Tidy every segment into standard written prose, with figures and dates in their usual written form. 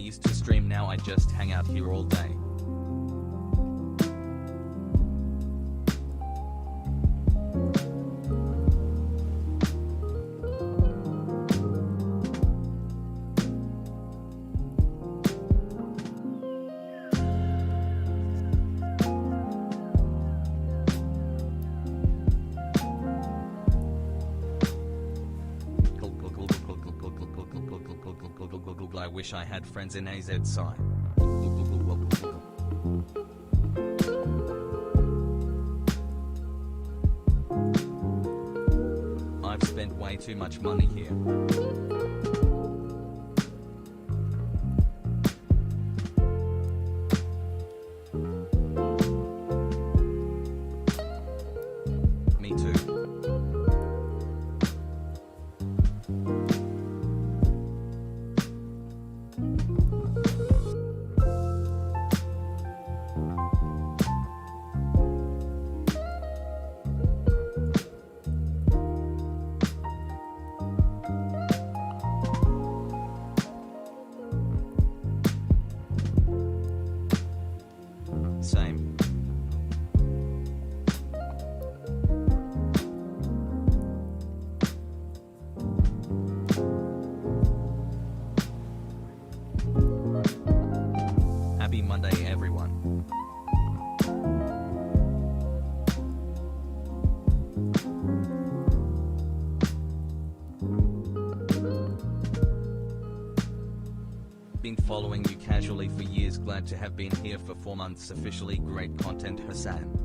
used to stream, now I just hang out here all day. I wish I had friends in AZ side. I've spent way too much money here. Me too. Same. Happy Monday, everyone. Been following you casually for years, glad to have been here for 4 months officially. Great content, Hasan.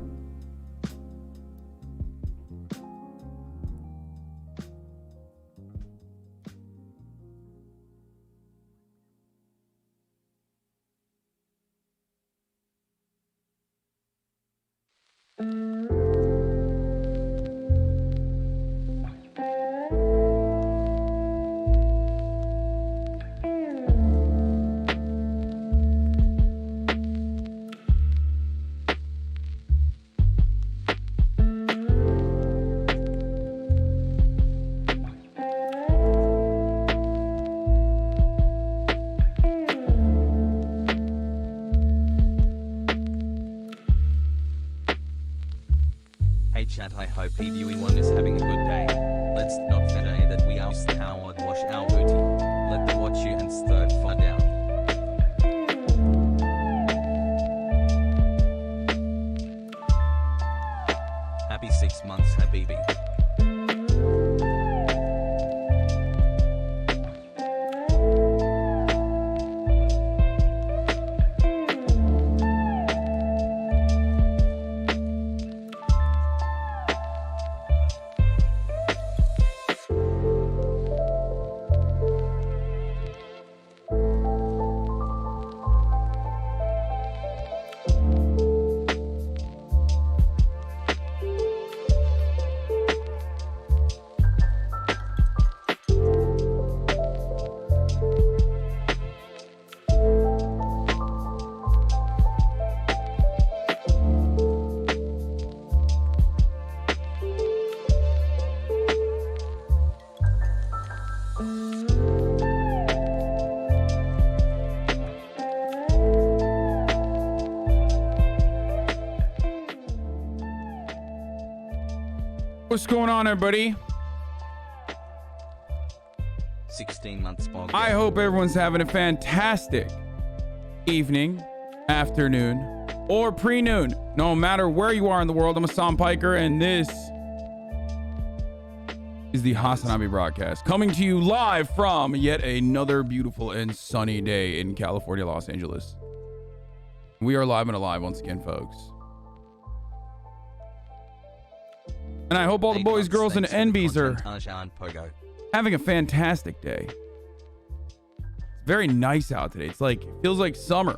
Chat, I hope everyone is having a good day. Let's not forget that we are the Howard wash our booty. Let the watch you and third far down. Happy 6 months, Habibi. What's going on, everybody? 16 months ball. I hope everyone's having a fantastic evening, afternoon, or pre-noon. No matter where you are in the world, I'm Hasan Piker, and this is the HasanAbi broadcast, coming to you live from yet another beautiful and sunny day in California, Los Angeles. We are live and alive once again, folks. And I hope all the boys, girls, and NBs are having a fantastic day. It's very nice out today. It's like, it feels like summer.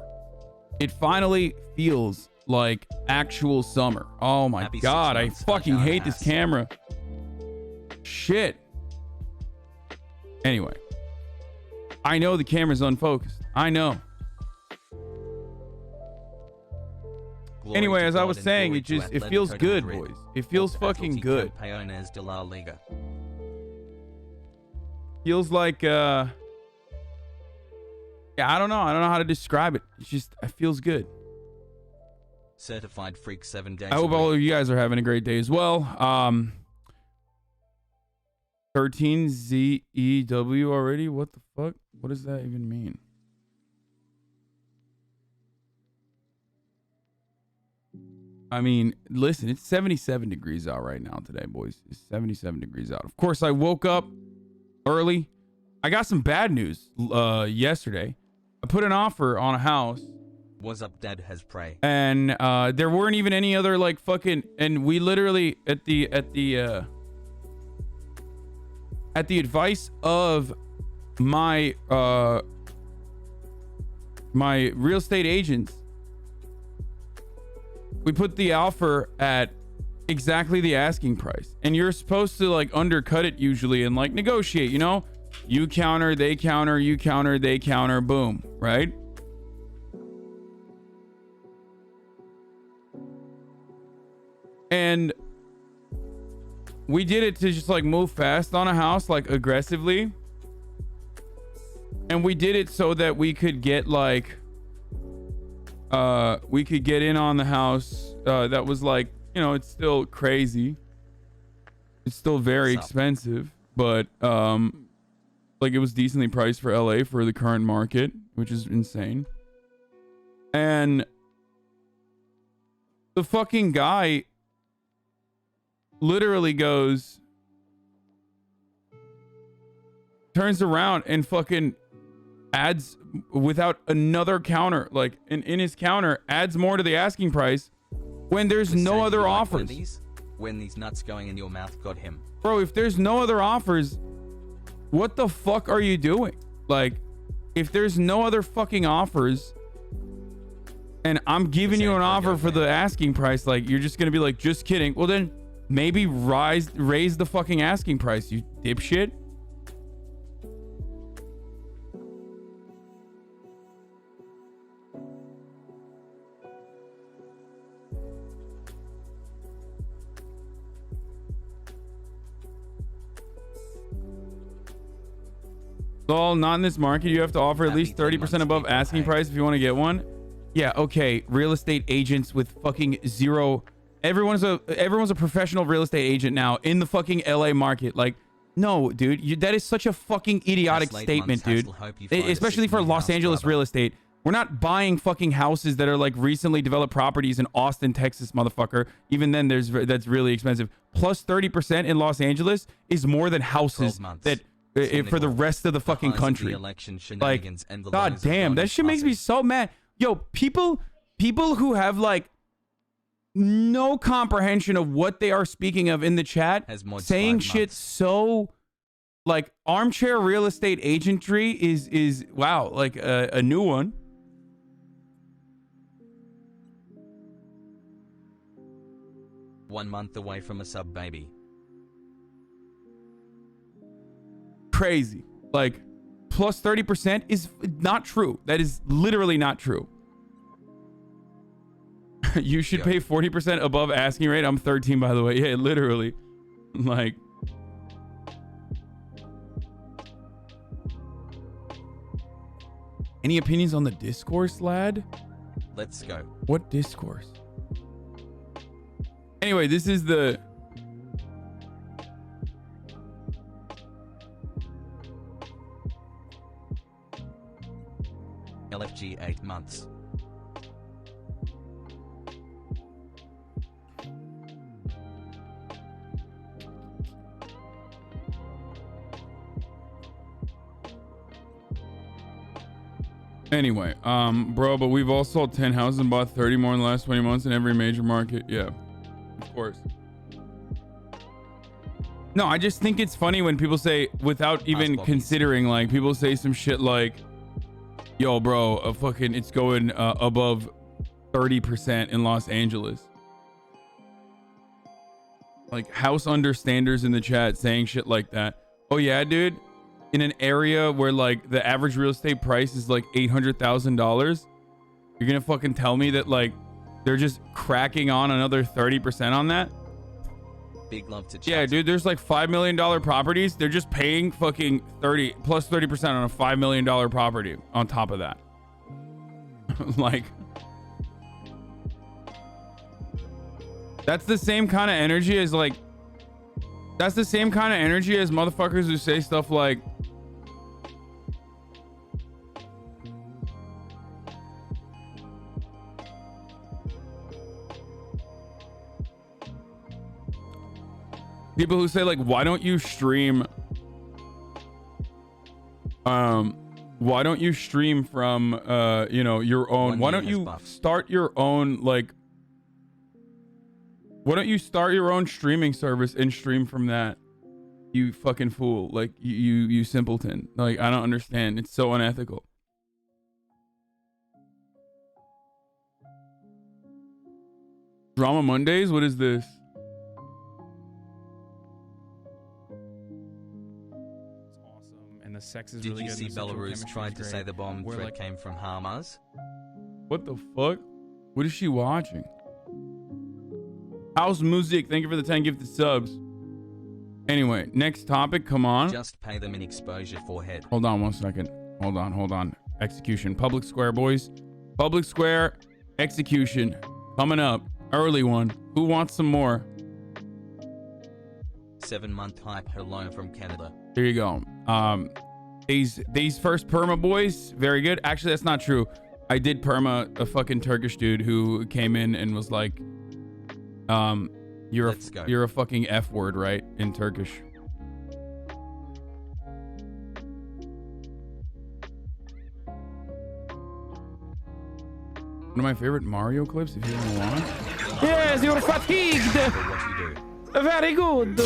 It finally feels like actual summer. Oh my God, I fucking hate this camera. Shit. Anyway, I know the camera's unfocused. I know. Anyway, as I was saying, it feels good, boys. It feels fucking good. Feels like Yeah, I don't know. I don't know how to describe it. It's just, it feels good. Certified freak 7 days. I hope all of you guys are having a great day as well. 13ZEW already? What the fuck? What does that even mean? I mean, listen, it's 77 degrees out right now today, boys. It's 77 degrees out. Of course, I woke up early. I got some bad news yesterday. I put an offer on a house. Was up, Dad has prey. And there weren't even any other like fucking, and we literally at the advice of my my real estate agents, we put the offer at exactly the asking price. And you're supposed to like undercut it usually and like negotiate, you know? You counter, they counter, you counter, they counter, boom, right? And we did it to just like move fast on a house, like aggressively. And we did it so that we could get like we could get in on the house that was like, you know, it's still crazy, it's still very expensive, but like it was decently priced for LA for the current market, which is insane. And the fucking guy literally turns around and fucking adds without another counter, like in his counter, adds more to the asking price when there's no other offers. When these nuts going in your mouth got him. Bro, if there's no other offers, what the fuck are you doing? Like, if there's no other fucking offers and I'm giving you an offer for the asking price, like you're just gonna be like, just kidding. Well then maybe raise the fucking asking price, you dipshit. Well, not in this market. You have to offer at least 30% above asking price if you want to get one. Yeah, okay. Real estate agents with fucking zero. Everyone's a professional real estate agent now in the fucking LA market. Like, no, dude, that is such a fucking idiotic statement, dude. Especially for Los Angeles real estate. We're not buying fucking houses that are like recently developed properties in Austin, Texas, motherfucker. Even then, that's really expensive. Plus 30% in Los Angeles is more than houses that. For the rest of the fucking country. Like, god damn, that shit makes me so mad. Yo, people who have like no comprehension of what they are speaking of in the chat, saying shit so like armchair real estate agentry is wow, like a new one. One month away from a sub baby. Crazy. Like, plus 30% is not true. That is literally not true. You should pay 40% above asking rate. I'm 13, by the way. Yeah, literally. Like, any opinions on the discourse, lad? Let's go. What discourse? Anyway, this is the LFG 8 months. Anyway, bro, but we've all sold 10 houses and bought 30 more in the last 20 months in every major market. Yeah, of course. No, I just think it's funny when people say, without even considering, like, people say some shit like, yo, bro, fucking, it's going above 30% in Los Angeles. Like, house understanders in the chat saying shit like that. Oh, yeah, dude. In an area where, like, the average real estate price is, like, $800,000, you're gonna fucking tell me that, like, they're just cracking on another 30% on that? Big love to chat. Yeah, dude, there's like $5 million properties. They're just paying fucking 30 plus 30% on a $5 million property on top of that. Like, that's the same kind of energy as like, that's the same kind of energy as motherfuckers who say stuff like, people who say like, why don't you stream from you know, your own, why don't you start your own, like, why don't you start your own streaming service and stream from that, you fucking fool, like, you simpleton. Like, I don't understand, it's so unethical. Drama Mondays, what is this? The sex is Did really you good. see Belarus tried to say the bomb threat came from Hamas? What the fuck? What is she watching? House Music, thank you for the 10 gifted subs. Anyway, next topic, come on. Just pay them in exposure for head. Hold on 1 second. Hold on. Execution. Public Square, boys. Public Square, execution. Coming up. Early one. Who wants some more? 7-month hype hello from Canada. Here you go. These first perma boys, very good. Actually, that's not true. I did perma a fucking Turkish dude who came in and was like, you're a fucking F word, right? In Turkish. One of my favorite Mario clips, if you want to watch. Yes, you're fatigued. What you do? Very good.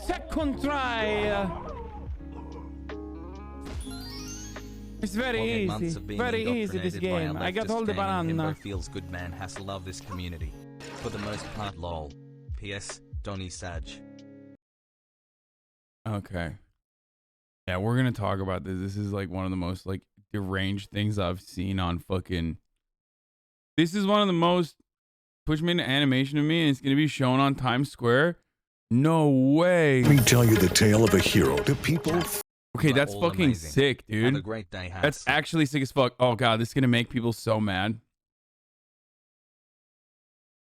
Second try. It's very easy. Very easy, this game. I got all the banana. Feels good, man. Has to love this community. For the most part, lol. P.S. Donny Saj. Okay. Yeah, we're gonna talk about this. This is like one of the most like deranged things I've seen on fucking. This is one of the most push me into animation to me, and it's gonna be shown on Times Square. No way. Let me tell you the tale of a hero to people. Okay, that's fucking amazing. Sick, dude. Have a great day, Has. That's actually sick as fuck. Oh god, this is gonna make people so mad.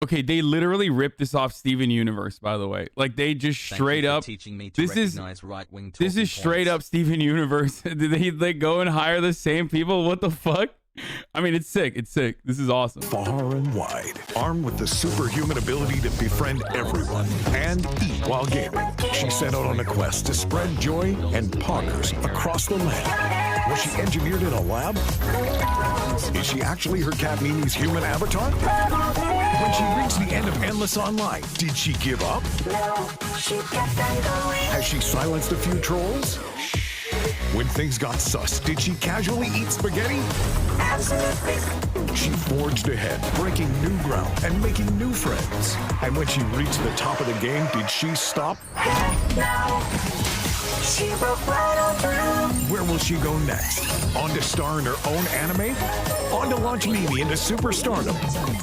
Okay, they literally ripped this off Steven Universe, by the way. Like, they just straight up teaching me to recognize right-wing talking points. Straight up Steven Universe. Did they go and hire the same people? What the fuck? I mean, it's sick. It's sick. This is awesome. Far and wide, armed with the superhuman ability to befriend everyone and eat while gaming, she set out on a quest to spread joy and poggers across the land. Was she engineered in a lab? Is she actually her cat Mimi's human avatar? When she reached the end of Endless Online, did she give up? No, she kept on going. Has she silenced a few trolls? When things got sus, did she casually eat spaghetti? Absolutely. She forged ahead, breaking new ground and making new friends. And when she reached the top of the game, did she stop? No. She broke right on through. Where will she go next? On to star in her own anime? On to launch Mimi into superstardom?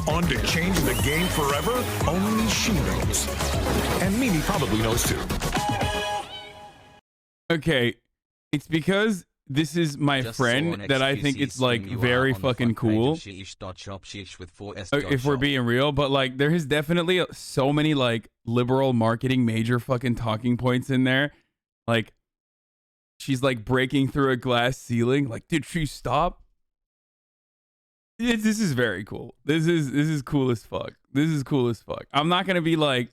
On to change the game forever? Only she knows. And Mimi probably knows too. Okay. It's because this is my friend that I think it's like very fucking cool. If we're being real, but like there is definitely so many like liberal marketing major fucking talking points in there. Like she's like breaking through a glass ceiling. Like, did she stop? This is very cool. This is cool as fuck. This is cool as fuck. I'm not gonna be like,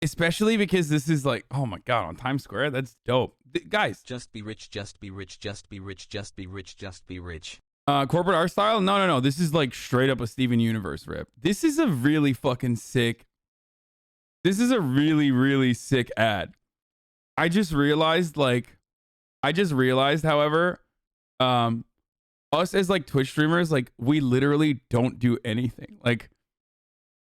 especially because this is like, oh my god, on Times Square. That's dope. Guys, just be rich, just be rich, just be rich, just be rich, just be rich. Corporate art style? No. This is like straight up a Steven Universe rip. This is a really fucking sick. This is a really, really sick ad. I just realized, however, us as like Twitch streamers, like we literally don't do anything. Like,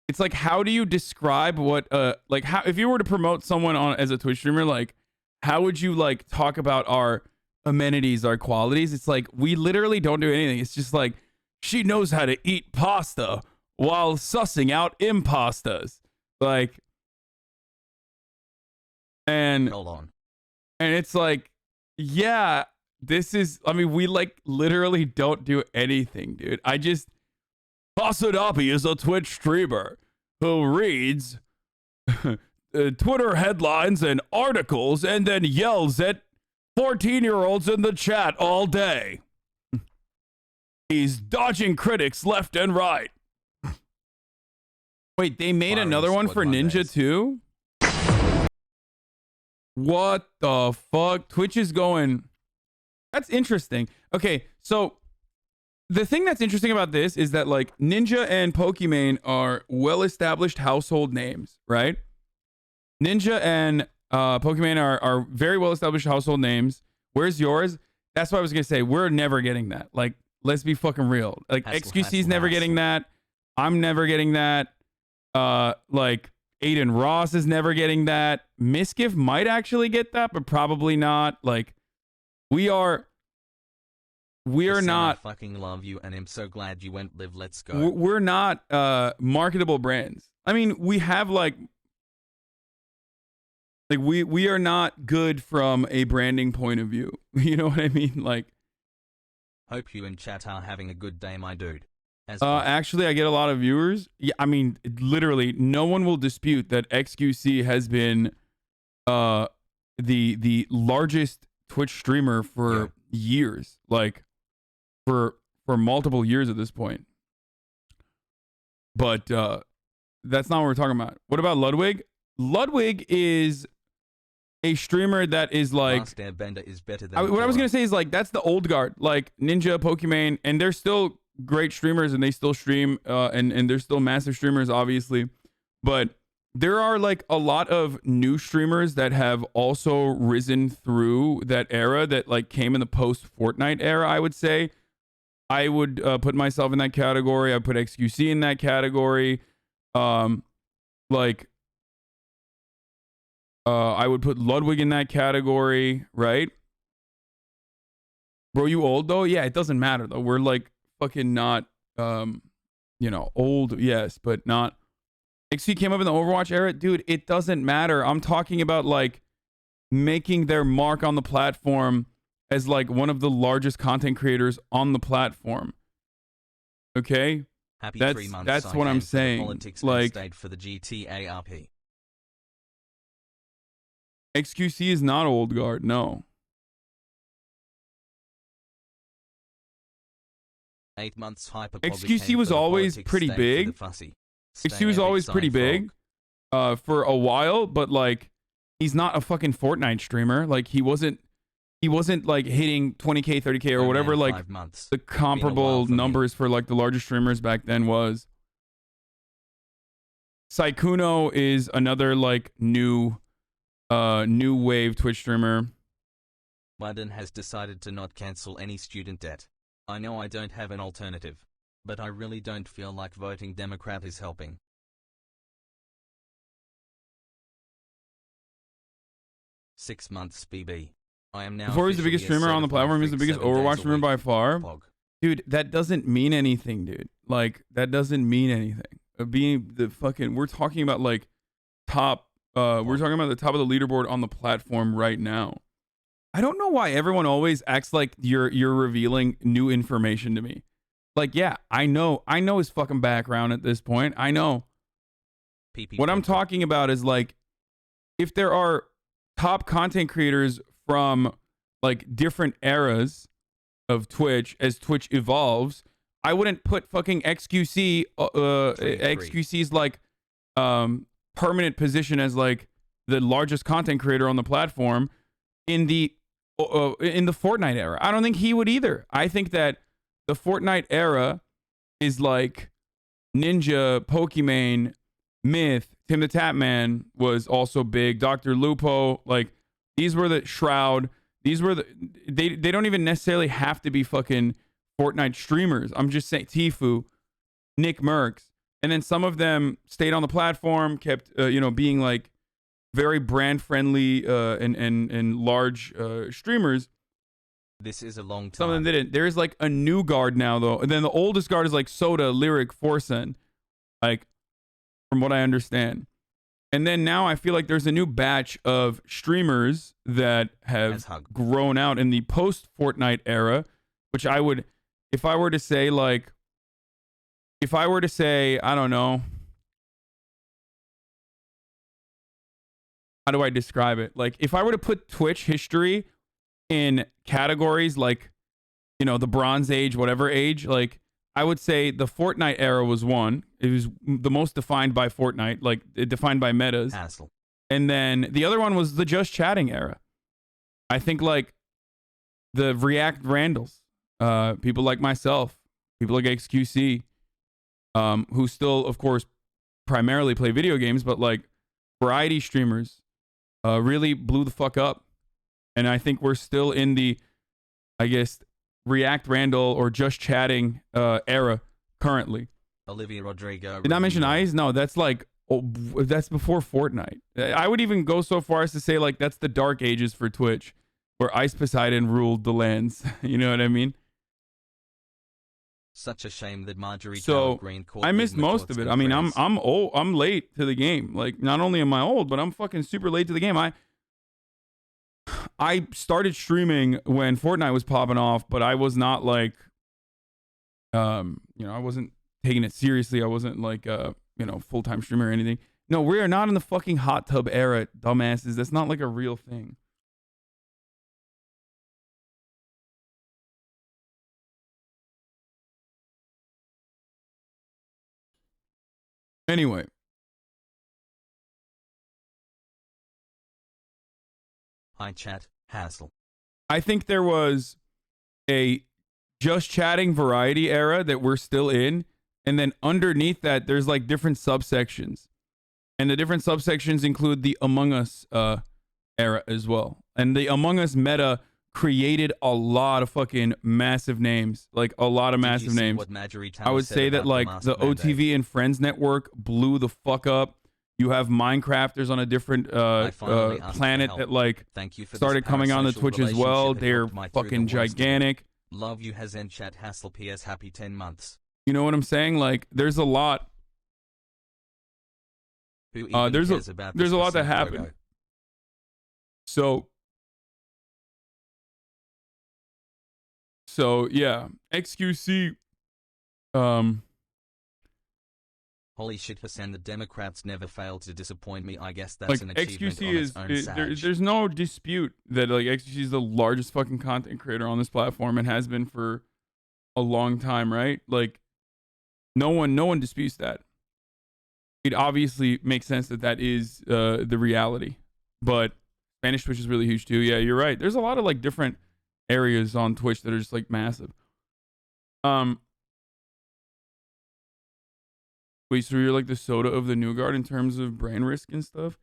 it's like, how do you describe what, like how, if you were to promote someone on as a Twitch streamer, like, how would you like talk about our amenities, our qualities? It's like, we literally don't do anything. It's just like, she knows how to eat pasta while sussing out imposters. Like, and Hold on. and it's like, yeah, this is, I mean, we like literally don't do anything, dude. HasanAbi is a Twitch streamer who reads Twitter headlines and articles and then yells at 14-year-olds in the chat all day. He's dodging critics left and right. Wait, they made another one for Ninja too? What the fuck? Twitch is going... That's interesting. Okay, so the thing that's interesting about this is that like Ninja and Pokimane are well-established household names, right? Ninja and Pokimane are very well-established household names. Where's yours? That's what I was gonna say. We're never getting that. Like, let's be fucking real. Like, XQC's never getting that. I'm never getting that. Like, Aiden Ross is never getting that. Misgift might actually get that, but probably not. Like, we are not. I fucking love you, and I'm so glad you went live. Let's go. We're not marketable brands. I mean, we have like we are not good from a branding point of view. You know what I mean? Like, hope you and chat are having a good day, my dude. Actually, I get a lot of viewers. Yeah, I mean, literally, no one will dispute that XQC has been the largest Twitch streamer for years, like for multiple years at this point. But that's not what we're talking about. What about Ludwig? Ludwig is a streamer that is like... Last Airbender is better than what I was going to say is like, that's the old guard, like Ninja, Pokimane, and they're still great streamers and they still stream and they're still massive streamers, obviously. But there are like a lot of new streamers that have also risen through that era that like came in the post Fortnite era, I would say. I would put myself in that category. I put XQC in that category. I would put Ludwig in that category, right? Bro, you old though? Yeah, it doesn't matter though. We're like fucking not, you know, old, yes, but not. XQC came up in the Overwatch era. Dude, it doesn't matter. I'm talking about like making their mark on the platform as like one of the largest content creators on the platform. Okay? Happy that's 3 months. that's what I'm saying. Politics like, stayed for the GTARP. XQC is not old guard, no. 8 months hyper. XQC was always pretty big. XQC was always pretty big for a while, but like he's not a fucking Fortnite streamer. Like he wasn't like hitting 20k, 30k or whatever like the comparable numbers for like the largest streamers back then was. Saikuno is another like new wave Twitch streamer. Biden has decided to not cancel any student debt. I know I don't have an alternative, but I really don't feel like voting Democrat is helping. Six months, BB. I am now. Before he's the biggest streamer on the platform, he's the biggest Overwatch streamer by far. Dude, that doesn't mean anything, dude. Like, that doesn't mean anything. Being the fucking, we're talking about like top, we're talking about the top of the leaderboard on the platform right now. I don't know why everyone always acts like you're revealing new information to me. Like, yeah, I know his fucking background at this point. I know. What I'm talking about is like, if there are top content creators from like different eras of Twitch as Twitch evolves, I wouldn't put fucking XQC, XQC's like permanent position as like the largest content creator on the platform in the Fortnite era. I don't think he would either. I think that the Fortnite era is like Ninja, Pokimane, Myth, Tim the Tapman was also big, Dr. Lupo, like these were the Shroud. These were the they don't even necessarily have to be fucking Fortnite streamers. I'm just saying Tfue, Nick Merckx, and then some of them stayed on the platform, kept being like very brand friendly and large streamers. This is a long time. Some of them didn't. There's like a new guard now though, and then the oldest guard is like Soda, Lyric, Forsen. like from what I understand. And then now I feel like there's a new batch of streamers that have grown out in the post Fortnite era, which I would, if I were to say, I don't know, how do I describe it? Like, if I were to put Twitch history in categories like, you know, the Bronze Age, whatever age, like, I would say the Fortnite era was one. It was the most defined by Fortnite, like defined by metas. Hassle. And then the other one was the just chatting era. I think like the React Randalls, people like myself, people like XQC, who still, of course, primarily play video games, but like variety streamers, really blew the fuck up. And I think we're still in the, I guess, React Randall or just chatting era currently. Olivia Rodrigo. Did not mention Ice? No, that's like, that's before Fortnite. I would even go so far as to say like that's the dark ages for Twitch, where Ice Poseidon ruled the lands. You know what I mean? Such a shame that Marjorie so Green I missed most of it. I mean, I'm old. I'm late to the game. Like, not only am I old, but I'm fucking super late to the game. I started streaming when Fortnite was popping off, but I was not like, you know, I wasn't taking it seriously. I wasn't like, you know, full-time streamer or anything. No, we are not in the fucking hot tub era, dumbasses. That's not like a real thing. Anyway. Hi chat, hassle. I think there was a just chatting variety era that we're still in. And then underneath that, there's like different subsections. And the different subsections include the Among Us era as well. And the Among Us meta created a lot of fucking massive names. Like a lot of massive names. I would say that like the OTV and Friends network blew the fuck up. You have Minecrafters on a different planet that like started coming on the Twitch as well. They're fucking gigantic. Love you, Hasan chat hassle. PS happy 10 months. You know what I'm saying? Like, there's a lot. There's a lot that happened. So yeah, XQC. Holy shit, Hasan, the Democrats never fail to disappoint me. I guess that's like, an achievement XQC on its own. There's no dispute that like XQC is the largest fucking content creator on this platform and has been for a long time, right? Like, no one disputes that. It obviously makes sense that that is the reality. But Spanish Twitch is really huge too. Yeah, you're right. There's a lot of like different areas on Twitch that are just like massive. Wait, so you're like the soda of the New Guard in terms of brain risk and stuff?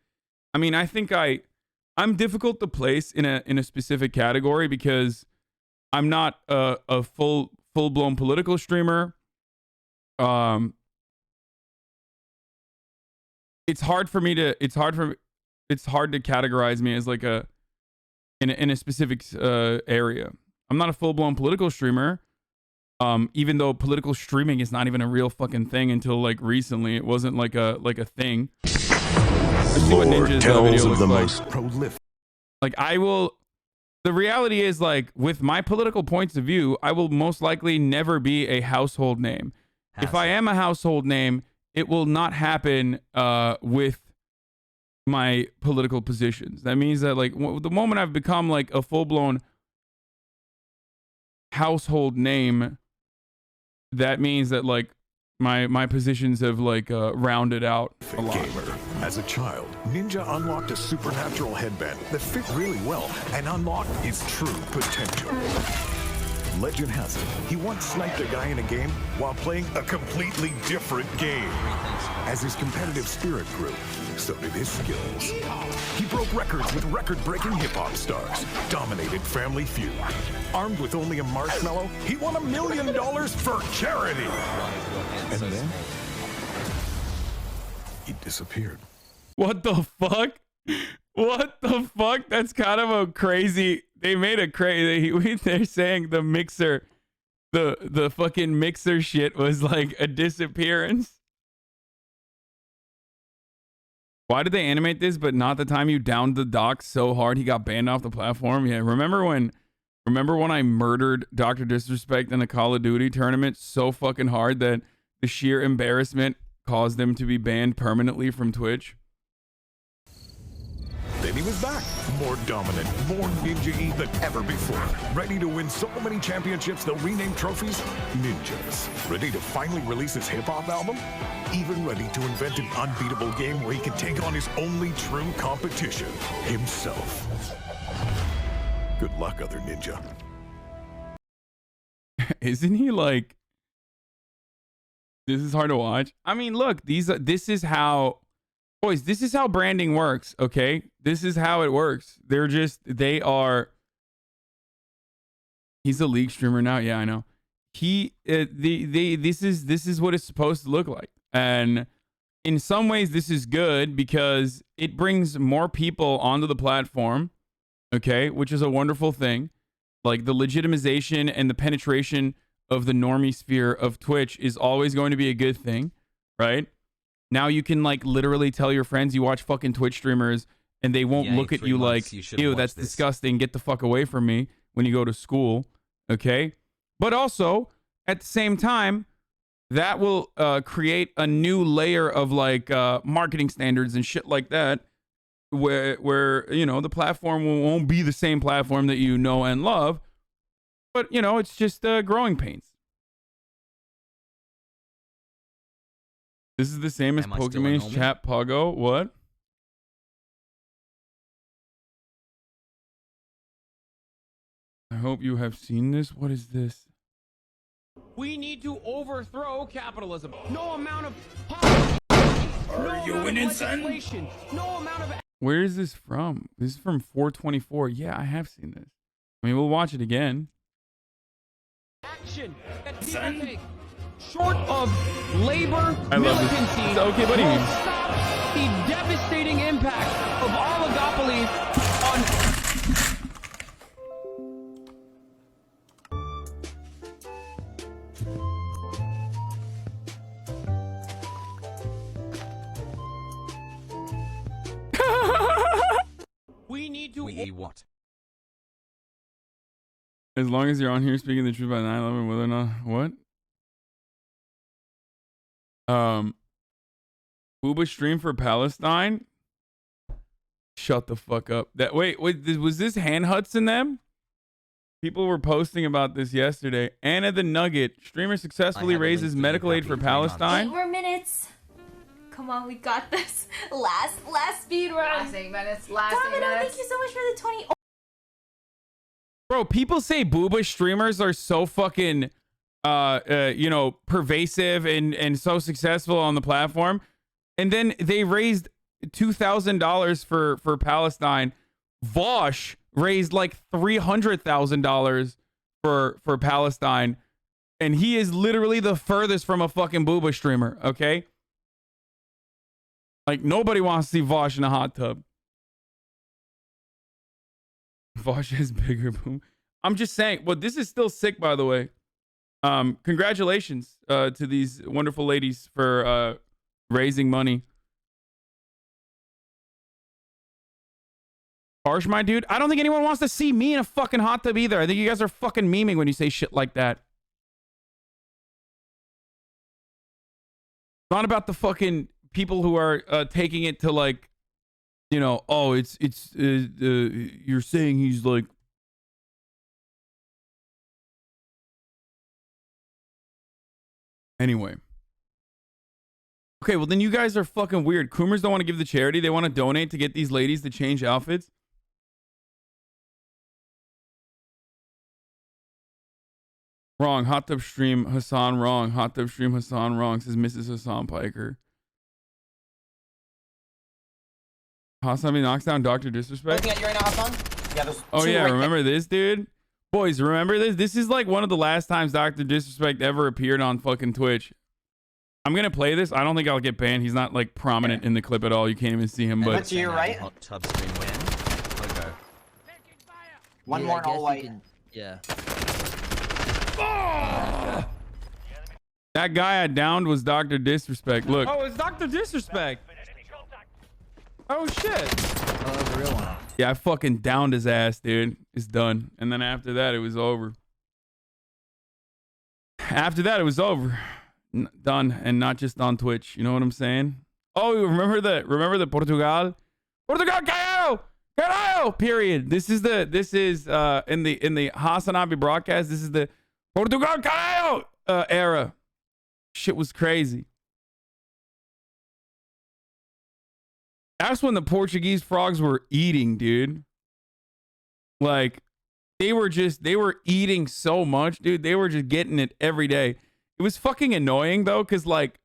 I mean, I think I'm difficult to place in a specific category because I'm not a full-blown political streamer. It's hard to categorize me as like in a specific area. I'm not a full-blown political streamer. Even though political streaming is not even a real fucking thing until like recently, it wasn't like a thing. Lord tells of the most prolific. Like the reality is like with my political points of view, I will most likely never be a household name. If I am a household name, it will not happen with my political positions. That means that like the moment I've become like a full-blown household name, that means that like my positions have like rounded out a lot. Gamer. As a child, Ninja unlocked a supernatural headband that fit really well and unlocked his true potential. Legend has it, he once sniped a guy in a game while playing a completely different game. As his competitive spirit grew, so did his skills. He broke records with record-breaking hip-hop stars, dominated Family Feud. Armed with only a marshmallow, he won $1 million for charity. And then he disappeared. What the fuck? What the fuck? That's kind of a crazy. They made a crazy. They're saying the mixer, the fucking mixer shit was like a disappearance. Why did they animate this, but not the time you downed the doc so hard he got banned off the platform? Yeah, remember when I murdered Dr. Disrespect in the Call of Duty tournament so fucking hard that the sheer embarrassment caused him to be banned permanently from Twitch? Then he was back, more dominant, more ninja-y than ever before. Ready to win so many championships they'll rename trophies Ninjas. Ready to finally release his hip-hop album? Even ready to invent an unbeatable game where he can take on his only true competition, himself. Good luck, other ninja. Isn't he like... This is hard to watch. I mean, look, this is how... Boys, this is how branding works, okay? This is how it works. They are... He's a league streamer now. Yeah, I know. This is what it's supposed to look like. And in some ways, this is good because it brings more people onto the platform, okay? Which is a wonderful thing. Like, the legitimization and the penetration of the normie sphere of Twitch is always going to be a good thing, right? Now you can like literally tell your friends you watch fucking Twitch streamers and they won't look at you like, ew, that's disgusting. Get the fuck away from me when you go to school. Okay. But also at the same time, that will create a new layer of like marketing standards and shit like that where, you know, the platform won't be the same platform that you know and love, but you know, it's just growing pains. This is the same as Pokimane's chat Pogo. What? I hope you have seen this. What is this? We need to overthrow capitalism. No amount of policy, Are you winning, son? no amount of Where is this from? This is from 424. Yeah, I have seen this. I mean, we'll watch it again. action that people take. Short of labor I love this. militancy, Okay, buddy. will stop the devastating impact of oligopoly on... We need to... what? As long as you're on here speaking the truth about 9/11, whether or not... What? Booba stream for Palestine? Shut the fuck up. Wait, was this Han Huts in them? People were posting about this yesterday. Anna the Nugget, streamer successfully raises medical aid for Palestine. 8 more minutes. Come on, we got this. Last speed run. Last 8 minutes. Last 8 Domino, minutes. thank you so much for the 20. Bro, people say Booba streamers are so fucking you know, pervasive and so successful on the platform, and then they raised $2,000 for Palestine. Vosh raised like $300,000 for Palestine, and he is literally the furthest from a fucking Booba streamer. Okay, like nobody wants to see Vosh in a hot tub. Vosh has bigger boom. I'm just saying. Well, this is still sick, by the way. Congratulations to these wonderful ladies for raising money. Harsh, my dude. I don't think anyone wants to see me in a fucking hot tub either. I think you guys are fucking memeing when you say shit like that. It's not about the fucking people who are taking it to like, you know, oh, it's you're saying he's like. Anyway. Okay, well then you guys are fucking weird. Coomers don't want to give the charity. They want to donate to get these ladies to change outfits. Wrong. Hot tub stream Hasan wrong. Hot tub stream Hasan wrong, says Mrs. Hasan Piker. HasanAbi knocks down Dr. Disrespect. Looking at you right now, Hasan? Yeah, there's oh two yeah, right remember this, dude? Boys, remember this? This is like one of the last times Dr. Disrespect ever appeared on fucking Twitch. I'm gonna play this. I don't think I'll get banned. He's not like prominent in the clip at all. You can't even see him. But to your right. Hot tub stream when? Pogo. One more all white. Yeah. that guy I downed was Dr. Disrespect. Look. Oh, it's Dr. Disrespect. Oh shit. Oh, that was a real one. Yeah, I fucking downed his ass, dude. It's done. And then after that, it was over. After that, it was over. Done. And not just on Twitch. You know what I'm saying? Oh, remember the Portugal? Portugal, carajo! Period. This is in the HasanAbi broadcast. This is the Portugal, carajo! Era. Shit was crazy. That's when the Portuguese frogs were eating, dude. Like, they were eating so much, dude. They were just getting it every day. It was fucking annoying, though, because, like,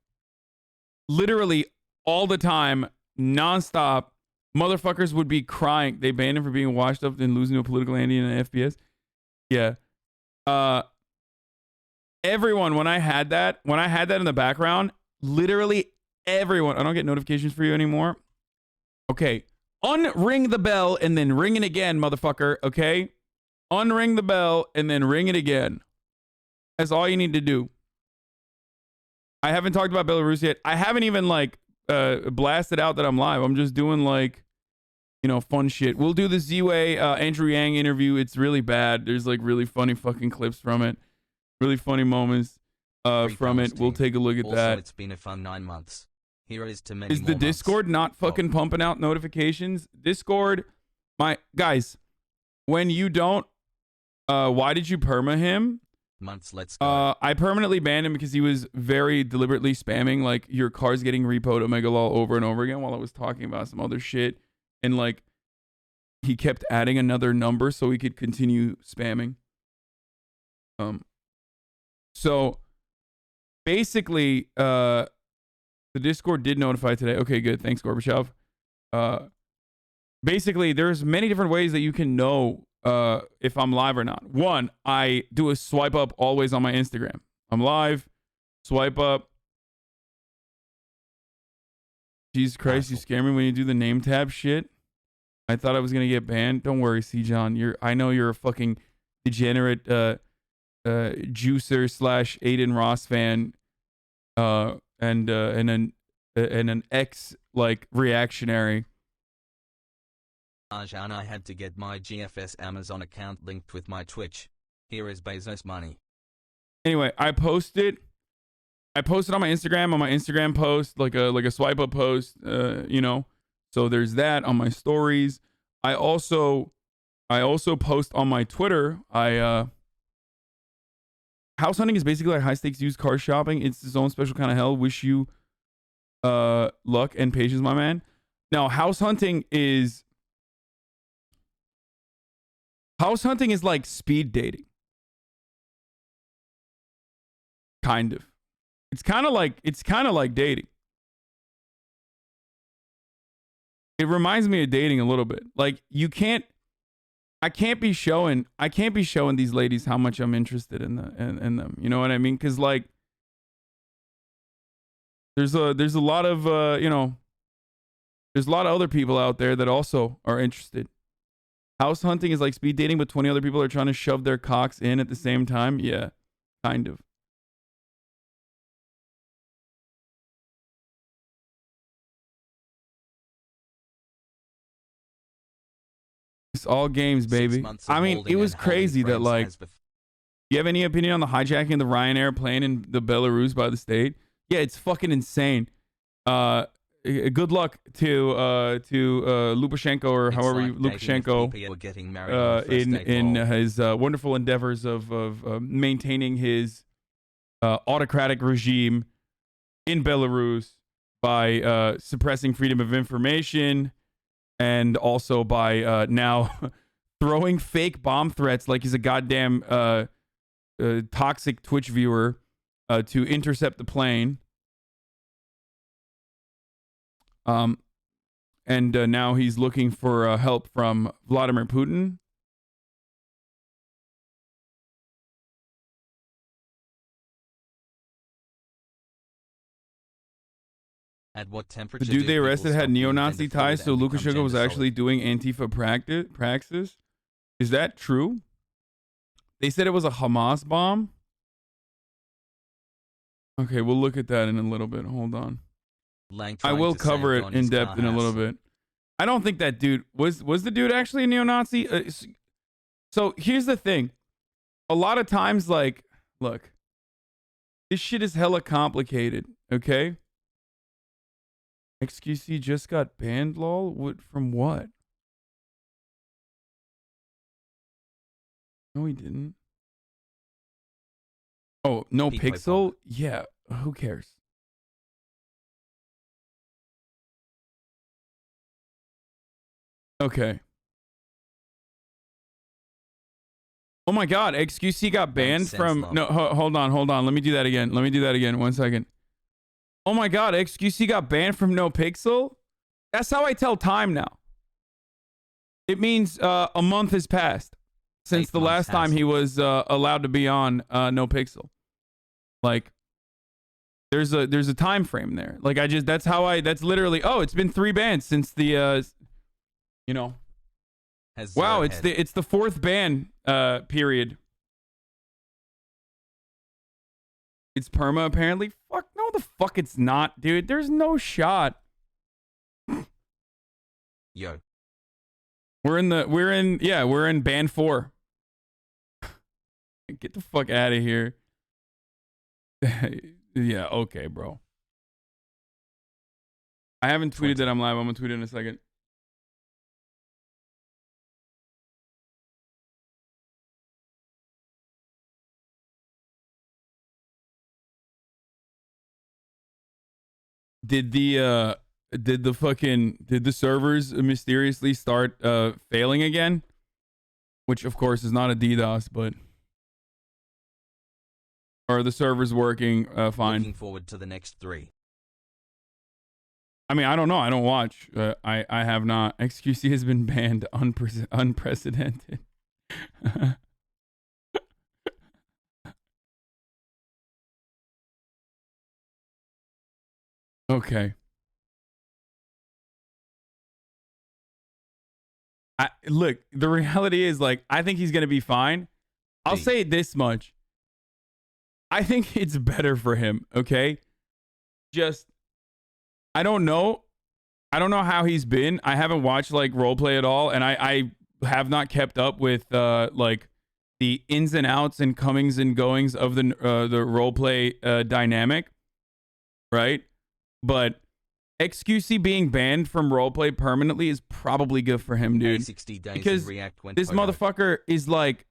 literally all the time, nonstop, motherfuckers would be crying. They banned him for being washed up and losing to a political Andy in an FPS. Yeah. Everyone, when I had that in the background, literally everyone, I don't get notifications for you anymore. Okay, unring the bell and then ring it again, motherfucker, okay? Unring the bell and then ring it again. That's all you need to do. I haven't talked about Belarus yet. I haven't even, like, blasted out that I'm live. I'm just doing, like, you know, fun shit. We'll do the Ziwe Andrew Yang interview. It's really bad. There's, like, really funny fucking clips from it. Really funny moments from it. We'll take a look at also, that. It's been a fun 9 months. Here is to many Is the more Discord months. not fucking pumping out notifications? Discord, my guys, when you don't, why did you perma him? Months, let's go. I permanently banned him because he was very deliberately spamming, like, your car's getting repoed Omega Law over and over again while I was talking about some other shit. And, like, he kept adding another number so he could continue spamming. So basically, the Discord did notify today. Okay, good. Thanks, Gorbachev. Basically, there's many different ways that you can know if I'm live or not. One, I do a swipe up always on my Instagram. I'm live. Swipe up. Jesus Christ, you scare me when you do the name tab shit. I thought I was gonna get banned. Don't worry, C John. I know you're a fucking degenerate juicer / Aiden Ross fan. And an ex, like, reactionary. Hasan, I had to get my GFS Amazon account linked with my Twitch. Here is Bezos money. Anyway, I posted on my Instagram post, like a swipe up post, you know. So there's that on my stories. I also post on my Twitter. House hunting is basically like high stakes used car shopping. It's its own special kind of hell. Wish you luck and patience, my man. Now, house hunting is like speed dating. Kind of. It's kind of like dating. It reminds me of dating a little bit. Like, I can't be showing these ladies how much I'm interested in them. You know what I mean? Because, like, there's a lot of you know, there's a lot of other people out there that also are interested. House hunting is like speed dating, but 20 other people are trying to shove their cocks in at the same time. Yeah, kind of. It's all games, baby. I mean, it was crazy that, like, you have any opinion on the hijacking of the Ryanair plane in the Belarus by the state? Yeah, it's fucking insane. Good luck to Lukashenko, or however you, Lukashenko, in his wonderful endeavors of maintaining his autocratic regime in Belarus by suppressing freedom of information, and also by now throwing fake bomb threats like he's a goddamn toxic Twitch viewer to intercept the plane. And now he's looking for help from Vladimir Putin. At what temperature The dude they arrested had neo-Nazi ties, so become Lukashenko was gender actually doing Antifa praxis. Is that true? They said it was a Hamas bomb. Okay, we'll look at that in a little bit. Hold on. I will cover it in depth in a little bit. I don't think that dude was the dude actually a neo-Nazi. So here's the thing. A lot of times, like, look, this shit is hella complicated. Okay. XQC just got banned, lol. What, from what? No, he didn't. Oh, NoPixel? Yeah, who cares? Okay. Oh my god, XQC got banned from... No, hold on. Let me do that again. 1 second. Oh my god, XQC got banned from NoPixel? That's how I tell time now. It means a month has passed since the last time he was allowed to be on NoPixel. Like, there's a time frame there. Like, that's literally, oh, it's been 3 bans since the you know. Wow, it's the 4th ban period. It's perma apparently. Fuck no, the fuck it's not, dude. There's no shot. Yo. We're in ban 4. Get the fuck out of here. Yeah, okay, bro. I haven't tweeted that I'm live. I'm gonna tweet it in a second. Did the servers mysteriously start failing again? Which of course is not a DDoS, but are the servers working fine? Looking forward to the next 3. I mean, I don't know. I don't watch. I have not. XQC has been banned unprecedented. Okay. Look, the reality is, like, I think he's gonna be fine. I'll say this much. I think it's better for him, okay? Just, I don't know how he's been. I haven't watched, like, roleplay at all, and I have not kept up with, like, the ins and outs and comings and goings of the roleplay dynamic, right? But XQC being banned from roleplay permanently is probably good for him, dude. 60 days because this motherfucker is like,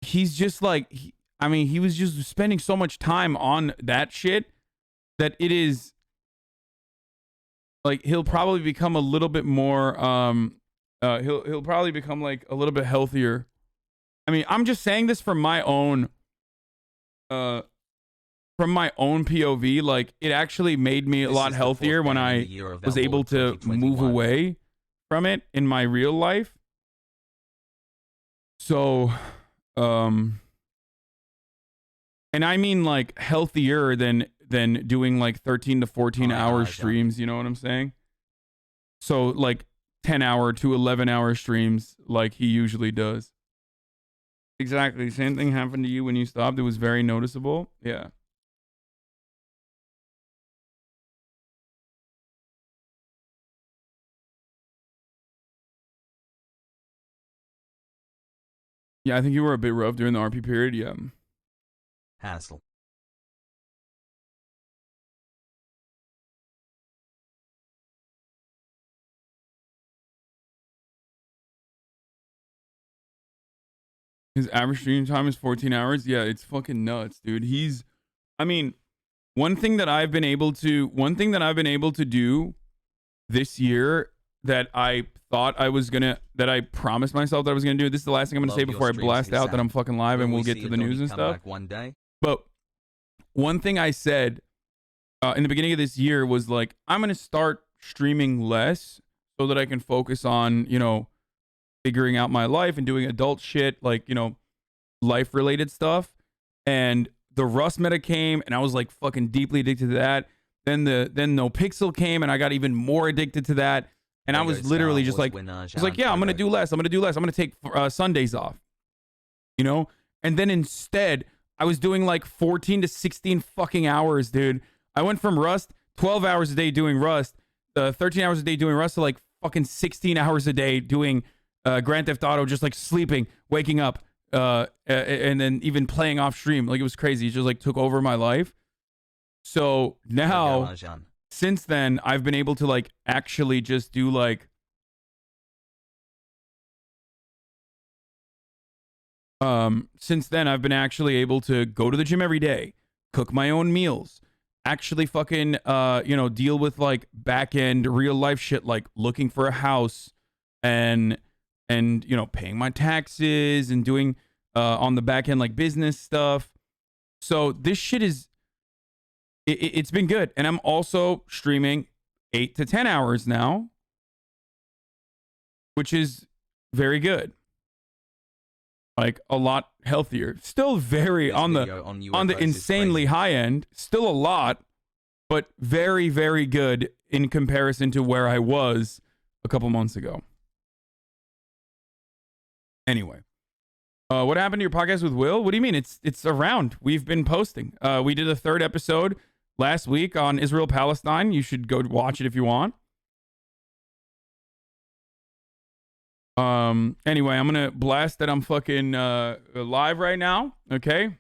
he's just like, he was just spending so much time on that shit that it is like, he'll probably become a little bit more, he'll probably become like a little bit healthier. I mean, I'm just saying this from my own, POV. Like, it actually made me a lot healthier when I was able to move away from it in my real life. So, and I mean, like, healthier than doing like 13 to 14 hour streams, you know what I'm saying? So like 10-hour to 11-hour streams like he usually does. Exactly. Same thing happened to you when you stopped. It was very noticeable. Yeah. Yeah, I think you were a bit rough during the RP period. Yeah. Hassle. His average stream time is 14 hours. Yeah, it's fucking nuts, dude. I mean, one thing that I've been able to do this year that I thought I was gonna, that I promised myself that I was gonna do. This is the last thing I'm gonna say before I blast out that I'm fucking live and we'll get to the news and stuff. One day. But one thing I said in the beginning of this year was like, I'm gonna start streaming less so that I can focus on, you know, figuring out my life and doing adult shit, like, you know, life related stuff. And the Rust meta came and I was like fucking deeply addicted to that. Then NoPixel came and I got even more addicted to that. And I was literally just like, I was like, yeah, I'm gonna do less. I'm gonna take Sundays off, you know. And then instead, I was doing like 14 to 16 fucking hours, dude. I went from Rust, 12 hours a day doing Rust, 13 hours a day doing Rust to like fucking 16 hours a day doing Grand Theft Auto, just like sleeping, waking up, and then even playing off stream. Like, it was crazy. It just like took over my life. So now, since then, I've been able to like actually just do like since then I've been actually able to go to the gym every day, cook my own meals, actually fucking you know, deal with like back end real life shit like looking for a house and you know, paying my taxes and doing on the back end like business stuff. So this shit is it's been good. And I'm also streaming 8 to 10 hours now, which is very good. Like a lot healthier. Still very on the insanely high end. Still a lot, but very, very good in comparison to where I was a couple months ago. Anyway, what happened to your podcast with Will? What do you mean? It's around. We've been posting. We did a 3rd episode last week on Israel-Palestine. You should go watch it if you want. Anyway, I'm gonna blast that I'm fucking live right now. Okay.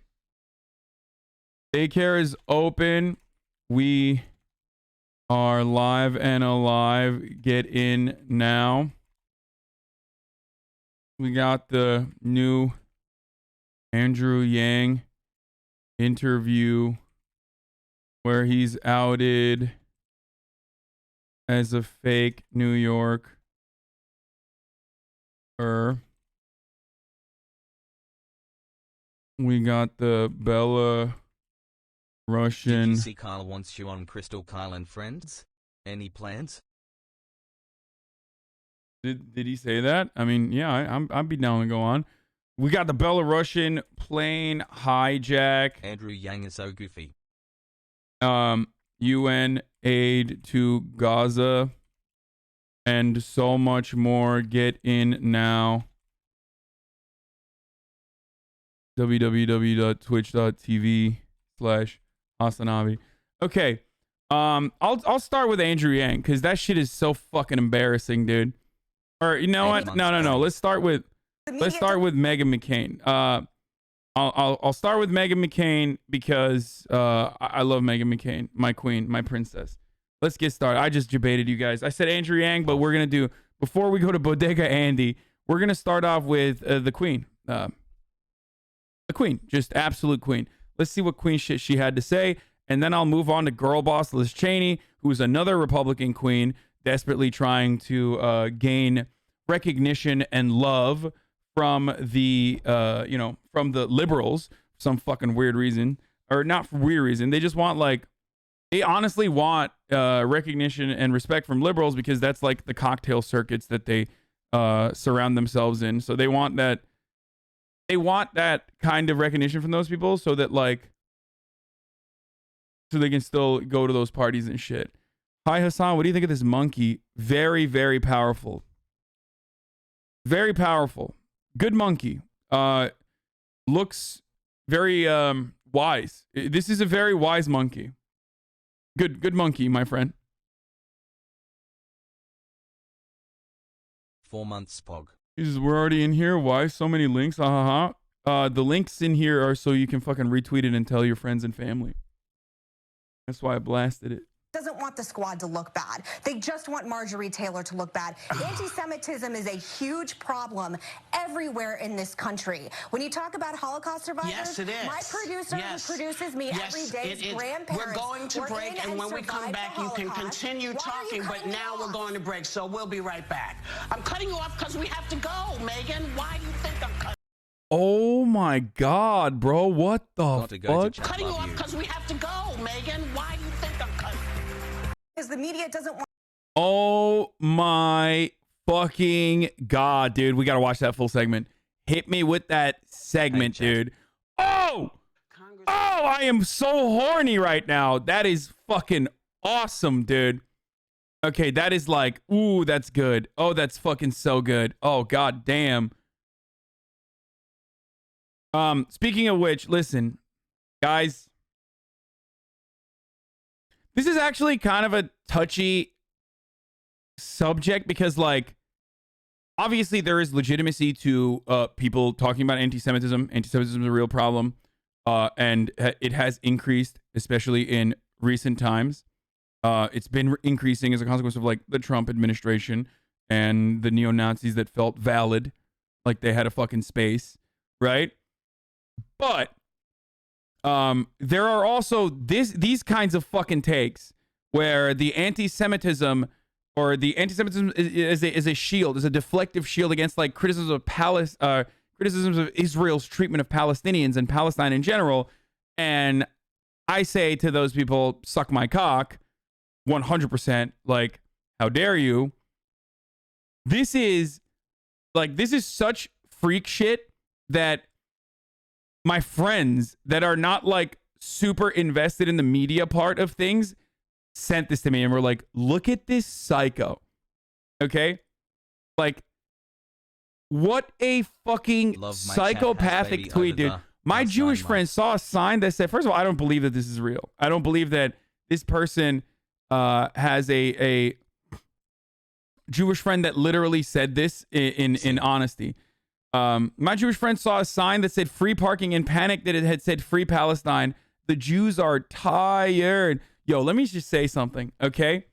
Daycare is open. We are live and alive. Get in now. We got the new Andrew Yang interview where he's outed as a fake New Yorker. We got the Bella Russian. Did you see Kyle wants you on Crystal Kyle and Friends? Any plans? Did he say that? I mean, yeah, I'd be down to go on. We got the Belarusian plane hijack. Andrew Yang is so goofy. UN aid to Gaza and so much more. Get in now. www.twitch.tv/HasanAbi. Okay. I'll start with Andrew Yang because that shit is so fucking embarrassing, dude. Or you know what? No. Let's start with Meghan McCain. I'll start with Meghan McCain because I love Meghan McCain, my queen, my princess. Let's get started. I just debated you guys. I said Andrew Yang, but we're gonna do, before we go to Bodega Andy, we're gonna start off with the queen. The queen, just absolute queen. Let's see what queen shit she had to say, and then I'll move on to girl boss Liz Cheney, who's another Republican queen, desperately trying to gain recognition and love from the you know, from the liberals for some fucking weird reason, or not for weird reason. They just want, like, they honestly want recognition and respect from liberals because that's like the cocktail circuits that they surround themselves in. So they want that kind of recognition from those people so that, like, so they can still go to those parties and shit. Hi, Hasan. What do you think of this monkey? Very, very powerful. Very powerful. Good monkey. Looks very wise. This is a very wise monkey. Good monkey, my friend. 4 months, Pog. Jesus, we're already in here. Why so many links? The links in here are so you can fucking retweet it and tell your friends and family. That's why I blasted it. Doesn't want the squad to look bad. They just want Marjorie Taylor to look bad. Anti-Semitism is a huge problem everywhere in this country. When you talk about Holocaust survivors, yes, it is. My producer who produces me every day, his grandparents. We're going to break, and when we come back, you can continue talking, but now we're going to break, so we'll be right back. I'm cutting you off because we have to go, Megan. Why do you think I'm cutting? Oh my God, bro. What the fuck? Cutting you off because we have to go, Megan. Why do you think I'm cutting? Because the media doesn't want. Oh my fucking God, dude. We got to watch that full segment. Hit me with that segment, dude. Oh, I am so horny right now. That is fucking awesome, dude. Okay, that is like, ooh, that's good. Oh, that's fucking so good. Oh, God damn. Speaking of which, listen, guys, this is actually kind of a touchy subject because, like, obviously there is legitimacy to people talking about anti-Semitism. Anti-Semitism is a real problem, and it has increased, especially in recent times. It's been increasing as a consequence of, like, the Trump administration and the neo-Nazis that felt valid, like they had a fucking space, right? But there are also these kinds of fucking takes where the anti-Semitism or the anti-Semitism is a shield, is a deflective shield against, like, criticisms of Israel's treatment of Palestinians and Palestine in general. And I say to those people, suck my cock, 100%. Like, how dare you? This is such freak shit that my friends that are not, like, super invested in the media part of things sent this to me and were like, look at this psycho. Okay? Like, what a fucking psychopathic tweet, dude. My Jewish friend saw a sign that said, first of all, I don't believe that this is real. I don't believe that this person has a Jewish friend that literally said this in honesty. My Jewish friend saw a sign that said free parking and panicked that it had said free Palestine. The Jews are tired. Yo, let me just say something, okay?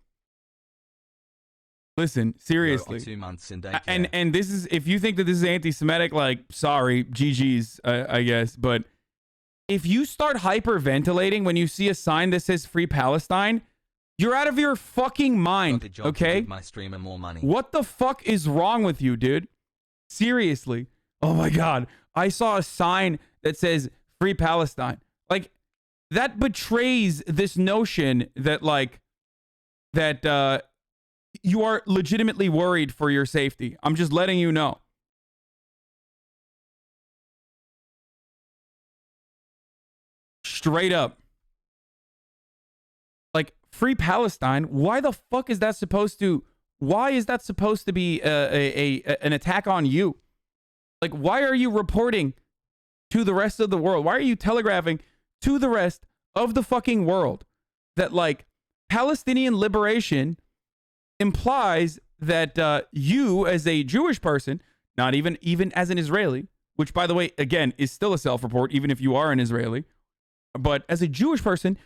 Listen, seriously. 2 months in and this is, if you think that this is anti-Semitic, like, sorry, GG's, I guess. But if you start hyperventilating when you see a sign that says free Palestine, you're out of your fucking mind, okay? My streamer more money. What the fuck is wrong with you, dude? Seriously. Oh my God. I saw a sign that says free Palestine. Like, that betrays this notion that, like, that you are legitimately worried for your safety. I'm just letting you know. Straight up. Like, free Palestine, why the fuck is that supposed to... Why is that supposed to be an attack on you? Like, why are you reporting to the rest of the world? Why are you telegraphing to the rest of the fucking world that, like, Palestinian liberation implies that you, as a Jewish person, not even as an Israeli, which, by the way, again, is still a self-report, even if you are an Israeli, but as a Jewish person,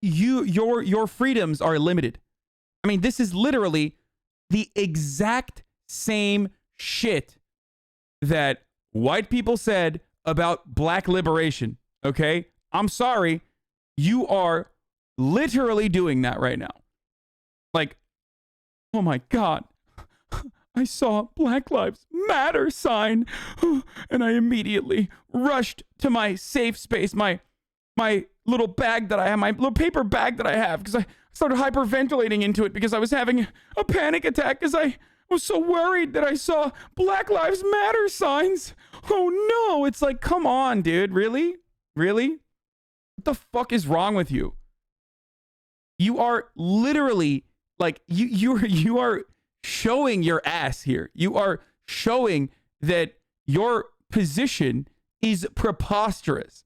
your freedoms are limited. I mean, this is literally the exact same shit that white people said about black liberation, okay? I'm sorry. You are literally doing that right now. Like, oh my God. I saw Black Lives Matter sign and I immediately rushed to my safe space, my little bag that I have, my little paper bag that I have, because I started hyperventilating into it because I was having a panic attack because I was so worried that I saw Black Lives Matter signs. Oh no, it's like, come on, dude. Really? Really? What the fuck is wrong with you? You are literally, like, you are showing your ass here. You are showing that your position is preposterous.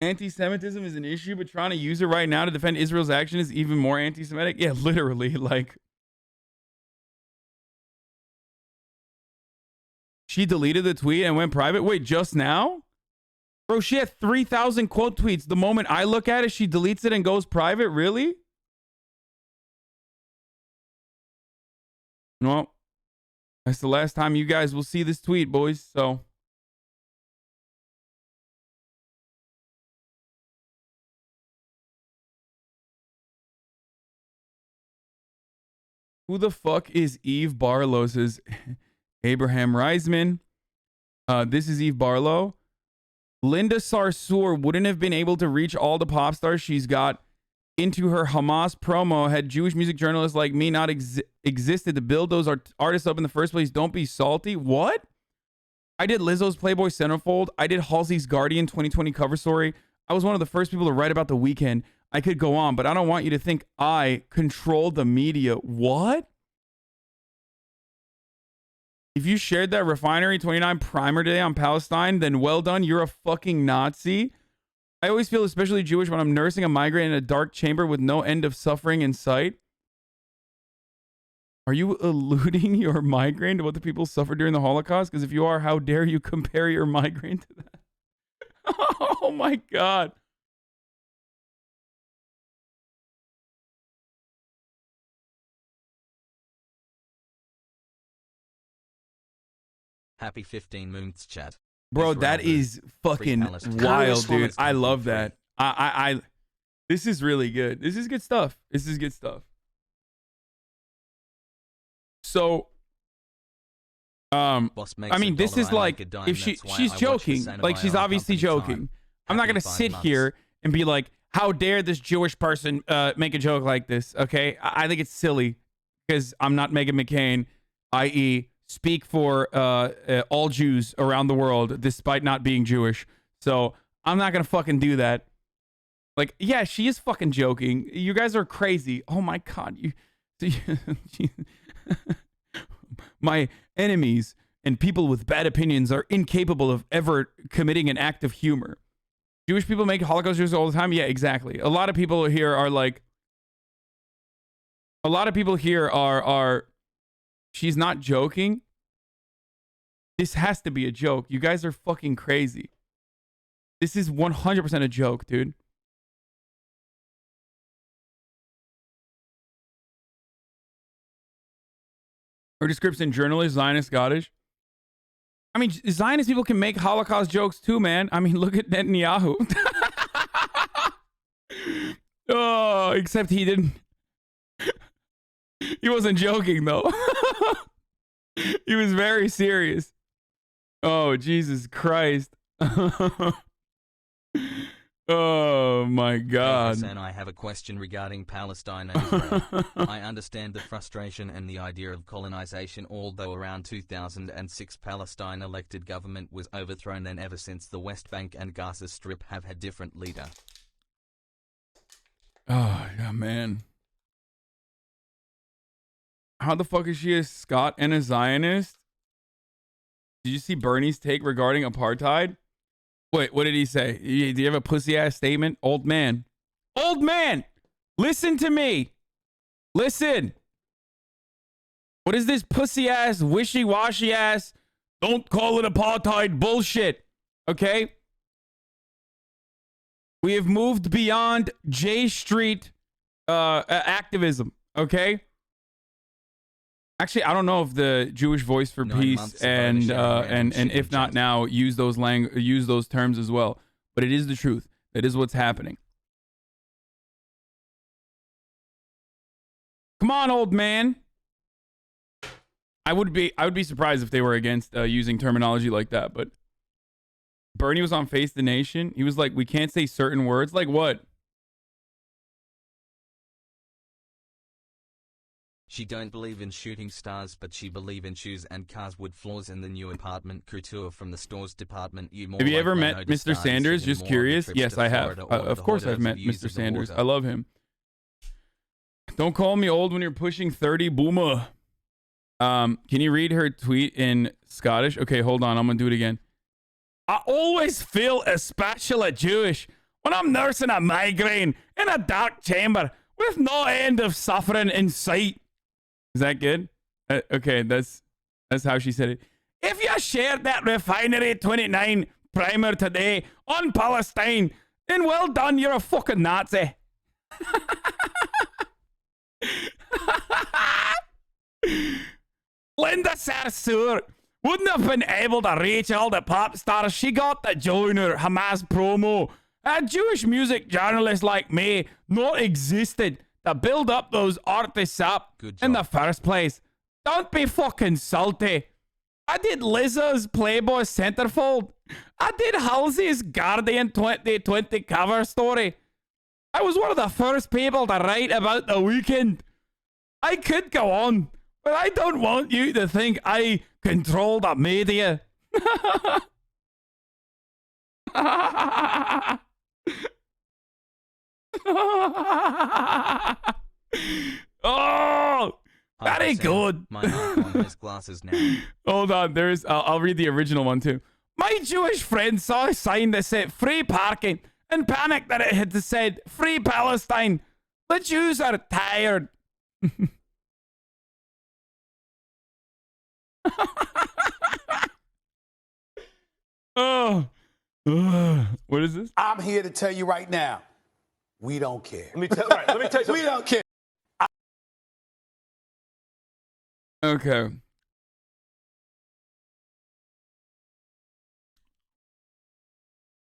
Anti-Semitism is an issue, but trying to use it right now to defend Israel's action is even more anti-Semitic. Yeah, literally, like. She deleted the tweet and went private. Wait, just now? Bro, she had 3,000 quote tweets. The moment I look at it, she deletes it and goes private. Really? Well, that's the last time you guys will see this tweet, boys. So. Who the fuck is Eve Barlow? Says Abraham Reisman. This is Eve Barlow. Linda Sarsour wouldn't have been able to reach all the pop stars she's got into her Hamas promo had Jewish music journalists like me not existed to build those artists up in the first place. Don't be salty. What? I did Lizzo's Playboy Centerfold. I did Halsey's Guardian 2020 cover story. I was one of the first people to write about The Weeknd. I could go on, but I don't want you to think I control the media. What? If you shared that Refinery 29 primer today on Palestine, then well done. You're a fucking Nazi. I always feel especially Jewish when I'm nursing a migraine in a dark chamber with no end of suffering in sight. Are you alluding your migraine to what the people suffered during the Holocaust? Because if you are, how dare you compare your migraine to that? Oh my God. Happy 15 moons, chat. Bro, that is fucking wild, dude. I love that. This is really good. This is good stuff. This is good stuff. So, I mean, this is like, if she's joking, like she's obviously joking. I'm not gonna sit here and be like, how dare this Jewish person make a joke like this? Okay, I think it's silly because I'm not Meghan McCain, i.e. speak for all Jews around the world despite not being Jewish. So I'm not gonna fucking do that. Like, yeah, she is fucking joking. You guys are crazy. Oh my God, my enemies and people with bad opinions are incapable of ever committing an act of humor. Jewish people make Holocaust jokes all the time. Yeah, exactly. A lot of people here are like, she's not joking. This has to be a joke. You guys are fucking crazy. This is 100% a joke, dude. Her description: journalist, Zionist, Scottish. I mean, Zionist people can make Holocaust jokes too, man. I mean, look at Netanyahu. Oh, except he didn't. He wasn't joking, though. He was very serious. Oh, Jesus Christ. Oh, my God. Hasan, I have a question regarding Palestine and Israel. I understand the frustration and the idea of colonization, although around 2006 Palestine elected government was overthrown, and ever since the West Bank and Gaza Strip have had different leader. Oh, yeah, man. How the fuck is she a Scot and a Zionist? Did you see Bernie's take regarding apartheid? Wait, what did he say? Do you have a pussy ass statement? Old man. Old man! Listen to me! Listen! What is this pussy ass, wishy-washy ass, don't call it apartheid bullshit? Okay? We have moved beyond J Street activism, okay? Actually, I don't know if the Jewish Voice for Peace and if not now use those terms as well, but it is the truth. That is what's happening. Come on, old man. I would be surprised if they were against using terminology like that, but Bernie was on Face the Nation. He was like, we can't say certain words. Like what? She don't believe in shooting stars, but she believe in shoes and cars, wood floors, and the new apartment couture from the stores department. Have you ever met Mr. Sanders? Just curious. Yes, I have. Of course I've met Mr. Sanders. I love him. Don't call me old when you're pushing 30, boomer. Can you read her tweet in Scottish? Okay, hold on. I'm going to do it again. I always feel especially Jewish when I'm nursing a migraine in a dark chamber with no end of suffering in sight. Is that good? Okay, that's how she said it. If you shared that Refinery 29 primer today on Palestine, then well done, you're a fucking Nazi. Linda Sarsour wouldn't have been able to reach all the pop stars she got to join her Hamas promo. A Jewish music journalist like me not existed to build up those artists up in the first place. Don't be fucking salty. I did Lizzo's Playboy Centerfold. I did Halsey's Guardian 2020 cover story. I was one of the first people to write about The Weeknd. I could go on, but I don't want you to think I control the media. Oh, very good. My iPhone has glasses now. Hold on, I'll read the original one too. My Jewish friend saw a sign that said free parking and panicked that it had said, "Free Palestine. The Jews are tired." Oh, what is this? I'm here to tell you right now, we don't care. Let me tell you something. We don't care. Okay.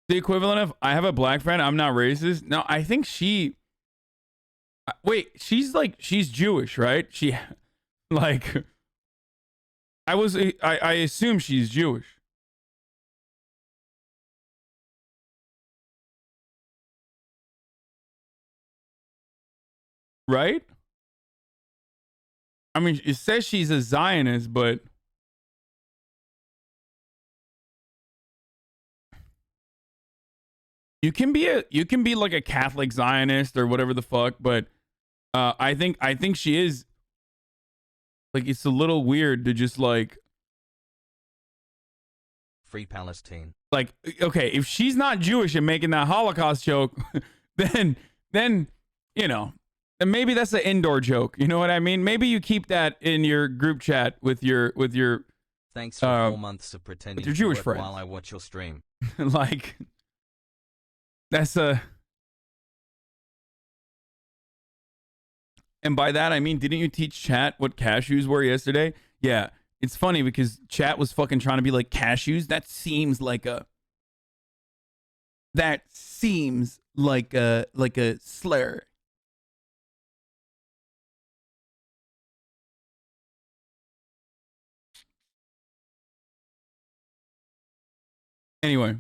The equivalent of, I have a black friend, I'm not racist. No, I think she... Wait, she's Jewish, right? She, like... I assume she's Jewish. Right? I mean, it says she's a Zionist, but... You can be like a Catholic Zionist or whatever the fuck, but I think she is, like, it's a little weird to just like Free Palestine. Like, okay, if she's not Jewish and making that Holocaust joke, then you know, and maybe that's an indoor joke. You know what I mean? Maybe you keep that in your group chat with your Thanks for 4 months of pretending your Jewish to work friends while I watch your stream. like. That's and by that I mean, didn't you teach chat what cashews were yesterday? Yeah, it's funny because chat was fucking trying to be like, cashews? That seems like a slur. Anyway.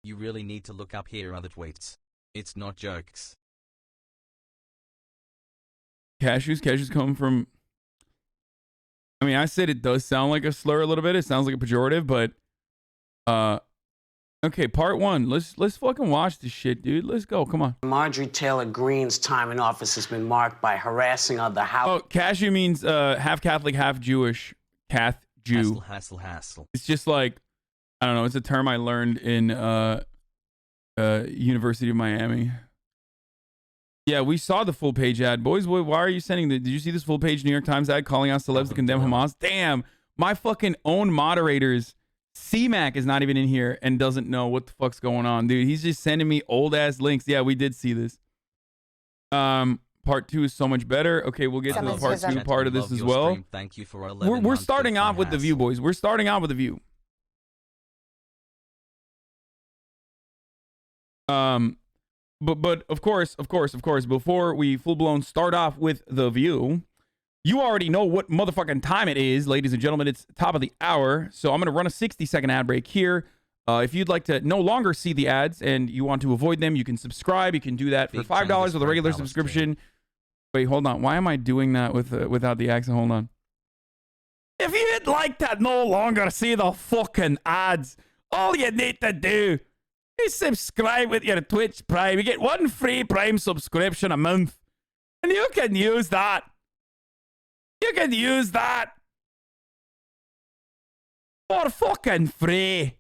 You really need to look up here other tweets. It's not jokes. Cashews come from... I mean, I said it does sound like a slur a little bit. It sounds like a pejorative, but... Okay, part one. Let's fucking watch this shit, dude. Let's go. Come on. Marjorie Taylor Greene's time in office has been marked by harassing of the House. Oh, cashew means half Catholic, half Jewish. Cath Jew. Hassle. It's just like... I don't know. It's a term I learned in University of Miami. Yeah, we saw the full page ad. Boys, why are you sending did you see this full page New York Times ad calling out celebs to condemn Hamas? Damn, my fucking own moderators, C-Mac is not even in here and doesn't know what the fuck's going on, dude. He's just sending me old ass links. Yeah, we did see this. Part two is so much better. Okay, we'll get to the part two part of this as well. Stream. Thank you for 11 we're starting off with the view, boys. We're starting out with the view. But of course, before we full-blown start off with the view, you already know what motherfucking time it is, ladies and gentlemen. It's top of the hour, so I'm going to run a 60-second ad break here. If you'd like to no longer see the ads and you want to avoid them, you can subscribe. You can do that for $5 with a regular subscription. Wait, hold on. Why am I doing that without the accent? Hold on. If you'd like to no longer see the fucking ads, all you need to do is subscribe with your Twitch Prime. You get one free Prime subscription a month. And you can use that. You can use that for fucking free.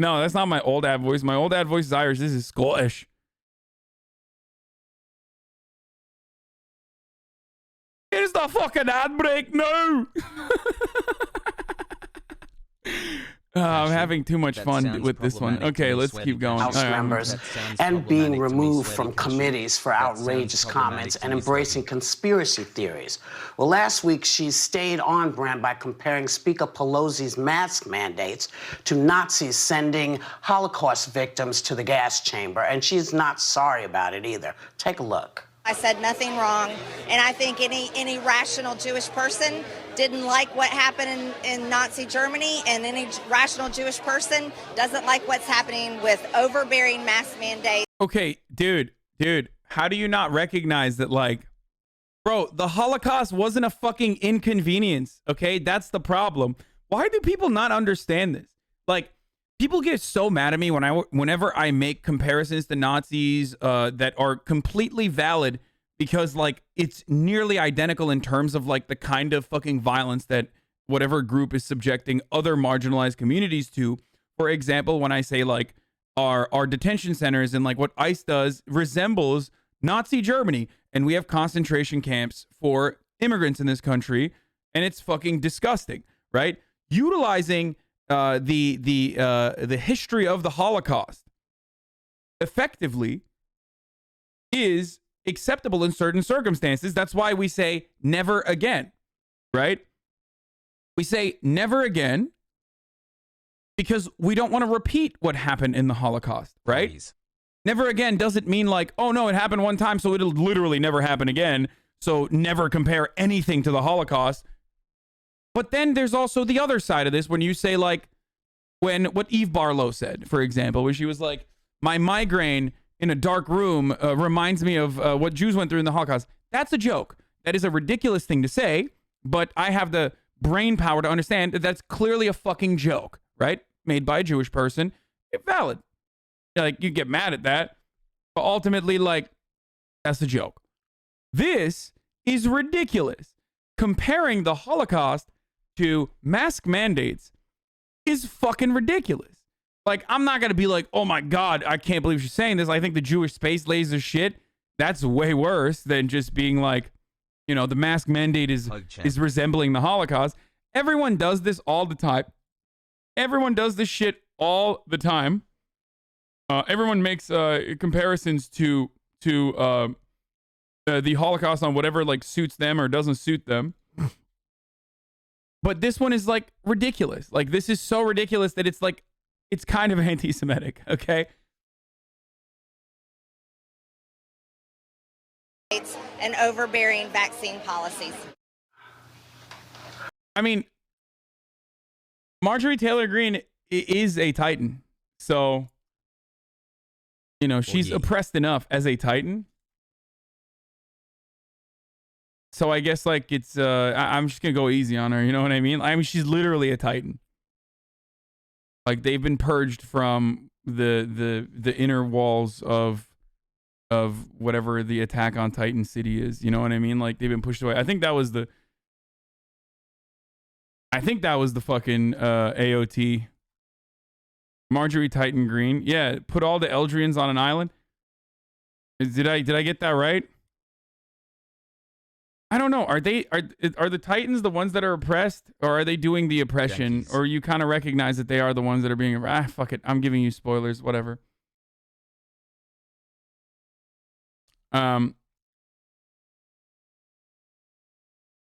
No, that's not my old ad voice. My old ad voice is Irish. This is Scottish. Here's the fucking ad break now. I'm having too much fun with this one. Okay, let's keep going. House members and being removed from committees for outrageous comments and embracing conspiracy theories. Well, last week she stayed on brand by comparing Speaker Pelosi's mask mandates to Nazis sending Holocaust victims to the gas chamber, and she's not sorry about it either. Take a look. I said nothing wrong, and I think any rational Jewish person didn't like what happened in Nazi Germany, and any rational Jewish person doesn't like what's happening with overbearing mask mandates. Okay, dude, how do you not recognize that, like, bro, the Holocaust wasn't a fucking inconvenience, okay? That's the problem. Why do people not understand this? Like, people get so mad at me whenever I make comparisons to Nazis that are completely valid because, like, it's nearly identical in terms of, like, the kind of fucking violence that whatever group is subjecting other marginalized communities to. For example, when I say like our detention centers and like what ICE does resembles Nazi Germany, and we have concentration camps for immigrants in this country, and it's fucking disgusting, right? Utilizing the history of the Holocaust effectively is acceptable in certain circumstances. That's why we say never again, right? We say never again because we don't want to repeat what happened in the Holocaust, right? Please. Never again doesn't mean like, oh no, it happened one time, so it'll literally never happen again. So never compare anything to the Holocaust. But then there's also the other side of this when you say like, when what Eve Barlow said, for example, where she was like, my migraine in a dark room reminds me of what Jews went through in the Holocaust. That's a joke. That is a ridiculous thing to say, but I have the brain power to understand that that's clearly a fucking joke, right? Made by a Jewish person. It's valid. Like, you get mad at that, but ultimately, like, that's a joke. This is ridiculous. Comparing the Holocaust to mask mandates is fucking ridiculous. Like, I'm not going to be like, oh my God, I can't believe she's saying this. I think the Jewish space laser shit, that's way worse than just being like, you know, the mask mandate is resembling the Holocaust. Everyone does this all the time. Everyone does this shit all the time. Everyone makes comparisons to the Holocaust on whatever like suits them or doesn't suit them. But this one is like ridiculous. Like, this is so ridiculous that it's like, it's kind of anti-Semitic, okay? And overbearing vaccine policies. I mean, Marjorie Taylor Greene is a Titan. So, you know, she's oppressed enough as a Titan. So I guess like it's, I'm just going to go easy on her. You know what I mean? I mean, she's literally a Titan. Like, they've been purged from the inner walls of whatever the attack on Titan City is. You know what I mean? Like, they've been pushed away. I think that was the fucking AOT. Marjorie Titan Greene. Yeah, put all the Eldrians on an island. Did I get that right? I don't know. Are the Titans the ones that are oppressed, or are they doing the oppression? Yankees. Or you kind of recognize that they are the ones that are being fuck it. I'm giving you spoilers, whatever. The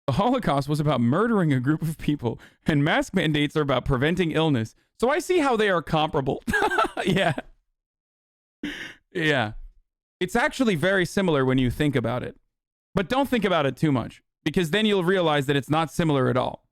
Holocaust was about murdering a group of people, and mask mandates are about preventing illness. So I see how they are comparable. Yeah. Yeah. It's actually very similar when you think about it. But don't think about it too much, because then you'll realize that it's not similar at all.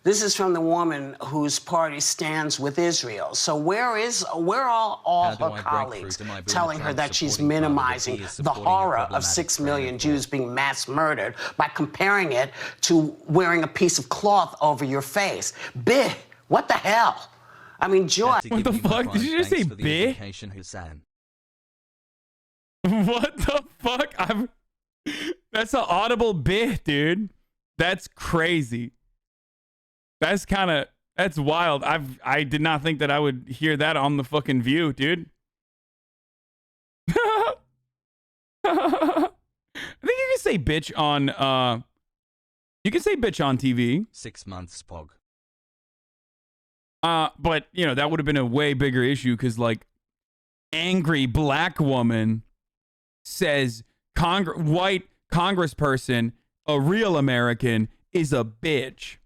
This is from the woman whose party stands with Israel. So where are all her colleagues telling her that she's minimizing the horror of 6 million Jews being mass murdered by comparing it to wearing a piece of cloth over your face? Bih, what the hell? I mean, Joy. What the fuck? Did you just say bih? What the fuck? That's an audible bih, dude. That's crazy. That's wild. I did not think that I would hear that on the fucking View, dude. I think you can say bitch on you can say bitch on TV. 6 months, Pog. But you know, that would have been a way bigger issue, because like, angry black woman says white congressperson, a real American, is a bitch.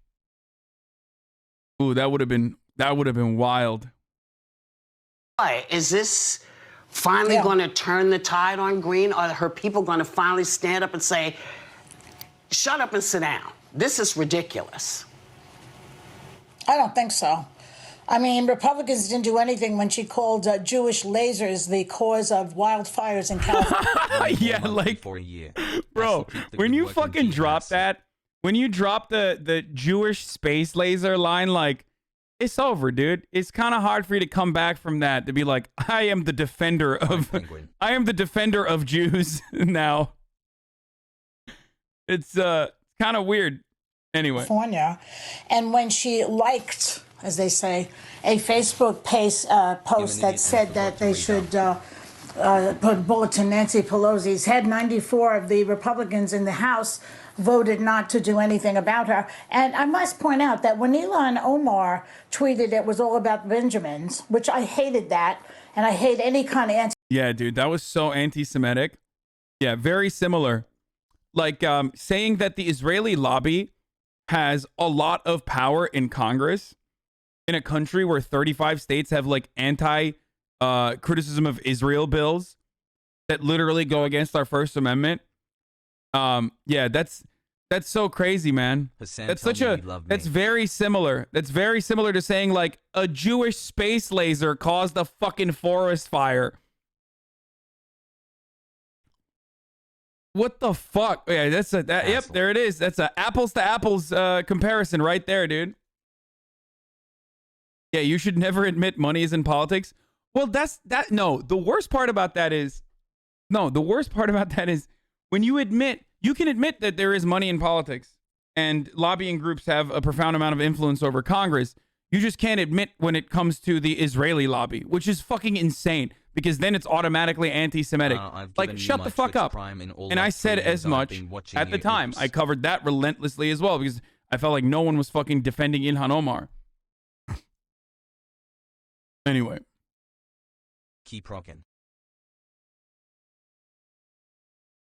Ooh, that would have been wild. Is this finally going to turn the tide on Greene? Are her people going to finally stand up and say, shut up and sit down? This is ridiculous. I don't think so. I mean, Republicans didn't do anything when she called Jewish lasers the cause of wildfires in California. Yeah, like, for a year. Bro, when you fucking drop that, when you drop the Jewish space laser line, like, it's over, dude. It's kind of hard for you to come back from that, to be like, I am the defender of Jews now. It's kind of weird. Anyway. California, and when she liked, as they say, a Facebook post that said that they should put a bullet to Nancy Pelosi's head, 94 of the Republicans in the House voted not to do anything about her. And I must point out that when Ilhan Omar tweeted it was all about Benjamins, which I hated that, and I hate any kind of Yeah, dude, that was so anti-Semitic. Yeah, very similar. Like saying that the Israeli lobby has a lot of power in Congress in a country where 35 states have like criticism of Israel bills that literally go against our First Amendment. Yeah, that's so crazy, man. That's very similar. That's very similar to saying like a Jewish space laser caused a fucking forest fire. What the fuck? Yeah, yep, there it is. That's a apples to apples comparison right there, dude. Yeah, you should never admit money is in politics. Well, the worst part about that is when you can admit that there is money in politics and lobbying groups have a profound amount of influence over Congress. You just can't admit when it comes to the Israeli lobby, which is fucking insane because then it's automatically anti-Semitic. Like, shut the fuck up. And I said as much at the time. I covered that relentlessly as well because I felt like no one was fucking defending Ilhan Omar. Anyway. Keep rocking.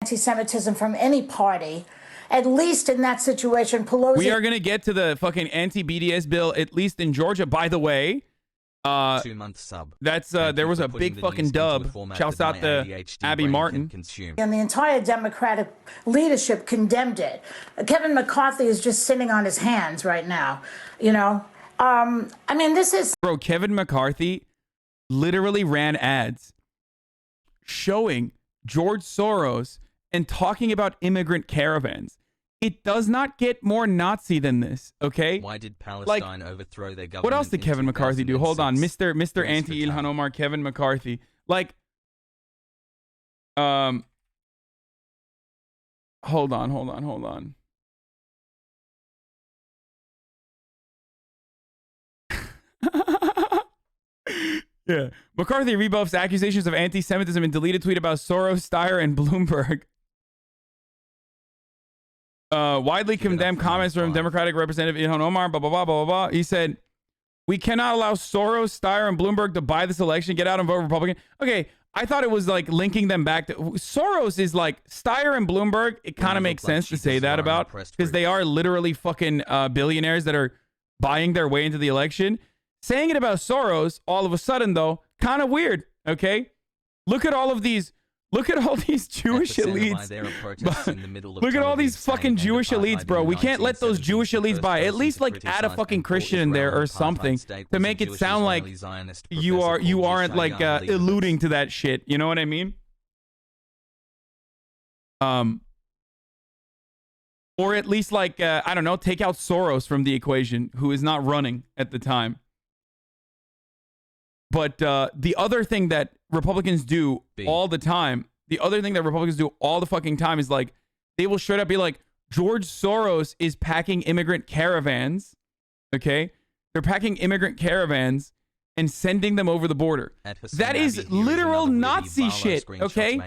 Anti-Semitism from any party, at least in that situation. Pelosi. We are going to get to the fucking anti-BDS bill, at least in Georgia. By the way, 2-month sub. That's there was a big fucking dub. Shouts out to Abby Martin. And the entire Democratic leadership condemned it. Kevin McCarthy is just sitting on his hands right now. You know, I mean, this is. Bro, Kevin McCarthy literally ran ads showing George Soros and talking about immigrant caravans. It does not get more Nazi than this, okay? Why did Palestine overthrow their government? What else did Kevin McCarthy do? Hold on, Mr. Anti-Ilhan Omar, Kevin McCarthy. Like, hold on. Yeah. McCarthy rebuffs accusations of anti-Semitism in deleted tweet about Soros, Steyer, and Bloomberg. Widely condemned comments from Democratic Representative Ilhan Omar, blah, blah, blah, blah, blah. He said, we cannot allow Soros, Steyer, and Bloomberg to buy this election. Get out and vote Republican. Okay, I thought it was like linking them back to... Soros is like Steyer and Bloomberg. It kind of makes sense to say that about because they are literally fucking billionaires that are buying their way into the election. Saying it about Soros, all of a sudden, though, kind of weird, okay? Look at all these Jewish elites. Look at all these fucking Jewish elites, bro. We can't let those Jewish elites buy. At least like add a fucking Christian in there or something to make it sound like you aren't like alluding to that shit. You know what I mean? Or at least like I don't know, take out Soros from the equation, who is not running at the time. But the other thing that Republicans do all the time, all the fucking time is like, they will straight up be like, George Soros is packing immigrant caravans. Okay? They're packing immigrant caravans and sending them over the border. That is literal Nazi shit. Okay?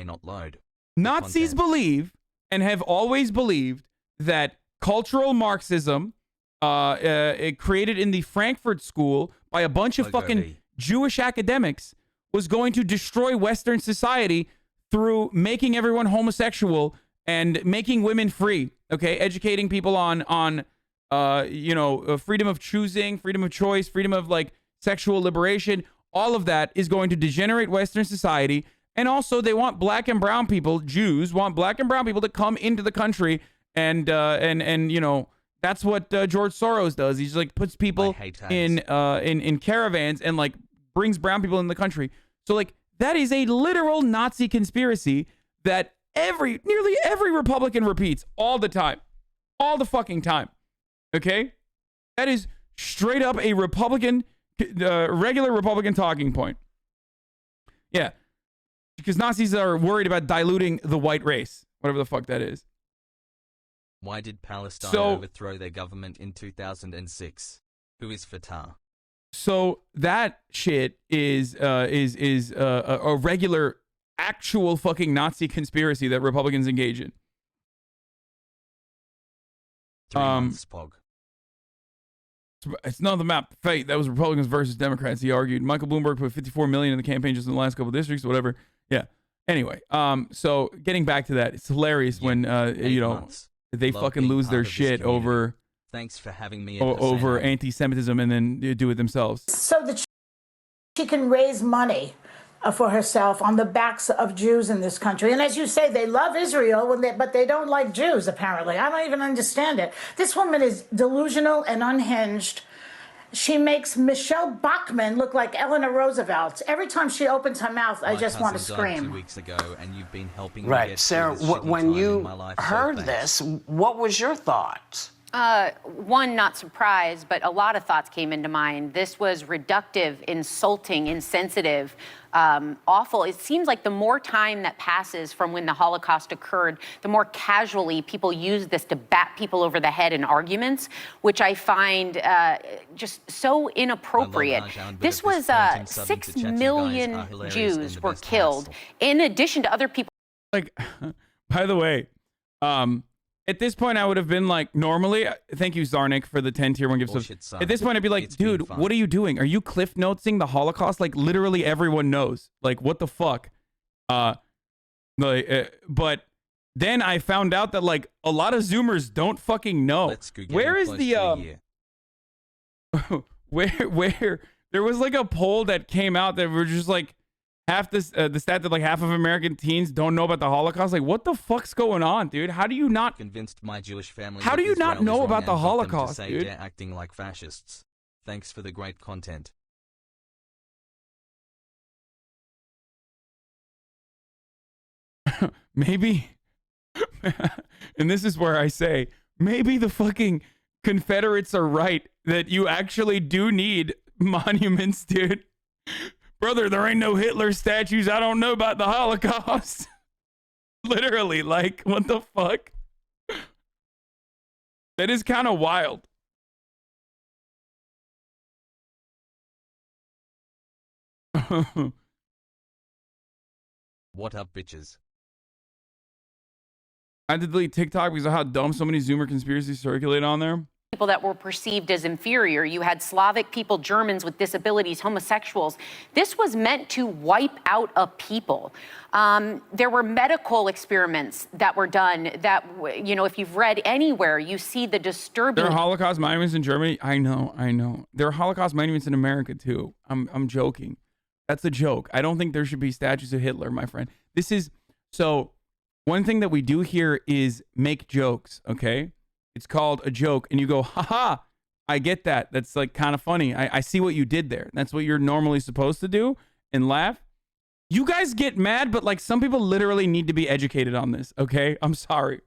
Nazis believe and have always believed that cultural Marxism created in the Frankfurt School by a bunch of fucking Jewish academics was going to destroy Western society through making everyone homosexual and making women free. Okay, educating people on freedom of choosing, freedom of choice, freedom of like sexual liberation. All of that is going to degenerate Western society, and also they want black and brown people. Jews want black and brown people to come into the country, and you know. That's what George Soros does. He's like puts people in caravans and like brings brown people in the country. So like that is a literal Nazi conspiracy that nearly every Republican repeats all the time, all the fucking time. Okay, that is straight up a Republican, regular Republican talking point. Yeah, because Nazis are worried about diluting the white race, whatever the fuck that is. Why did Palestine overthrow their government in 2006? Who is Fatah? So that shit is a regular, actual fucking Nazi conspiracy that Republicans engage in. 3 months, Pog. It's not the map of fate. That was Republicans versus Democrats, he argued. Michael Bloomberg put $54 million in the campaign just in the last couple of districts, whatever. Yeah. Anyway, so getting back to that, it's hilarious when you know, they fucking lose their shit over. Thanks for having me. Over anti-Semitism and then do it themselves. So that she can raise money for herself on the backs of Jews in this country. And as you say, they love Israel, but they don't like Jews, apparently. I don't even understand it. This woman is delusional and unhinged. She makes Michelle Bachmann look like Eleanor Roosevelt. Every time she opens her mouth, I just want to scream. 2 weeks ago, and you've been helping me Right, get Sarah, through this when shitty time you in my life, heard so this, what was your thought? One, not surprised, but a lot of thoughts came into mind. This was reductive, insulting, insensitive, awful. It seems like the more time that passes from when the Holocaust occurred, the more casually people use this to bat people over the head in arguments, which I find just so inappropriate. This was 6 million Jews were killed, in addition to other people. Like, by the way, at this point, I would have been like, normally, thank you, Zarnik, for the 10 tier 1 gifts. At this point, I'd be like, dude, what are you doing? Are you cliff notesing the Holocaust? Like, literally everyone knows. Like, what the fuck? But then I found out that, like, a lot of Zoomers don't fucking know. Where is the, where, there was, like, a poll that came out that were just, like, half this, the stat that like half of American teens don't know about the Holocaust. Like, what the fuck's going on, dude? How do you not convinced my Jewish family? How do you not know about the Holocaust, dude? They're acting like fascists. Thanks for the great content. Maybe, and this is where I say, maybe the fucking Confederates are right that you actually do need monuments, dude. Brother, there ain't no Hitler statues. I don't know about the Holocaust. Literally, like, what the fuck? That is kind of wild. What up, bitches? I had to delete TikTok because of how dumb so many Zoomer conspiracies circulate on there. People that were perceived as inferior. You had Slavic people, Germans with disabilities, homosexuals. This was meant to wipe out a people. There were medical experiments that were done that, you know, if you've read anywhere, you see the disturbing. There are Holocaust monuments in Germany. I know. There are Holocaust monuments in America too. I'm joking. That's a joke. I don't think there should be statues of Hitler, my friend. This is, so one thing that we do here is make jokes, okay? It's called a joke, and you go, haha, I get that. That's like kind of funny. I see what you did there. That's what you're normally supposed to do and laugh. You guys get mad, but like some people literally need to be educated on this, okay? I'm sorry.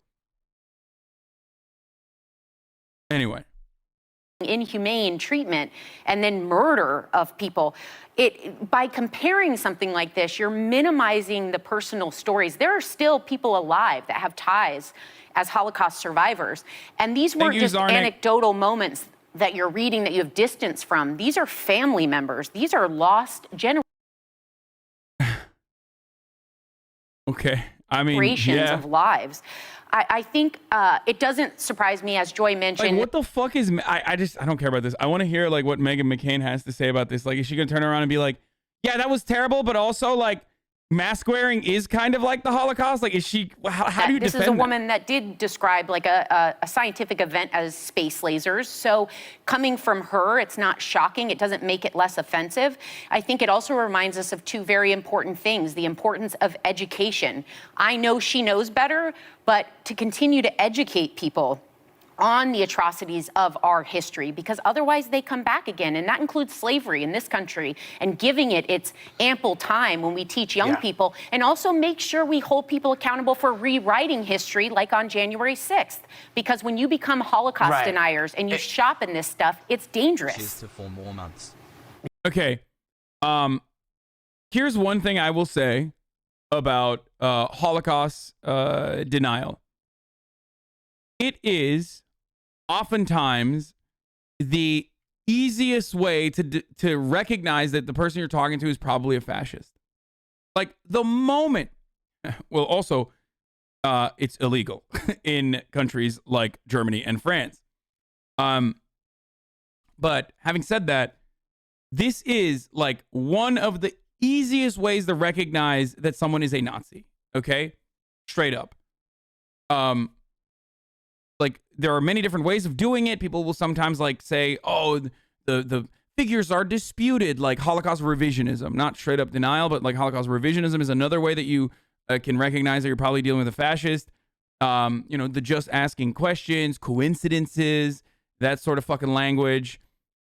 Anyway. Inhumane treatment and then murder of people. By comparing something like this, you're minimizing the personal stories. There are still people alive that have ties as Holocaust survivors. And these weren't just anecdotal moments that you're reading that you have distance from. These are family members. These are lost generations. Okay. I mean, yeah. Of lives. I think it doesn't surprise me, as Joy mentioned. Like, what the fuck is... I don't care about this. I want to hear, like, what Meghan McCain has to say about this. Like, is she going to turn around and be like, yeah, that was terrible, but also, like, mask wearing is kind of like the Holocaust? Like, is she... How do you defend This is a woman that did describe, like, a scientific event as space lasers. So coming from her, it's not shocking. It doesn't make it less offensive. I think it also reminds us of two very important things. The importance of education. I know she knows better, but to continue to educate people on the atrocities of our history, because otherwise they come back again. And that includes slavery in this country, and giving it its ample time when we teach young people, and also make sure we hold people accountable for rewriting history, like on January 6th. Because when you become Holocaust deniers and you shop in this stuff, it's dangerous. Cheers to 4 more months. Okay. Here's one thing I will say about Holocaust denial. it is oftentimes the easiest way to recognize that the person you're talking to is probably a fascist. Like the moment, well, also, it's illegal in countries like Germany and France. But having said that, this is like one of the easiest ways to recognize that someone is a Nazi. Okay, straight up. Like there are many different ways of doing it. People will sometimes like say, "Oh, the figures are disputed," like Holocaust revisionism. Not straight up denial, but like Holocaust revisionism is another way that you can recognize that you're probably dealing with a fascist. You know, the just asking questions, coincidences, that sort of fucking language.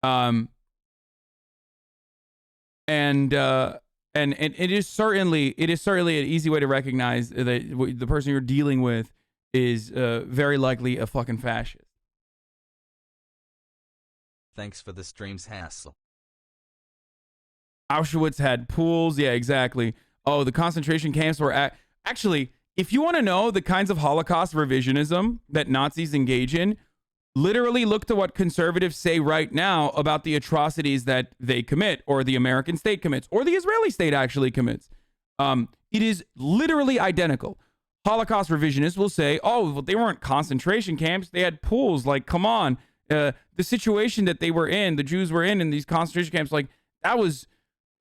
And it is certainly an easy way to recognize that the person you're dealing with is very likely a fucking fascist. Thanks for the stream's hassle. Auschwitz had pools. Yeah, exactly. Oh, the concentration camps were actually, if you want to know the kinds of Holocaust revisionism that Nazis engage in, literally look to what conservatives say right now about the atrocities that they commit, or the American state commits, or the Israeli state actually commits. It is literally identical. Holocaust revisionists will say, "Oh, well, they weren't concentration camps. They had pools. Like, come on. The situation that they were in, the Jews were in these concentration camps, like that was,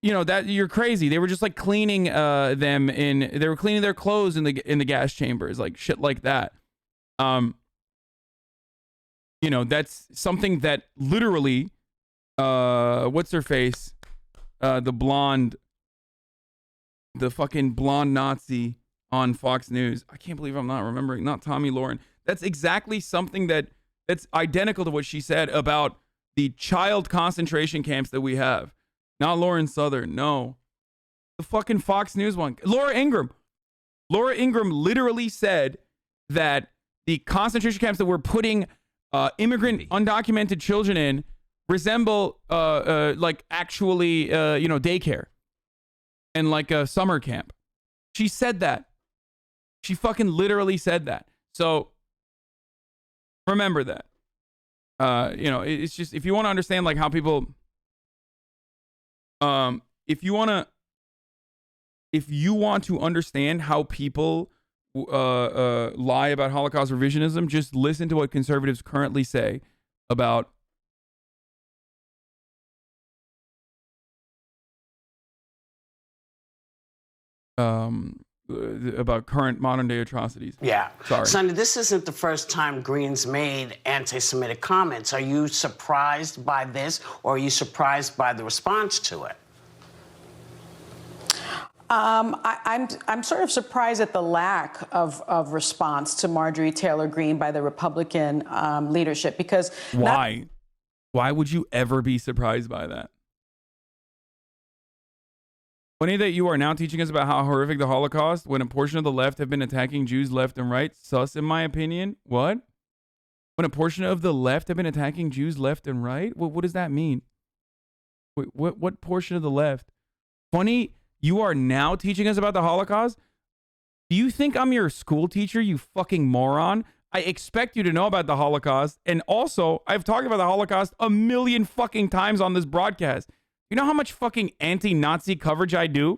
you know, that you're crazy. They were just like cleaning them in. They were cleaning their clothes in the gas chambers, like shit like that." You know, that's something that literally, what's her face? The fucking blonde Nazi on Fox News. I can't believe I'm not remembering. Not Tommy Lauren. That's exactly something that's identical to what she said about the child concentration camps that we have. Not Lauren Southern. No. The fucking Fox News one. Laura Ingraham. Laura Ingraham literally said that the concentration camps that we're putting immigrant undocumented children in resemble like actually you know, daycare and like a summer camp. She said that. She fucking literally said that. So remember that. You know, it's just, if you want to understand like how people if you want to understand how people lie about Holocaust revisionism, just listen to what conservatives currently say about current modern day atrocities. Yeah. Sorry. Sonny, this isn't the first time Green's made anti-Semitic comments. Are you surprised by this, or are you surprised by the response to it? I'm sort of surprised at the lack of response to Marjorie Taylor Greene by the Republican leadership, because why would you ever be surprised by that? Funny that you are now teaching us about how horrific the Holocaust, when a portion of the left have been attacking Jews left and right. Sus, in my opinion. What? When a portion of the left have been attacking Jews left and right? What does that mean? Wait, what portion of the left? Funny, you are now teaching us about the Holocaust? Do you think I'm your school teacher, you fucking moron? I expect you to know about the Holocaust. And also, I've talked about the Holocaust a million fucking times on this broadcast. You know how much fucking anti-Nazi coverage I do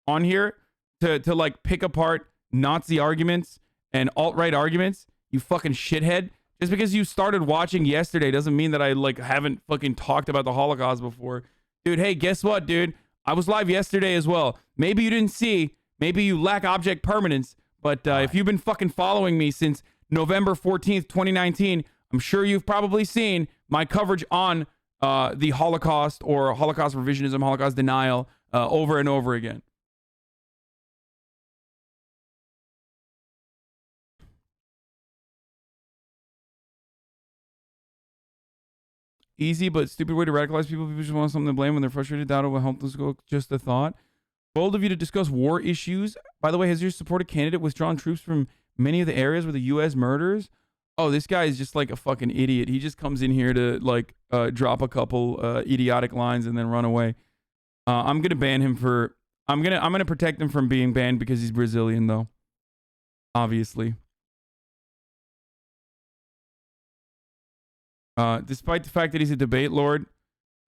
on here to like pick apart Nazi arguments and alt-right arguments? You fucking shithead. Just because you started watching yesterday doesn't mean that I like haven't fucking talked about the Holocaust before. Dude, hey, guess what, dude? I was live yesterday as well. Maybe you didn't see. Maybe you lack object permanence. But if you've been fucking following me since November 14th, 2019, I'm sure you've probably seen my coverage on the Holocaust or Holocaust revisionism, Holocaust denial over and over again. Easy but stupid way to radicalize people. People just want something to blame when they're frustrated. Doubt it will help us go. Just a thought. Bold of you to discuss war issues. By the way, has your supported candidate withdrawn troops from many of the areas where the U.S. murders? Oh, this guy is just like a fucking idiot. He just comes in here to like drop a couple idiotic lines and then run away. I'm gonna ban him for. I'm gonna protect him from being banned because he's Brazilian, though. Obviously. Despite the fact that he's a debate lord,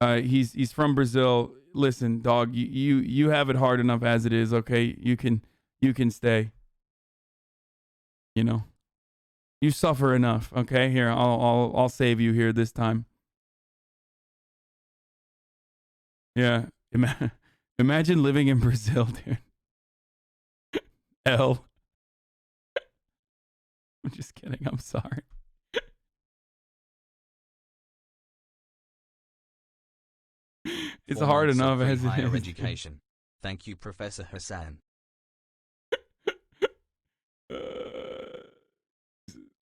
he's from Brazil. Listen, dog, you have it hard enough as it is. Okay, you can stay. You know, you suffer enough. Okay, here I'll save you here this time. Yeah, imagine living in Brazil, dude. I'm just kidding. I'm sorry. It's hard enough as it higher is. Education. Thank you, Professor Hasan.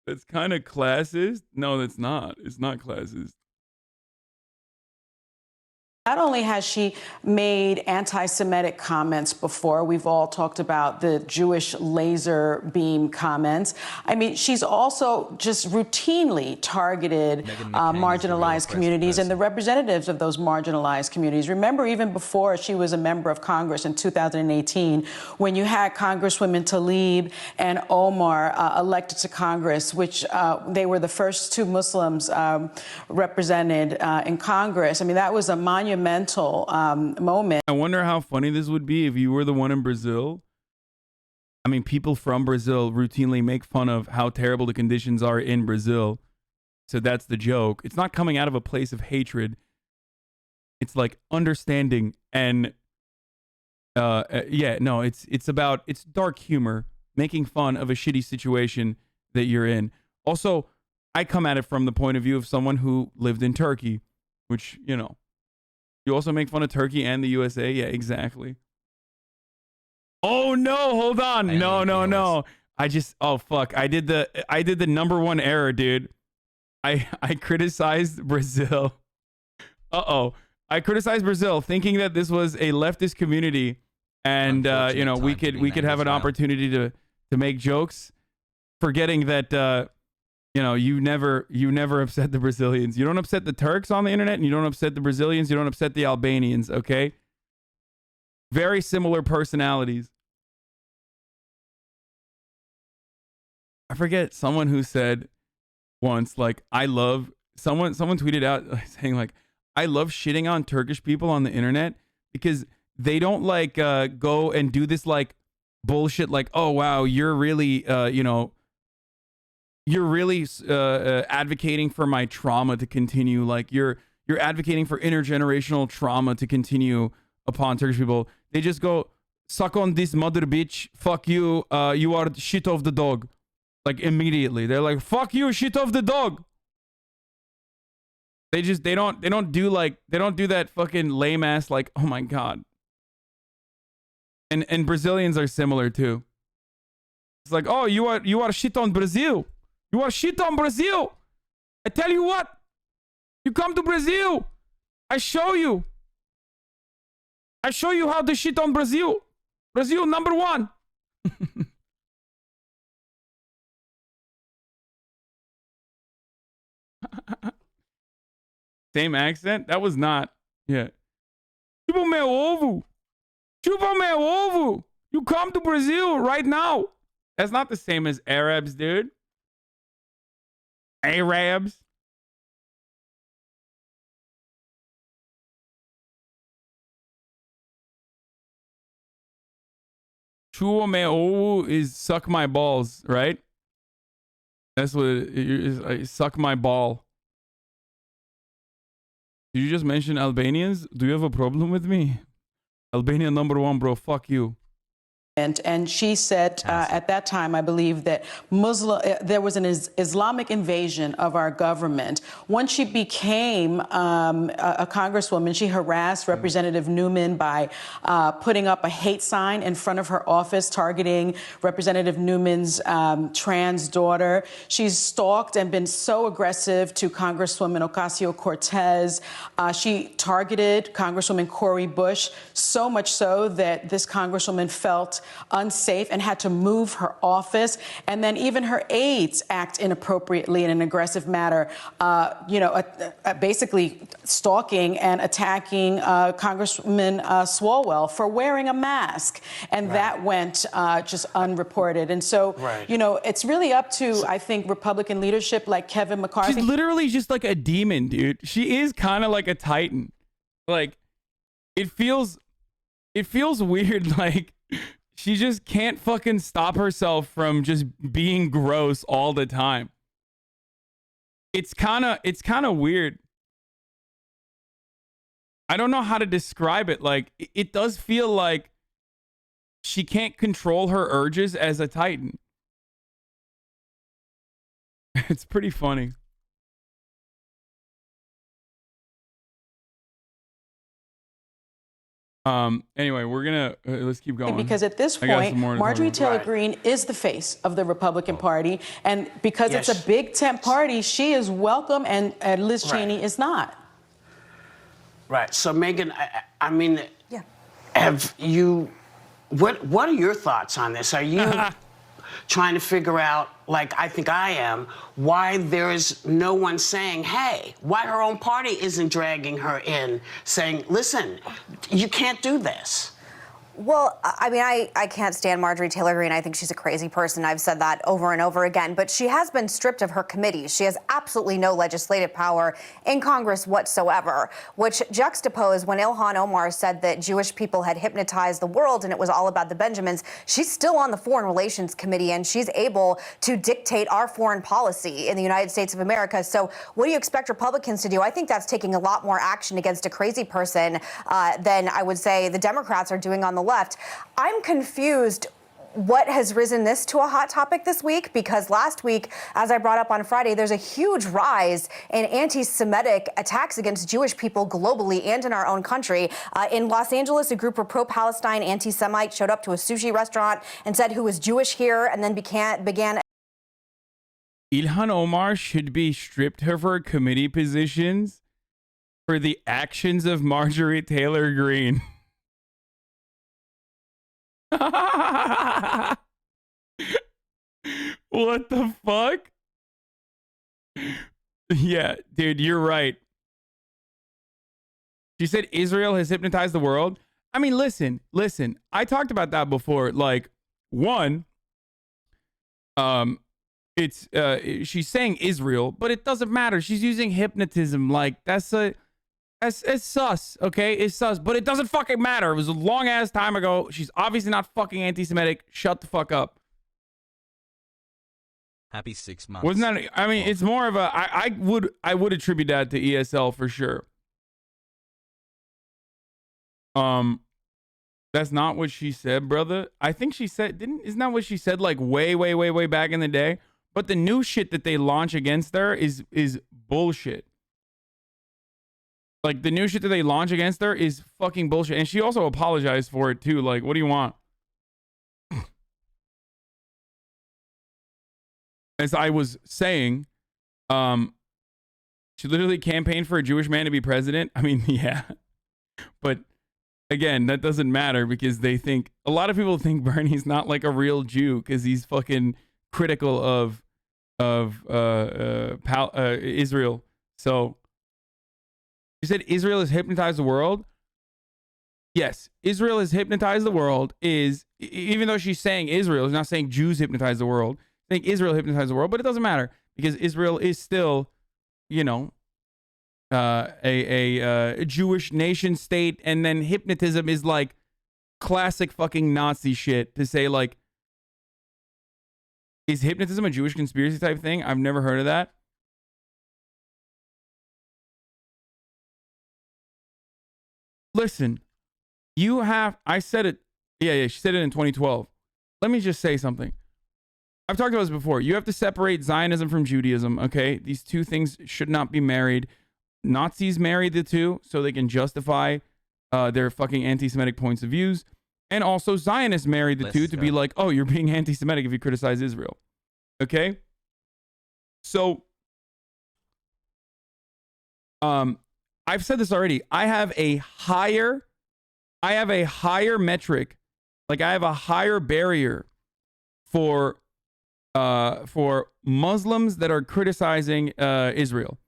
That's kind of classist. No, that's not. It's not classist. Not only has she made anti-Semitic comments before, we've all talked about the Jewish laser beam comments. I mean, she's also just routinely targeted marginalized communities and the representatives of those marginalized communities. Remember, even before she was a member of Congress in 2018, when you had Congresswomen Tlaib and Omar elected to Congress, which they were the first two Muslims represented in Congress. I mean, that was a monumental moment. I wonder how funny this would be if you were the one in Brazil. I mean, people from Brazil routinely make fun of how terrible the conditions are in Brazil. So that's the joke. It's not coming out of a place of hatred. It's like understanding and it's dark humor, making fun of a shitty situation that you're in. Also, I come at it from the point of view of someone who lived in Turkey, which, you know, you also make fun of Turkey and the USA? Yeah, exactly. Oh no, hold on. No. Oh fuck. I did the number one error, dude. I criticized Brazil. I criticized Brazil thinking that this was a leftist community and you know, we could have an opportunity to make jokes, forgetting that you know, you never upset the Brazilians. You don't upset the Turks on the internet, and you don't upset the Brazilians. You don't upset the Albanians, okay? Very similar personalities. I forget someone who said once, like, someone tweeted out saying, like, I love shitting on Turkish people on the internet because they don't, like, go and do this, like, bullshit, like, oh, wow, you're really, you know, you're really advocating for my trauma to continue. Like you're advocating for intergenerational trauma to continue upon Turkish people. They just go, suck on this mother bitch. Fuck you. You are shit of the dog. Like immediately. They're like, fuck you, shit of the dog. They don't do that fucking lame ass, like, oh my God. And Brazilians are similar too. It's like, oh, you are shit on Brazil. You are shit on Brazil. I tell you what. You come to Brazil. I show you how to shit on Brazil. Brazil number one. Same accent? That was not. Yeah. Chupa meu ovo. Chupa meu ovo. You come to Brazil right now. That's not the same as Arabs, dude. Arabs. Chupa meu ovo is suck my balls, right? That's what it is. Suck my ball. Did you just mention Albanians? Do you have a problem with me? Albania number one, bro. Fuck you. And she said at that time, I believe, that there was an Islamic invasion of our government. Once she became a congresswoman, she harassed Representative Newman by putting up a hate sign in front of her office targeting Representative Newman's trans daughter. She's stalked and been so aggressive to Congresswoman Ocasio-Cortez. She targeted Congresswoman Cori Bush, so much so that this congresswoman felt unsafe and had to move her office. And then even her aides act inappropriately in an aggressive manner, basically stalking and attacking Congressman Swalwell for wearing a mask. And that went just unreported. And so, it's really up to, I think, Republican leadership like Kevin McCarthy. She's literally just like a demon, dude. She is kind of like a titan. Like, it feels weird. Like, she just can't fucking stop herself from just being gross all the time. It's kind of weird. I don't know how to describe it. Like, it does feel like she can't control her urges as a titan. It's pretty funny. Anyway, we're gonna let's keep going, because at this point Marjorie Taylor Greene is the face of the Republican Party, and because it's a big tent party, she is welcome, and Liz Cheney is not. Right. So Megan, I mean, have you? What are your thoughts on this? Are you trying to figure out, like I think I am, why there is no one saying, hey, why her own party isn't dragging her in, saying, listen, you can't do this? Well, I mean, I can't stand Marjorie Taylor Greene. I think she's a crazy person. I've said that over and over again. But she has been stripped of her committees. She has absolutely no legislative power in Congress whatsoever, which juxtaposed when Ilhan Omar said that Jewish people had hypnotized the world and it was all about the Benjamins. She's still on the Foreign Relations Committee, and she's able to dictate our foreign policy in the United States of America. So what do you expect Republicans to do? I think that's taking a lot more action against a crazy person than I would say the Democrats are doing on the left. I'm confused what has risen this to a hot topic this week, because last week, as I brought up on Friday, there's a huge rise in anti-Semitic attacks against Jewish people globally and in our own country. In Los Angeles, a group of pro-Palestine anti-Semites showed up to a sushi restaurant and said who was Jewish here, and then began. Ilhan Omar should be stripped of her committee positions for the actions of Marjorie Taylor Greene. What the fuck? Yeah, dude, you're right. She said Israel has hypnotized the world. I mean, listen. I talked about that before. Like, one, it's she's saying Israel, but it doesn't matter. She's using hypnotism. Like, that's sus, okay? It's sus, but it doesn't fucking matter. It was a long ass time ago. She's obviously not fucking anti-Semitic. Shut the fuck up. Happy 6 months. Wasn't that? I mean, it's more of a. I would attribute that to ESL for sure. That's not what she said, brother. I think she said isn't that what she said like way back in the day? But the new shit that they launch against her is bullshit. Like, the new shit that they launch against her is fucking bullshit. And she also apologized for it, too. Like, what do you want? As I was saying, she literally campaigned for a Jewish man to be president. I mean, yeah. But, again, that doesn't matter because they think... A lot of people think Bernie's not, like, a real Jew because he's fucking critical of Israel. So... You said Israel has hypnotized the world? Yes, Israel has hypnotized the world even though she's saying Israel, she's not saying Jews hypnotize the world. Saying Israel hypnotized the world, but it doesn't matter because Israel is still, a Jewish nation state, and then hypnotism is like classic fucking Nazi shit to say like, is hypnotism a Jewish conspiracy type thing? I've never heard of that. Listen, I said it. Yeah, she said it in 2012. Let me just say something. I've talked about this before. You have to separate Zionism from Judaism, okay? These two things should not be married. Nazis married the two so they can justify their fucking anti-Semitic points of views. And also Zionists married the two to be like, oh, you're being anti-Semitic if you criticize Israel. Okay? So, I've said this already. I have a higher metric Like, I have a higher barrier for Muslims that are criticizing Israel.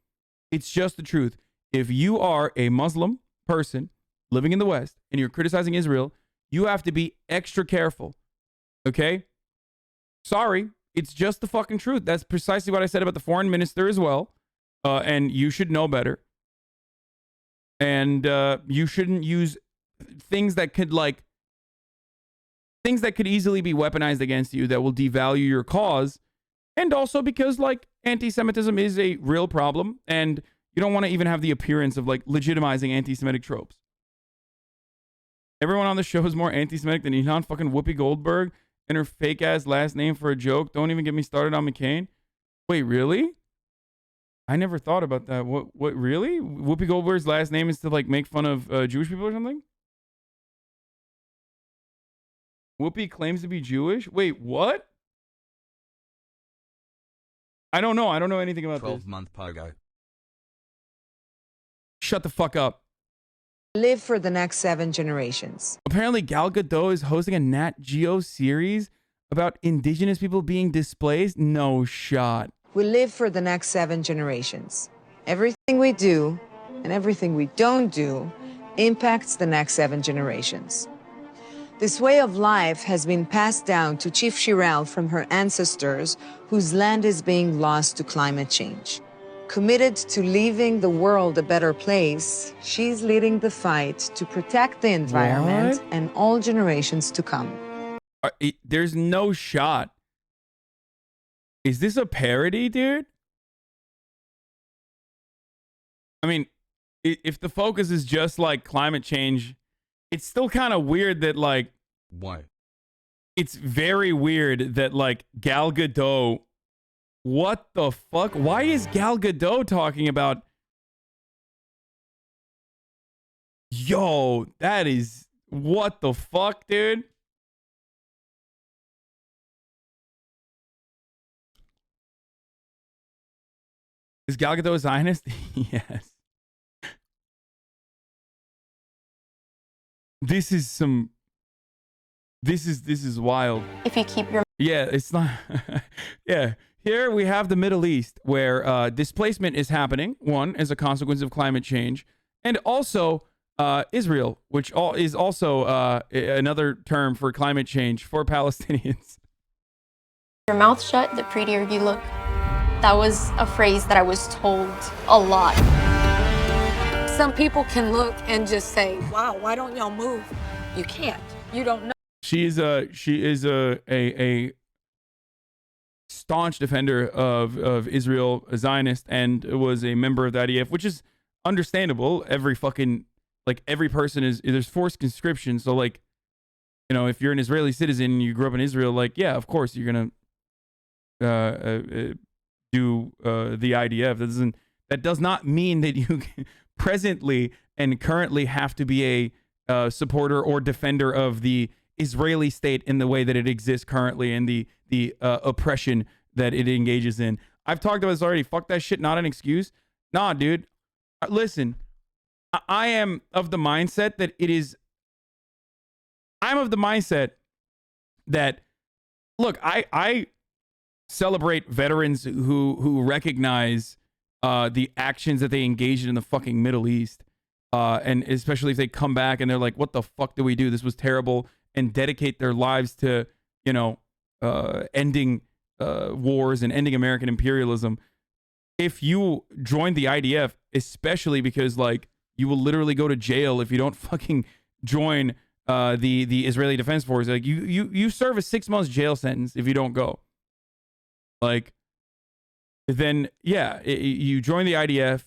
It's just the truth. If you are a Muslim person living in the West and you're criticizing Israel, you have to be extra careful. Okay? Sorry. It's just the fucking truth. That's precisely what I said about the foreign minister as well. And you should know better. And you shouldn't use things that could easily be weaponized against you that will devalue your cause. And also because like anti-Semitism is a real problem and you don't want to even have the appearance of like legitimizing anti-Semitic tropes. Everyone on the show is more anti-Semitic than Elon fucking Whoopi Goldberg and her fake ass last name for a joke. Don't even get me started on McCain. Wait, really? I never thought about that. What really? Whoopi Goldberg's last name is to like make fun of Jewish people or something? Whoopi claims to be Jewish? Wait, what? I don't know. I don't know anything about 12-month pogo. Shut the fuck up. Live for the next 7 generations. Apparently, Gal Gadot is hosting a Nat Geo series about indigenous people being displaced. No shot. We live for the next 7 generations. Everything we do and everything we don't do impacts the next 7 generations. This way of life has been passed down to Chief Shirel from her ancestors, whose land is being lost to climate change. Committed to leaving the world a better place, she's leading the fight to protect the environment and all generations to come. There's no shot. Is this a parody, dude? I mean, if the focus is just like climate change, it's still kind of weird that like... Why? It's very weird that like Gal Gadot... What the fuck? Why is Gal Gadot talking about... Yo, that is... What the fuck, dude? Is Gal Gadot a Zionist? Yes. This is some... This is wild. If you keep your... Yeah, it's not... Yeah. Here we have the Middle East where displacement is happening, one, as a consequence of climate change, and also Israel, which is also another term for climate change for Palestinians. Your mouth shut, the prettier you look. That was a phrase that I was told a lot. Some people can look and just say, wow, why don't y'all move? You can't. You don't know. She is a staunch defender of Israel, a Zionist, and was a member of the IDF, which is understandable. Every fucking, like, every person is, there's forced conscription. So, like, you know, if you're an Israeli citizen and you grew up in Israel, like, yeah, of course you're going to do the IDF. That does not mean that you presently and currently have to be a supporter or defender of the Israeli state in the way that it exists currently and the oppression that it engages in. I've talked about this already. Fuck that shit. Not an excuse. Nah, dude. Listen, I am of the mindset that I'm of the mindset that, look, I celebrate veterans who recognize the actions that they engaged in the fucking Middle East. And especially if they come back and they're like, what the fuck did we do? This was terrible. And dedicate their lives to, you know, ending wars and ending American imperialism. If you join the IDF, especially because, like, you will literally go to jail if you don't fucking join the Israeli Defense Force. Like, you serve a 6 months jail sentence if you don't go. Like, then, yeah, you join the IDF,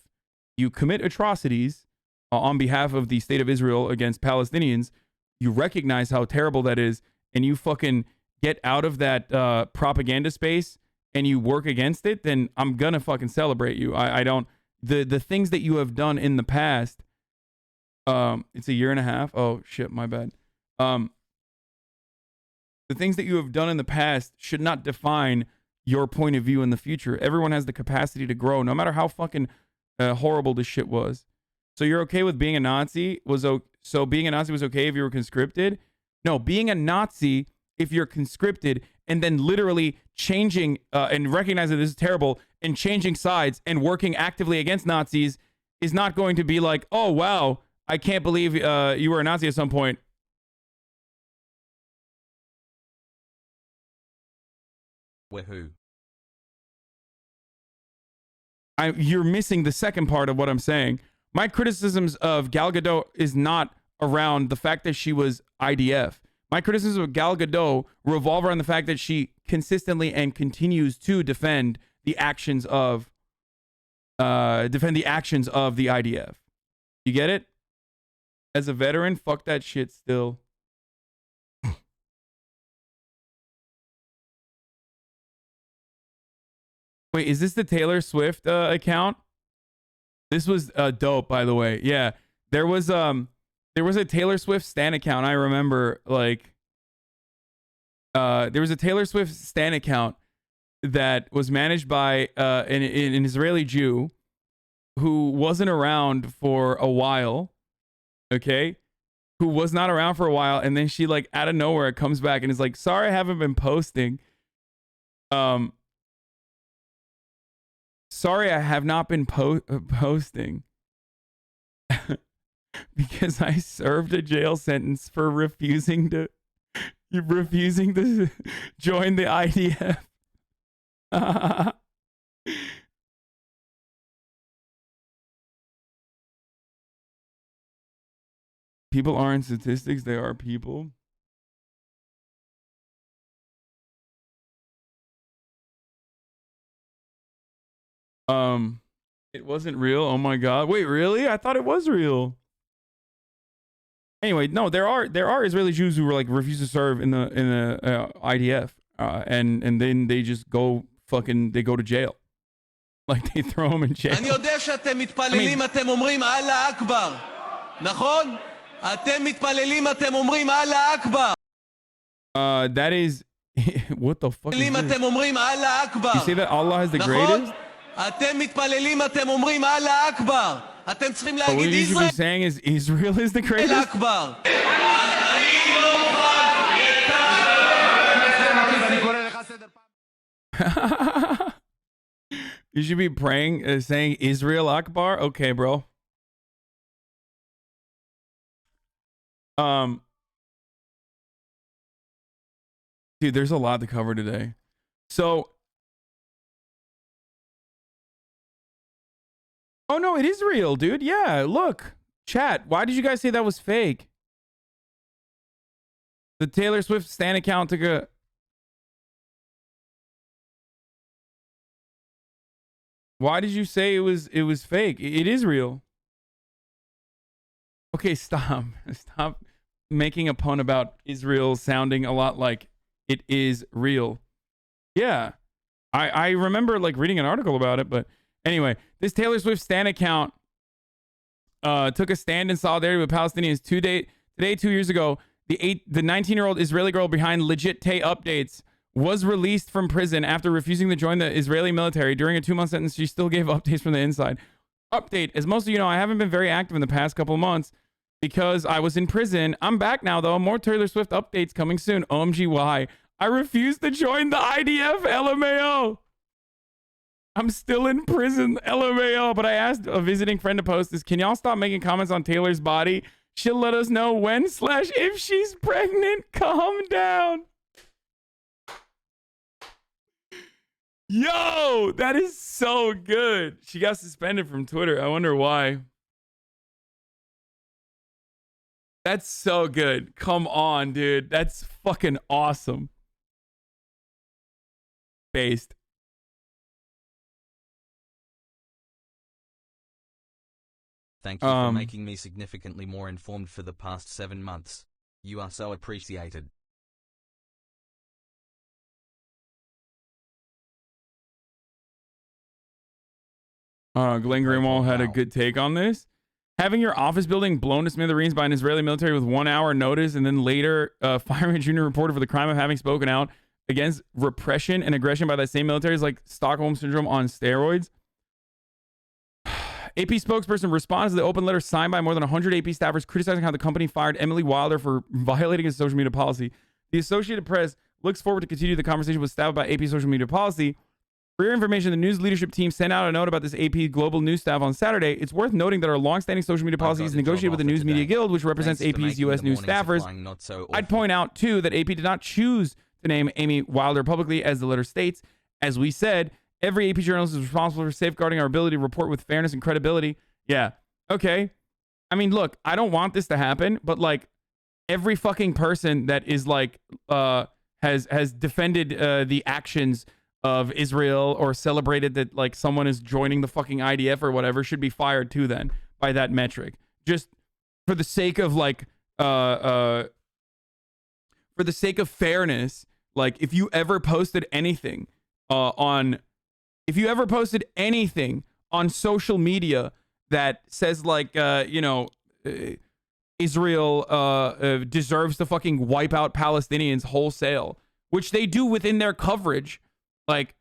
you commit atrocities on behalf of the state of Israel against Palestinians, you recognize how terrible that is, and you fucking get out of that propaganda space and you work against it, then I'm gonna fucking celebrate you. I don't... The things that you have done in the past, it's a year and a half. Oh, shit, my bad. The things that you have done in the past should not define your point of view in the future. Everyone has the capacity to grow, no matter how fucking horrible this shit was. So you're okay with being a Nazi? So being a Nazi was okay if you were conscripted? No, being a Nazi, if you're conscripted and then literally changing and recognizing this is terrible and changing sides and working actively against Nazis is not going to be like, oh, wow, I can't believe you were a Nazi at some point. Wahoo. You're missing the second part of what I'm saying. My criticisms of Gal Gadot is not around the fact that she was IDF. My criticism of Gal Gadot revolve around the fact that she consistently and continues to defend the actions of the IDF. You get it? As a veteran, fuck that shit still. Wait, is this the Taylor Swift account? This was dope, by the way. Yeah, there was a Taylor Swift Stan account. I remember, like, there was a Taylor Swift Stan account that was managed by an Israeli Jew who wasn't around for a while. Okay, who was not around for a while, and then she, like, out of nowhere comes back and is like, "Sorry, I haven't been posting. Sorry, I have not been posting because I served a jail sentence for refusing to join the IDF." People aren't statistics, they are people. It wasn't real. Oh my god. Wait, really? I thought it was real. Anyway, no, there are Israeli Jews who were like refuse to serve in the IDF, and then they just go they go to jail. Like they throw them in jail. אני יודע שאתם מתפללים, אתם אומרים אללה אכבר. נכון? אתם מתפללים, אתם אומרים אללה אכבר. That is what the fuck is this? אתם אומרים אללה אכבר. You say that Allah is the greatest? אתם מתפללים, אתם אומרים אללה אכבר. אתם צריכים But what להגיד you should be saying is Israel is the greatest? אללה אכבר. You should be praying, saying Israel Akbar. Okay, bro. Dude, there's a lot to cover today. So, oh no, it is real, dude. Yeah, look, chat. Why did you guys say that was fake? The Taylor Swift Stan account took a. Why did you say it was fake? It is real. Okay, stop making a pun about Israel sounding a lot like it is real. Yeah, I remember like reading an article about it, but anyway, this Taylor Swift Stan account took a stand in solidarity with Palestinians today, 2 years ago. The 19-year-old Israeli girl behind Legit Tay Updates was released from prison after refusing to join the Israeli military. During a 2-month sentence, she still gave updates from the inside. Update, as most of you know, I haven't been very active in the past couple of months because I was in prison. I'm back now, though. More Taylor Swift updates coming soon. OMG, why? I refused to join the IDF, LMAO. I'm still in prison, LMAO. But I asked a visiting friend to post this. Can y'all stop making comments on Taylor's body? She'll let us know when / if she's pregnant. Calm down. Yo, that is so good. She got suspended from Twitter. I wonder why. That's so good. Come on, dude. That's fucking awesome. Based. Thank you for making me significantly more informed for the past 7 months. You are so appreciated. Glenn Greenwald had a good take on this. Having your office building blown to smithereens by an Israeli military with 1 hour notice, and then later firing a junior reporter for the crime of having spoken out against repression and aggression by that same military is like Stockholm Syndrome on steroids. AP spokesperson responds to the open letter signed by more than 100 AP staffers criticizing how the company fired Emily Wilder for violating its social media policy. The Associated Press looks forward to continue the conversation with staff about AP social media policy. For your information, the news leadership team sent out a note about this AP Global News staff on Saturday. It's worth noting that our longstanding social media policy is negotiated with the News Media Guild, which represents AP's U.S. news staffers. I'd point out, too, that AP did not choose to name Amy Wilder publicly, as the letter states. As we said, every AP journalist is responsible for safeguarding our ability to report with fairness and credibility. Yeah, okay. I mean, look, I don't want this to happen, but, like, every fucking person that is, like, has defended the actions of Israel or celebrated that like someone is joining the fucking IDF or whatever should be fired too then by that metric. Just for the sake of like for the sake of fairness, like if you ever posted anything on social media that says like Israel deserves to fucking wipe out Palestinians wholesale, which they do within their coverage, like,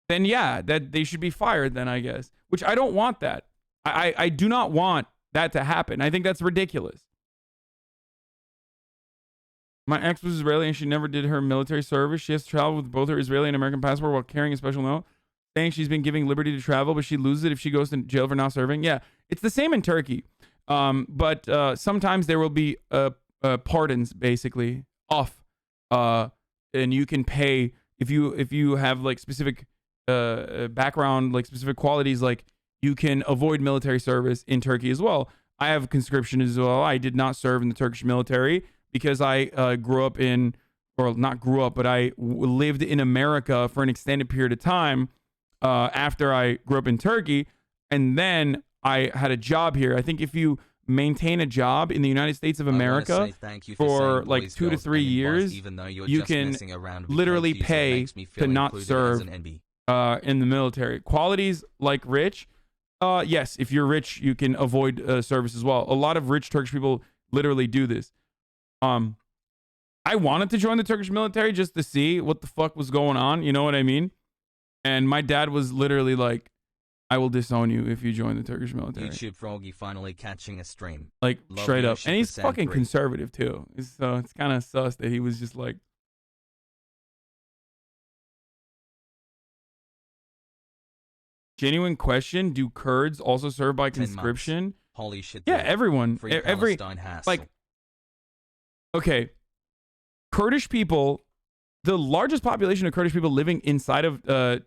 then yeah, that they should be fired then, I guess. Which I don't want that. I do not want that to happen. I think that's ridiculous. My ex was Israeli and she never did her military service. She has to travel with both her Israeli and American passport while carrying a special note saying she's been giving liberty to travel, but she loses it if she goes to jail for not serving. Yeah, it's the same in Turkey. But sometimes there will be pardons, basically, off. And you can pay if you have like specific background, like specific qualities, like you can avoid military service in Turkey as well. I have conscription as well. I did not serve in the Turkish military because I grew up in, or not grew up, but I lived in America for an extended period of time after I grew up in Turkey. And then I had a job here. I think if you maintain a job in the United States of America for like 2 to 3 years, you can literally pay to not serve in the military. Qualities like rich, yes, if you're rich, you can avoid service as well. A lot of rich Turkish people literally do this. I wanted to join the Turkish military just to see what the fuck was going on, you know what I mean? And my dad was literally like, I will disown you if you join the Turkish military. YouTube Froggy finally catching a stream. Like, straight up. And he's fucking conservative, too. So it's kind of sus that he was just like... Genuine question, do Kurds also serve by conscription? Holy shit. Yeah, everyone. Every... Like... Okay. Kurdish people... The largest population of Kurdish people living inside of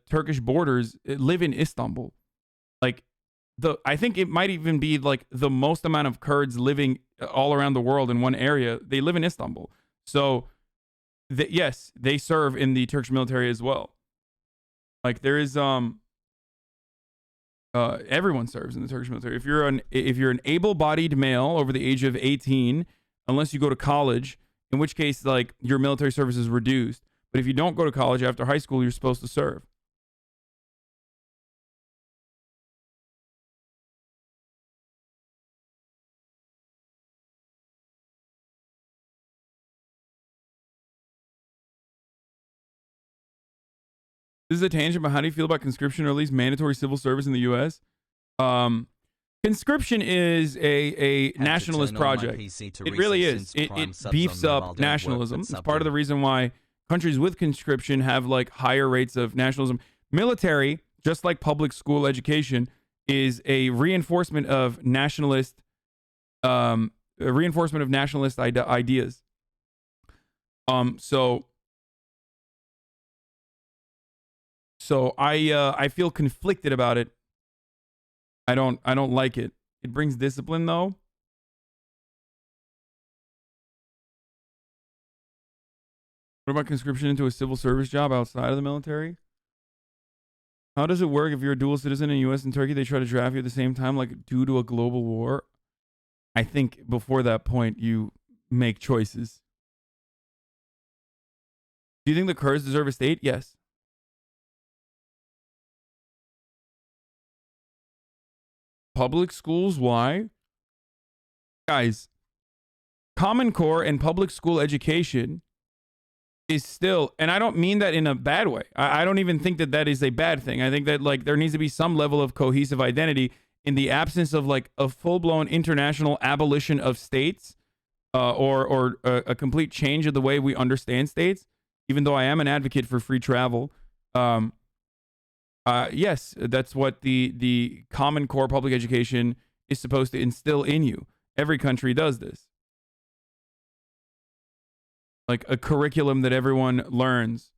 Turkish borders live in Istanbul. Like, I think it might even be like the most amount of Kurds living all around the world in one area. They live in Istanbul. So, yes, they serve in the Turkish military as well. Like, there is everyone serves in the Turkish military. If you're an able-bodied male over the age of 18, unless you go to college, in which case, like, your military service is reduced. But if you don't go to college after high school, you're supposed to serve. This is a tangent, but how do you feel about conscription or at least mandatory civil service in the U.S.? Conscription is a nationalist project. It really is. It beefs up nationalism. It's part of the reason why countries with conscription have like higher rates of nationalism. Military, just like public school education, is a reinforcement of nationalist ideas. So I feel conflicted about it. I don't like it. It brings discipline though. What about conscription into a civil service job outside of the military? How does it work if you're a dual citizen in the US and Turkey? They try to draft you at the same time, like due to a global war? I think before that point, you make choices. Do you think the Kurds deserve a state? Yes. Public schools, why? Guys, Common Core and public school education is still, and I don't mean that in a bad way. I don't even think that that is a bad thing. I think that like there needs to be some level of cohesive identity in the absence of like a full-blown international abolition of states, or a complete change of the way we understand states, even though I am an advocate for free travel, yes, that's what the Common Core public education is supposed to instill in you. Every country does this. Like a curriculum that everyone learns.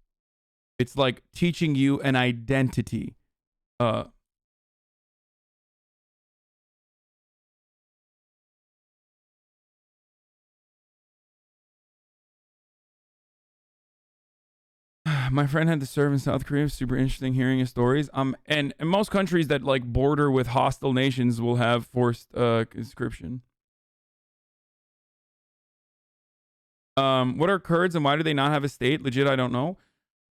It's like teaching you an identity. My friend had to serve in South Korea. Super interesting hearing his stories. And most countries that like border with hostile nations will have forced conscription. What are Kurds and why do they not have a state? Legit, I don't know.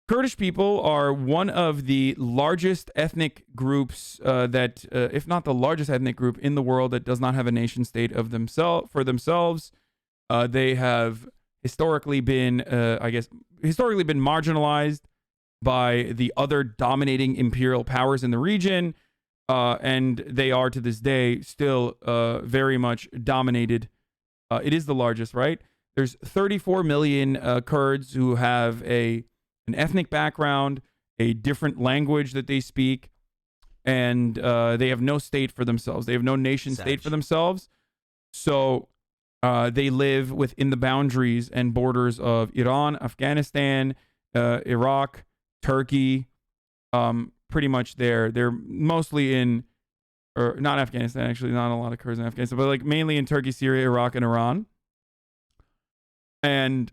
Kurdish people are one of the largest ethnic groups that, if not the largest ethnic group in the world that does not have a nation state of themselves. They have historically been, historically been marginalized by the other dominating imperial powers in the region, and they are to this day still very much dominated. It is the largest, right? There's 34 million Kurds who have an ethnic background, a different language that they speak, and they have no state for themselves. They have no nation state for themselves. So they live within the boundaries and borders of Iran, Afghanistan, Iraq, Turkey, pretty much there. They're mostly in, or not Afghanistan, actually, not a lot of Kurds in Afghanistan, but like mainly in Turkey, Syria, Iraq, and Iran. And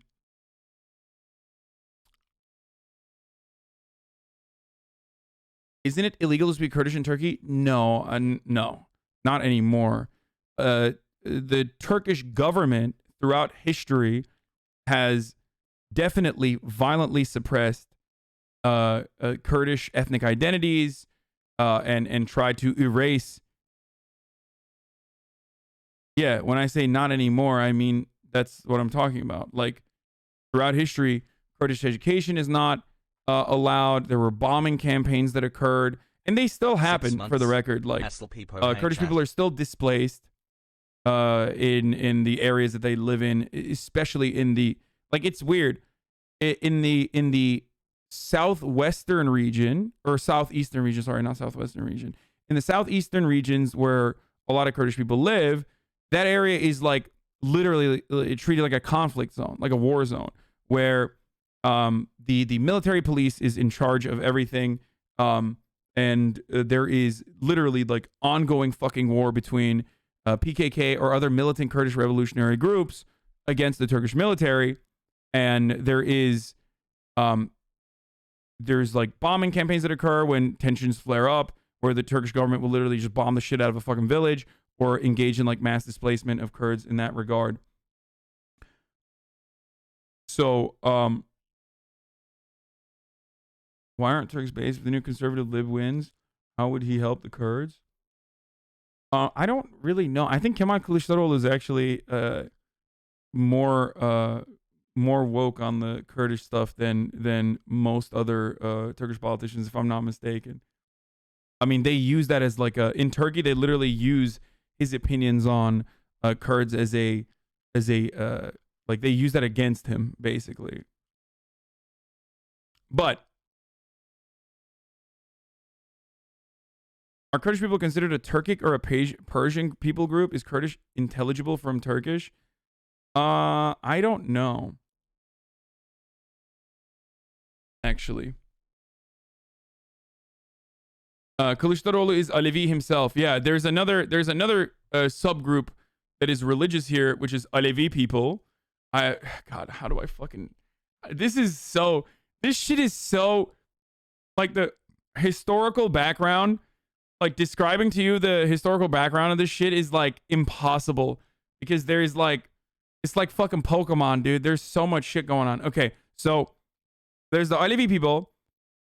isn't it illegal to speak Kurdish in Turkey? No, no, not anymore. The Turkish government throughout history has definitely violently suppressed Kurdish ethnic identities and tried to erase. Yeah, when I say not anymore, I mean that's what I'm talking about. Like throughout history, Kurdish education is not allowed. There were bombing campaigns that occurred, and they still happen. For the record, like Kurdish people are still displaced in the areas that they live in, especially in the, like, it's weird, in the southwestern region, or southeastern region, sorry, not southwestern region, in the southeastern regions where a lot of Kurdish people live, that area is like literally treated like a conflict zone, like a war zone, where the military police is in charge of everything, and there is literally like ongoing fucking war between PKK or other militant Kurdish revolutionary groups against the Turkish military, and there's like bombing campaigns that occur when tensions flare up, where the Turkish government will literally just bomb the shit out of a fucking village or engage in like mass displacement of Kurds in that regard. So, why aren't Turks based? If the new conservative lib wins, how would he help the Kurds? I don't really know. I think Kemal Kılıçdaroğlu is actually more woke on the Kurdish stuff than most other Turkish politicians, if I'm not mistaken. I mean, they use that as like in Turkey, they literally use his opinions on Kurds as a like they use that against him, basically. But are Kurdish people considered a Turkic or a Persian people group? Is Kurdish intelligible from Turkish? I don't know. Actually. Kılıçdaroğlu is Alevi himself. Yeah, there's another subgroup that is religious here, which is Alevi people. God, how do I fucking... This shit is so... Like, the historical background, like, describing to you the historical background of this shit is, like, impossible. Because there's, like... It's like fucking Pokimane, dude. There's so much shit going on. Okay, so... There's the Alevi people,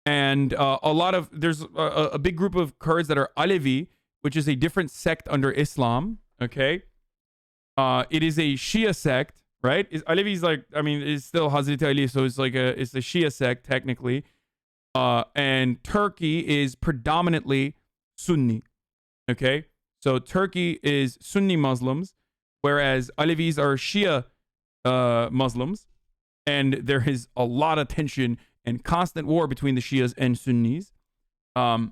and there's a big group of Kurds that are Alevi, which is a different sect under Islam, okay? It is a Shia sect, right? Alevi is like, I mean, it's still Hazreti Ali, so it's like it's a Shia sect, technically. And Turkey is predominantly Sunni, okay? So Turkey is Sunni Muslims, whereas Alevis are Shia Muslims. And there is a lot of tension and constant war between the Shias and Sunnis. Yeah,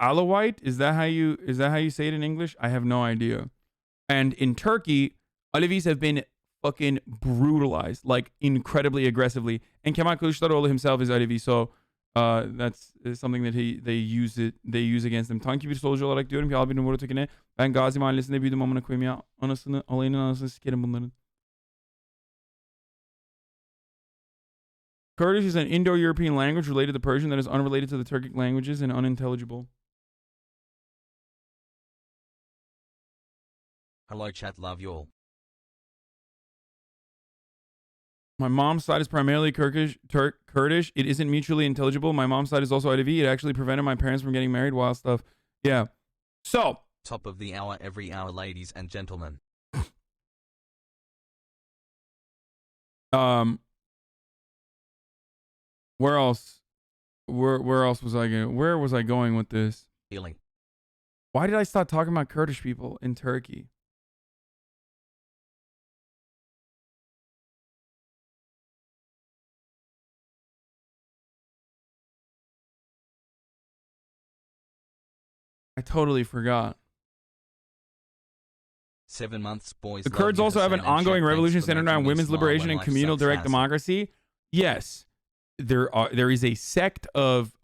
Alawite, is that how you say it in English? I have no idea. And in Turkey, Alevis have been fucking brutalized, like incredibly aggressively. And Kemal Kılıçdaroğlu himself is Alevi, so that's something that they use against them. Tanki bir solcu olarak diyorum ki Albin Umuru Tekin'e ben Gazi Mahallesi'nde büyüdüm amına koyayım ya. Alayının anasını sikerim bunların. Kurdish is an Indo-European language related to Persian that is unrelated to the Turkic languages and unintelligible. Hello chat, love you all. My mom's side is primarily Kurdish. It isn't mutually intelligible. My mom's side is also IDV. It actually prevented my parents from getting married. Wild stuff. Yeah. So. Top of the hour every hour, ladies and gentlemen. Where else? Where else was I going? Where was I going with this? Healing. Why did I start talking about Kurdish people in Turkey? I totally forgot. 7 months, boys. The Kurds also have an ongoing revolution centered around women's liberation and communal direct democracy. Yes, there is a sect of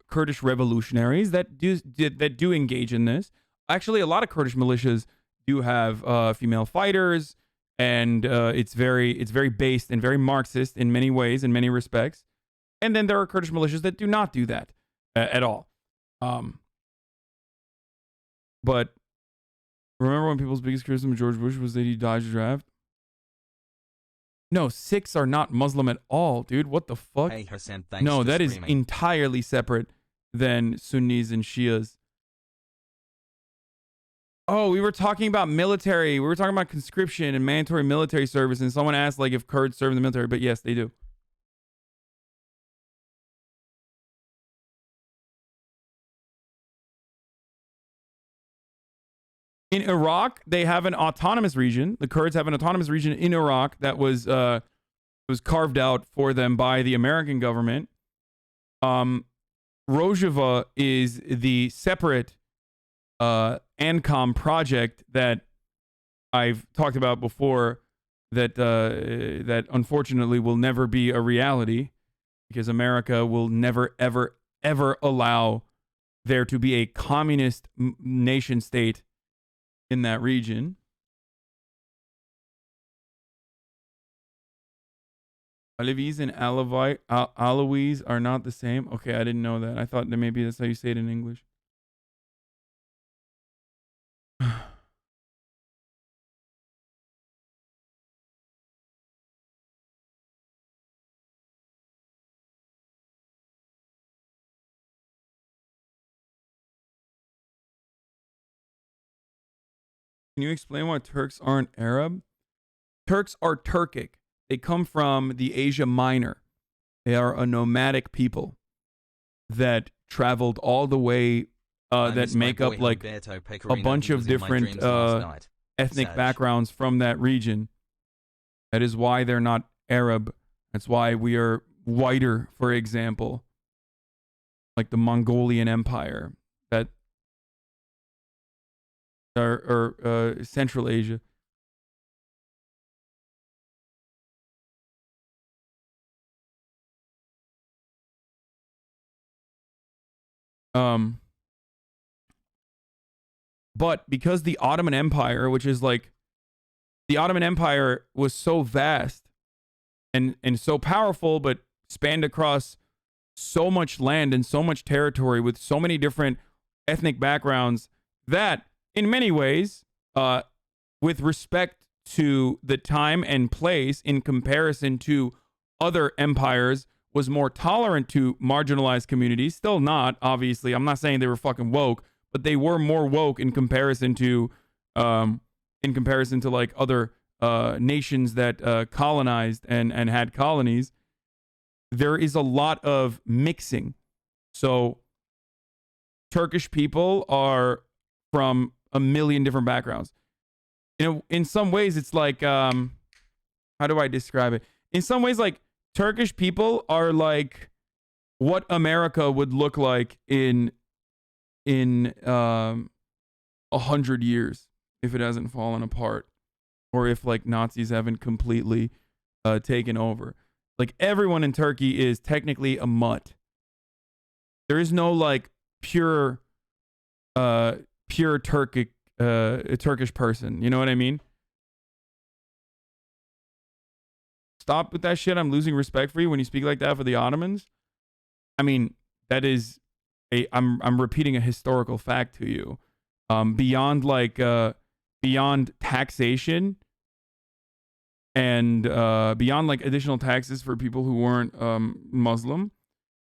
Kurdish revolutionaries that do engage in this. Actually, a lot of Kurdish militias do have female fighters, and it's very based and very Marxist in many ways, in many respects. And then there are Kurdish militias that do not do that at all. But remember when people's biggest criticism of George Bush was that he dodged the draft? No, Sikhs are not Muslim at all, dude. What the fuck? Hey, Hasan, thanks no, for that is streaming. entirely separate than Sunnis and Shias. Oh, we were talking about military. We were talking about conscription and mandatory military service, and someone asked like if Kurds serve in the military, but yes, they do. In Iraq, they have an autonomous region. The Kurds have an autonomous region in Iraq that was carved out for them by the American government. Rojava is the separate ANCOM project that I've talked about before that that unfortunately will never be a reality because America will never, ever, ever allow there to be a communist nation state in that region. Alevis and Alawis are not the same. Okay, I didn't know that. I thought that maybe that's how you say it in English. Can you explain why Turks aren't Arab? Turks are Turkic. They come from the Asia Minor. They are a nomadic people that traveled all the way, that make up like a bunch of different ethnic backgrounds from that region. That is why they're not Arab. That's why we are whiter, for example. Like the Mongolian Empire. That or Central Asia. But because the Ottoman Empire, which is like the Ottoman Empire was so vast and so powerful, but spanned across so much land and so much territory with so many different ethnic backgrounds that in many ways, with respect to the time and place in comparison to other empires, was more tolerant to marginalized communities. Still not, obviously. I'm not saying they were fucking woke, but they were more woke in comparison to like other nations that colonized and had colonies. There is a lot of mixing So Turkish people are from a million different backgrounds. In some ways, it's like, how do I describe it? In some ways, like, Turkish people are like what America would look like in 100 years if it hasn't fallen apart, or if like Nazis haven't completely taken over. Like, everyone in Turkey is technically a mutt. There is no like pure Turkish person. You know what I mean? Stop with that shit. I'm losing respect for you when you speak like that for the Ottomans. I mean, that is I'm repeating a historical fact to you. Beyond taxation and beyond like additional taxes for people who weren't Muslim,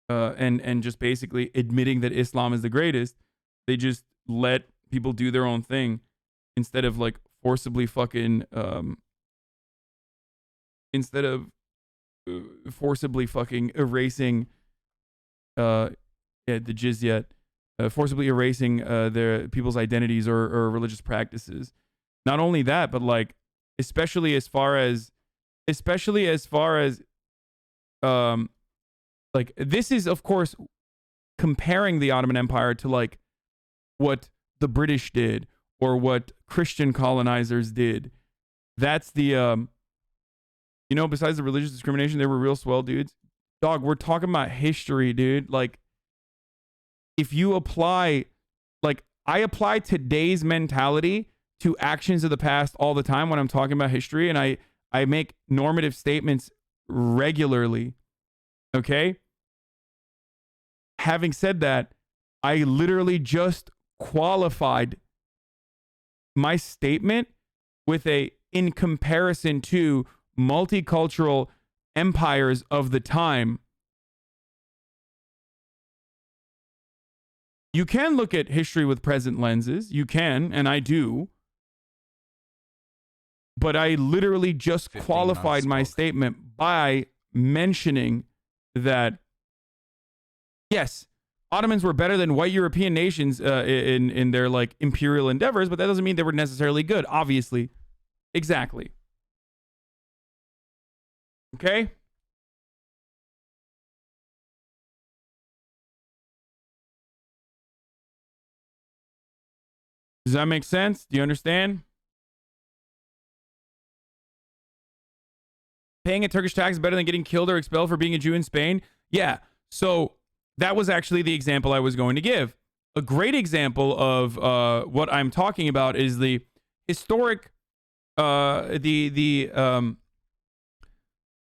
and just basically admitting that Islam is the greatest, they just let people do their own thing instead of like forcibly fucking erasing the jizya, forcibly erasing their people's identities or religious practices. Not only that, but like especially as far as like, this is of course comparing the Ottoman Empire to like what the British did or what Christian colonizers did. That's the besides the religious discrimination, they were real swell dudes. Dog, we're talking about history, dude. Like, if you apply, like, I apply today's mentality to actions of the past all the time when I'm talking about history, and I make normative statements regularly. Okay? Having said that, I literally just qualified my statement with in comparison to multicultural empires of the time. You can look at history with present lenses. You can, and I do. But I literally just qualified my statement by mentioning that, yes, Ottomans were better than white European nations in their like imperial endeavors, but that doesn't mean they were necessarily good, obviously. Exactly. Okay? Does that make sense? Do you understand? Paying a Turkish tax is better than getting killed or expelled for being a Jew in Spain? Yeah. So that was actually the example I was going to give. A great example of what I'm talking about is the historic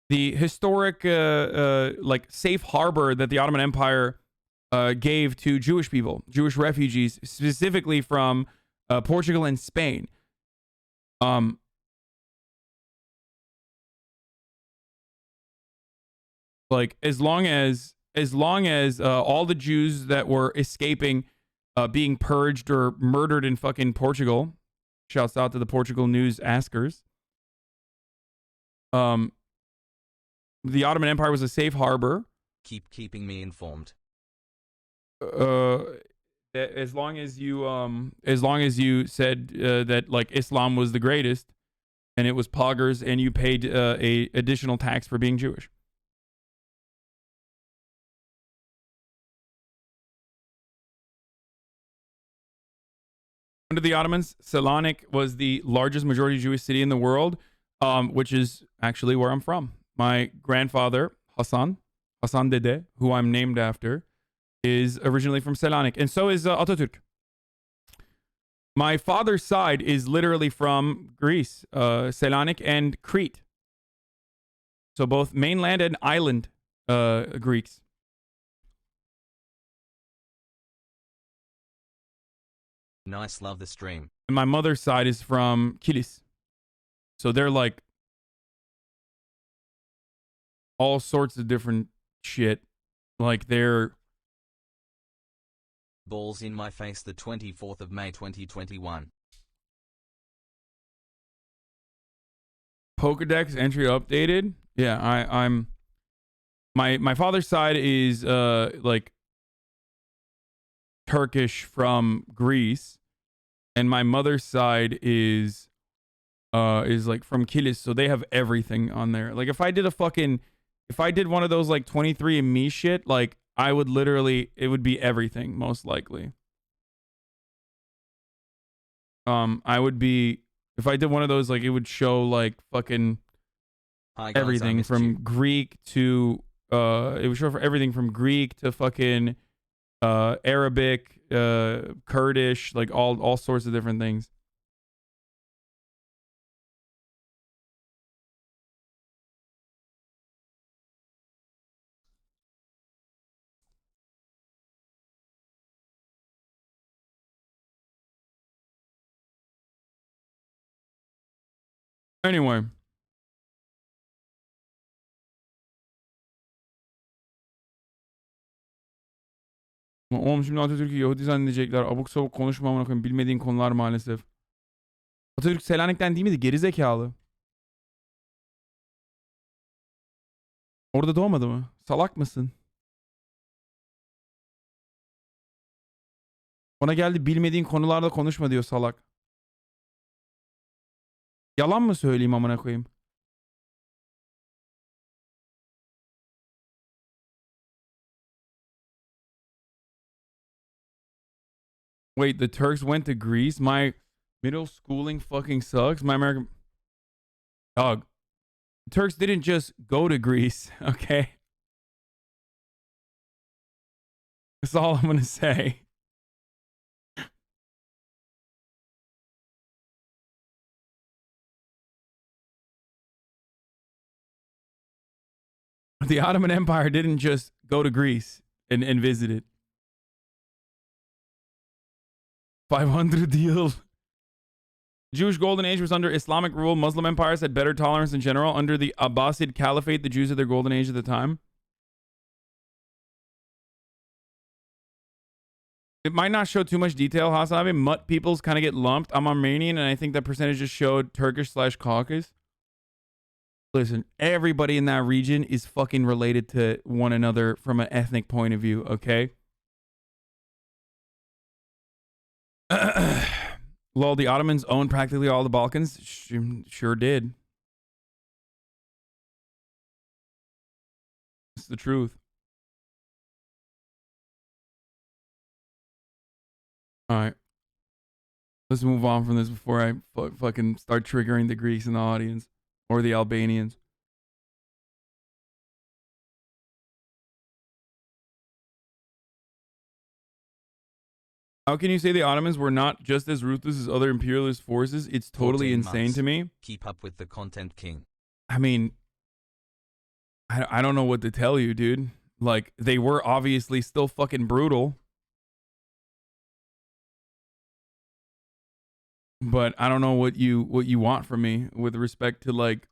historic like safe harbor that the Ottoman Empire gave to Jewish people, Jewish refugees, specifically from Portugal and Spain. Like, as long as all the Jews that were escaping being purged or murdered in fucking Portugal, shouts out to the Portugal news askers, the Ottoman Empire was a safe harbor. Keep keeping me informed. As long as you said that like Islam was the greatest, and it was poggers, and you paid a additional tax for being Jewish. Under the Ottomans, Selanik was the largest majority Jewish city in the world, which is actually where I'm from. My grandfather, Hasan Dede, who I'm named after, is originally from Selanik, and so is Atatürk. My father's side is literally from Greece, Selanik and Crete. So both mainland and island Greeks. Nice, love the stream. And my mother's side is from Kilis. So they're like all sorts of different shit. Like they're balls in my face, the 24th of May 2021. Pokedex entry updated. Yeah, I'm my father's side is like Turkish from Greece, and my mother's side is like from Kilis, so they have everything on there. Like if I did one of those like 23andMe shit, like I would literally, it would be everything most likely. I would be, if I did one of those, like it would show like fucking everything from Greek to it would show for everything from Greek to fucking Arabic, Kurdish, like all sorts of different things. Anyway. Oğlum şimdi Atatürk'ü Yahudi zannedecekler. Abuk sabuk konuşma amına koyayım. Bilmediğin konular maalesef. Atatürk Selanik'ten değil miydi? Gerizekalı. Orada doğmadı mı? Salak mısın? Ona geldi bilmediğin konularda konuşma diyor salak. Yalan mı söyleyeyim amına koyayım? Wait, the Turks went to Greece? My middle schooling fucking sucks. My American... Dog. The Turks didn't just go to Greece, okay? That's all I'm gonna say. The Ottoman Empire didn't just go to Greece and visit it. 500 deal. Jewish golden age was under Islamic rule. Muslim empires had better tolerance in general. Under the Abbasid Caliphate, the Jews had their golden age at the time. It might not show too much detail, HasanAbi. Mutt peoples kind of get lumped. I'm Armenian, and I think that percentage just showed Turkish/Caucasus. Listen, everybody in that region is fucking related to one another from an ethnic point of view, okay? Lol, the Ottomans owned practically all the Balkans? Sure did. It's the truth. Alright. Let's move on from this before I fucking start triggering the Greeks in the audience. Or the Albanians. How can you say the Ottomans were not just as ruthless as other imperialist forces? It's totally insane to me. Keep up with the content, king. I mean, I don't know what to tell you, dude. Like, they were obviously still fucking brutal. But I don't know what you want from me with respect to, like,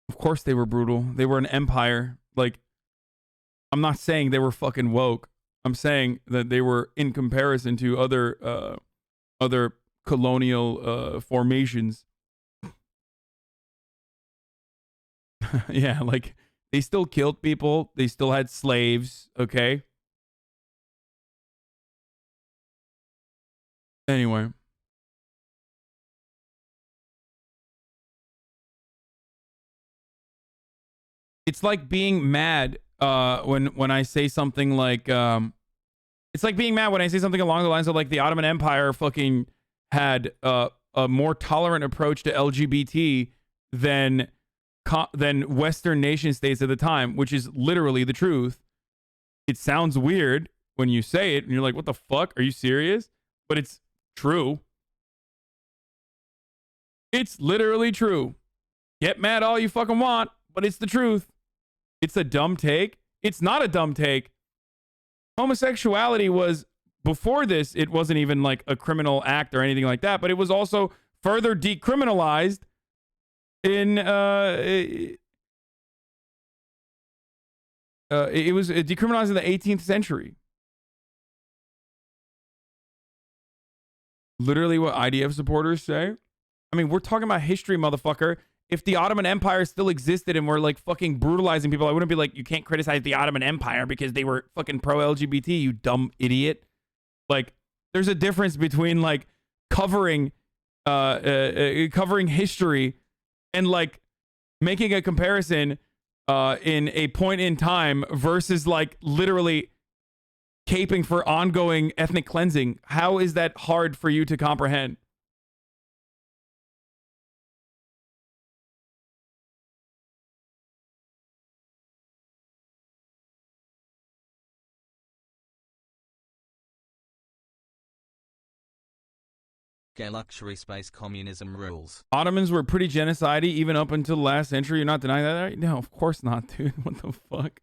of course they were brutal. They were an empire. Like, I'm not saying they were fucking woke. I'm saying that they were in comparison to other colonial formations. Yeah, like they still killed people. They still had slaves, okay? Anyway. It's like being mad when I say something like it's like being mad when I say something along the lines of like the Ottoman Empire fucking had a more tolerant approach to LGBT than Western nation states at the time, which is literally the truth. It sounds weird when you say it and you're like, what the fuck? Are you serious? But it's true. It's literally true. Get mad all you fucking want, but it's the truth. It's a dumb take. It's not a dumb take. Homosexuality was, before this, it wasn't even like a criminal act or anything like that, but it was also further decriminalized in it was decriminalized in the 18th century. Literally what IDF supporters say. I mean, we're talking about history, motherfucker. if the Ottoman Empire still existed and were like fucking brutalizing people, I wouldn't be like, you can't criticize the Ottoman Empire because they were fucking pro-LGBT, you dumb idiot. Like, there's a difference between like covering history and like making a comparison in a point in time versus like literally caping for ongoing ethnic cleansing. How is that hard for you to comprehend? Gay luxury space communism rules. Ottomans were pretty genocide-y even up until the last century. You're not denying that, right? No, of course not, dude. What the fuck?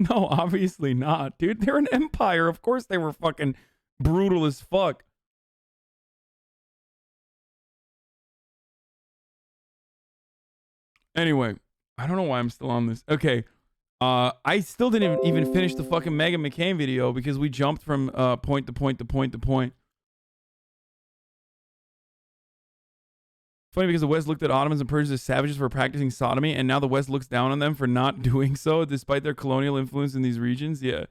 No, obviously not, dude. They're an empire. Of course they were fucking brutal as fuck. Anyway, I don't know why I'm still on this. Okay. I still didn't even finish the fucking Meghan McCain video because we jumped from point to point to point to point. Funny because the West looked at Ottomans and Persians as savages for practicing sodomy, and now the West looks down on them for not doing so, despite their colonial influence in these regions. Yeah.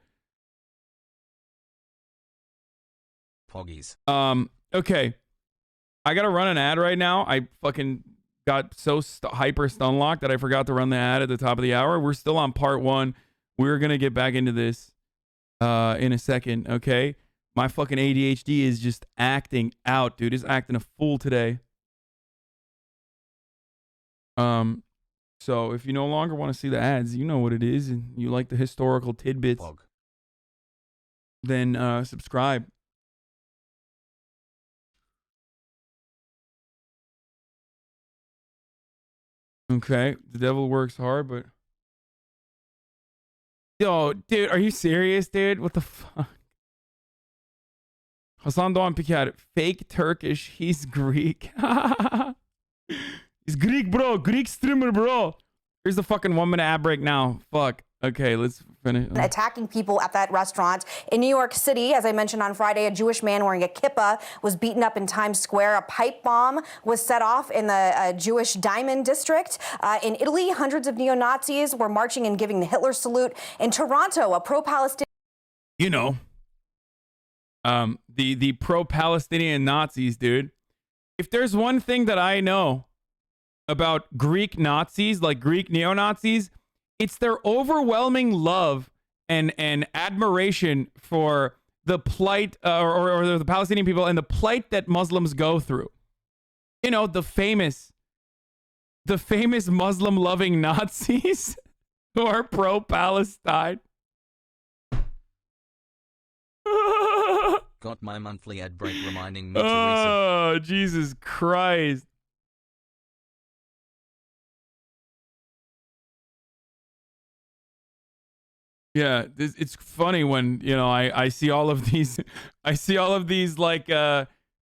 Poggies. Okay. I gotta run an ad right now. I fucking got so hyper stun locked that I forgot to run the ad at the top of the hour. We're still on part 1. We're gonna get back into this in a second, okay? My fucking ADHD is just acting out, dude. It's acting a fool today. So if you no longer want to see the ads, you know what it is, and you like the historical tidbits, then subscribe. Okay, the devil works hard, but yo, dude, are you serious, dude? What the fuck? Hasan Doğan Piker, fake Turkish. He's Greek. He's Greek, bro. Greek streamer, bro. Here's the fucking 1 minute ad break now. Fuck. Okay, let's finish. Attacking people at that restaurant in New York City. As I mentioned on Friday, a Jewish man wearing a kippah was beaten up in Times Square. A pipe bomb was set off in the Jewish Diamond District. In Italy, hundreds of neo-Nazis were marching and giving the Hitler salute. In Toronto, a pro-Palestinian... You know, the pro-Palestinian Nazis, dude. If there's one thing that I know about Greek Nazis, like Greek neo-Nazis, it's their overwhelming love and admiration for the plight or the Palestinian people and the plight that Muslims go through. You know, the famous Muslim-loving Nazis who are pro-Palestine. Got my monthly ad break reminding me to Oh, Jesus Christ. Yeah, it's funny when, you know, I see all of these like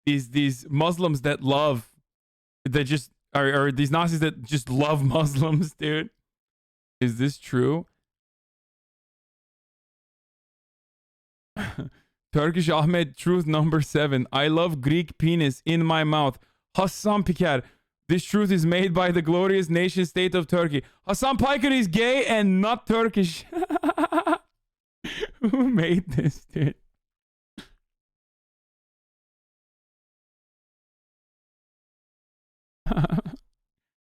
these Muslims that just are these Nazis that just love Muslims, dude. Is this true? Turkish Ahmed, truth number 7. I love Greek penis in my mouth. Hasan Piker. This truth is made by the glorious nation state of Turkey. Hasan Piker is gay and not Turkish. Who made this, dude?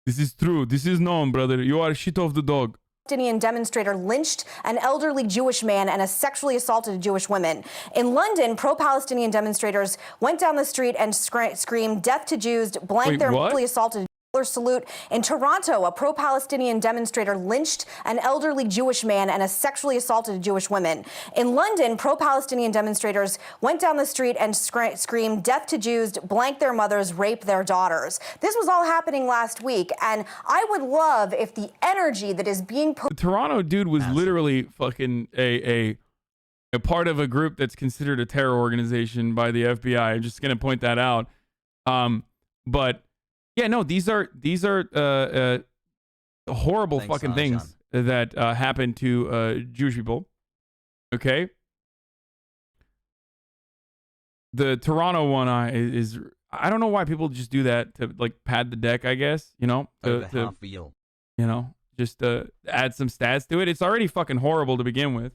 This is true. This is known, brother. You are shit of the dog. Palestinian demonstrator lynched an elderly Jewish man and sexually assaulted a Jewish woman. In London, pro-Palestinian demonstrators went down the street and screamed "Death to Jews," blanked their sexually assaulted salute. In Toronto, a pro-Palestinian demonstrator lynched an elderly Jewish man and sexually assaulted a Jewish woman. In London, pro-Palestinian demonstrators went down the street and screamed "Death to Jews," blanked their mothers, raped their daughters. This was all happening last week, and I would love if the energy that is being put... The Toronto dude was literally fucking a part of a group that's considered a terror organization by the FBI. I'm just going to point that out. But yeah, no, these are horrible fucking things that happen to Jewish people. Okay. The Toronto one is I don't know why people just do that to like pad the deck, I guess, you know, Over half real. you know, just to add some stats to it. It's already fucking horrible to begin with.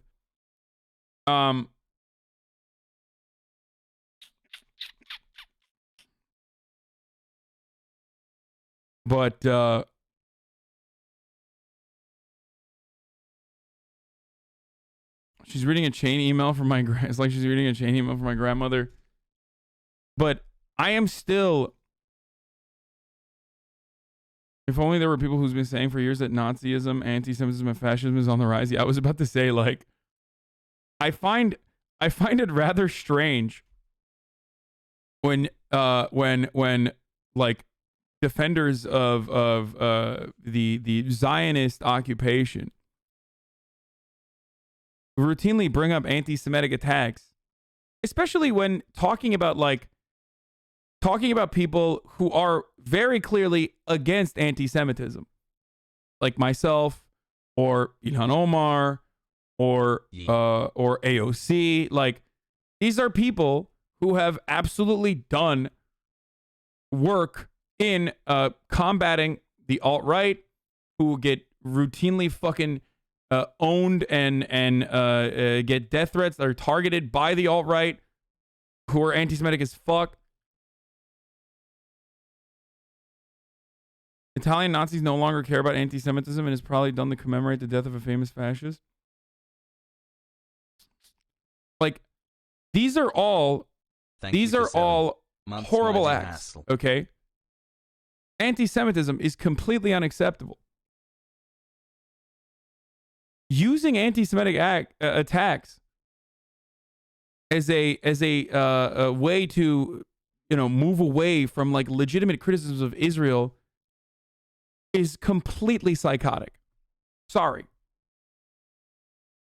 But she's reading a chain email from my it's like she's reading a chain email from my grandmother. But I am still, if only there were people who's been saying for years that Nazism, anti-Semitism, and fascism is on the rise. Yeah, I was about to say, like, I find it rather strange when like defenders of the Zionist occupation routinely bring up anti-Semitic attacks, especially when talking about people who are very clearly against anti-Semitism, like myself or Ilhan Omar or AOC. Like, these are people who have absolutely done work in combating the alt-right, who get routinely fucking owned and get death threats that are targeted by the alt-right, who are anti-Semitic as fuck. Italian Nazis no longer care about anti-Semitism and is probably done to commemorate the death of a famous fascist. Like, these are all horrible acts. Okay, anti-Semitism is completely unacceptable. Using anti-Semitic attacks as a way to, you know, move away from like legitimate criticisms of Israel is completely psychotic. Sorry.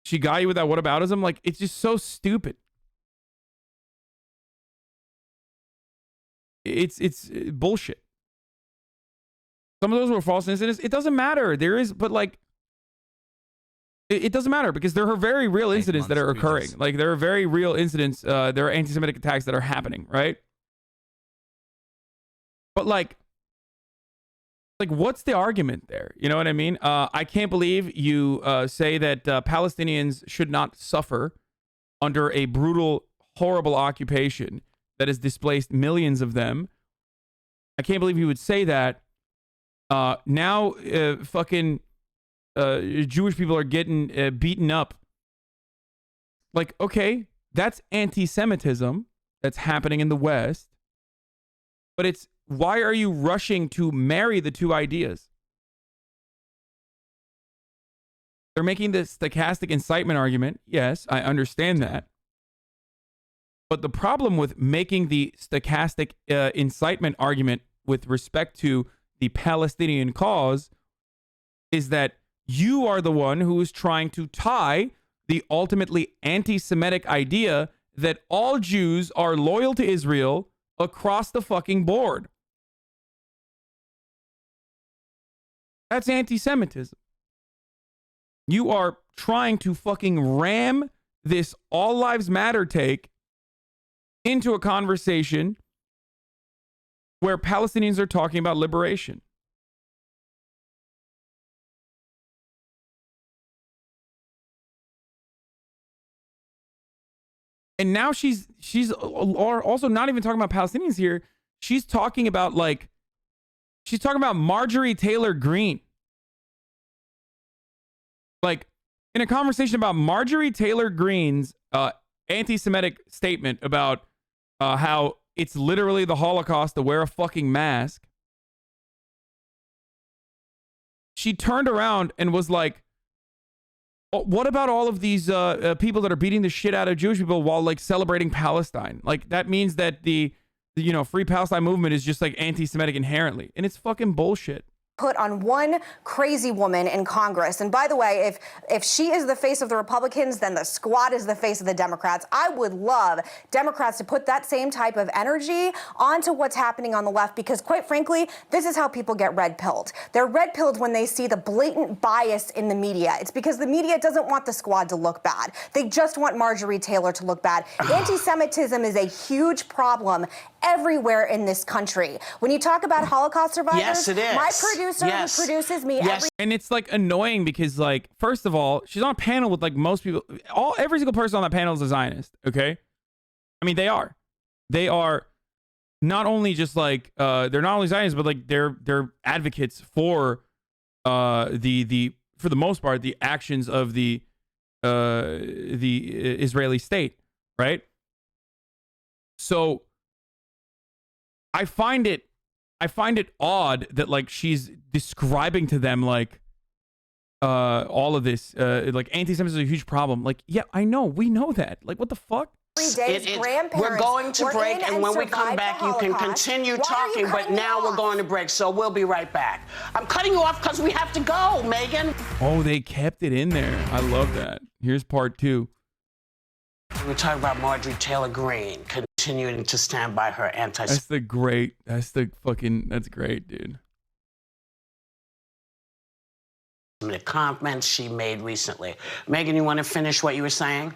She got you with that whataboutism? Like, it's just so stupid. It's bullshit. Some of those were false incidents. It doesn't matter. There is, but like, it doesn't matter because there are very real incidents that are occurring. Like, there are very real incidents. There are anti-Semitic attacks that are happening, right? But like, what's the argument there? You know what I mean? I can't believe you say that Palestinians should not suffer under a brutal, horrible occupation that has displaced millions of them. I can't believe you would say that. Now, fucking Jewish people are getting beaten up. Like, okay, that's anti-Semitism that's happening in the West. But it's, why are you rushing to marry the two ideas? They're making this stochastic incitement argument. Yes, I understand that. But the problem with making the stochastic incitement argument with respect to the Palestinian cause is that you are the one who is trying to tie the ultimately anti-Semitic idea that all Jews are loyal to Israel across the fucking board. That's anti-Semitism. You are trying to fucking ram this all lives matter take into a conversation where Palestinians are talking about liberation. And now she's also not even talking about Palestinians here. She's talking about Marjorie Taylor Greene. Like, in a conversation about Marjorie Taylor Greene's anti-Semitic statement about how it's literally the Holocaust to wear a fucking mask, she turned around and was like, oh, what about all of these people that are beating the shit out of Jewish people while like celebrating Palestine? Like, that means that the Free Palestine movement is just like anti-Semitic inherently. And it's fucking bullshit. put on one crazy woman in Congress. And by the way, if she is the face of the Republicans, then the squad is the face of the Democrats. I would love Democrats to put that same type of energy onto what's happening on the left, because quite frankly, this is how people get red-pilled. They're red-pilled when they see the blatant bias in the media. It's because the media doesn't want the squad to look bad. They just want Marjorie Taylor to look bad. Anti-Semitism is a huge problem everywhere in this country. When you talk about Holocaust survivors, yes, it is. My producer who produces me And it's like annoying because, like, first of all, she's on a panel with like most people. Every single person on that panel is a Zionist. Okay, I mean they are not only just like they're not only Zionists, but like they're advocates for for the most part the actions of the Israeli state, right? So I find it odd that like she's describing to them like all of this like anti-Semitism is a huge problem. Like, yeah, I know, we know that. Like, what the fuck? We're going to break, and when we come back, you can continue talking, but now we're going to break, so we'll be right back. I'm cutting you off because we have to go, Megan. Oh, they kept it in there. I love that. Here's part 2. We're talking about Marjorie Taylor Greene continuing to stand by her that's great, dude. The comments she made recently. Megan, you want to finish what you were saying?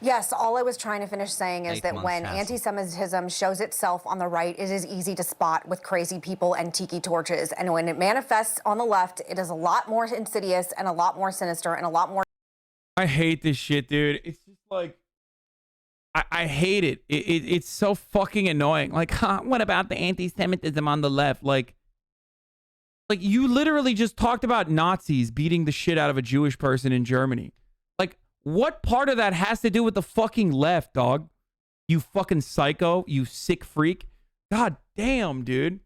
Yes, all I was trying to finish saying is that when anti-Semitism shows itself on the right, it is easy to spot with crazy people and tiki torches. And when it manifests on the left, it is a lot more insidious and a lot more sinister and a lot more... I hate this shit, dude. It's just like... I hate it. It's so fucking annoying. Like, what about the anti-Semitism on the left? Like, you literally just talked about Nazis beating the shit out of a Jewish person in Germany. Like, what part of that has to do with the fucking left, dog? You fucking psycho, you sick freak. God damn, dude.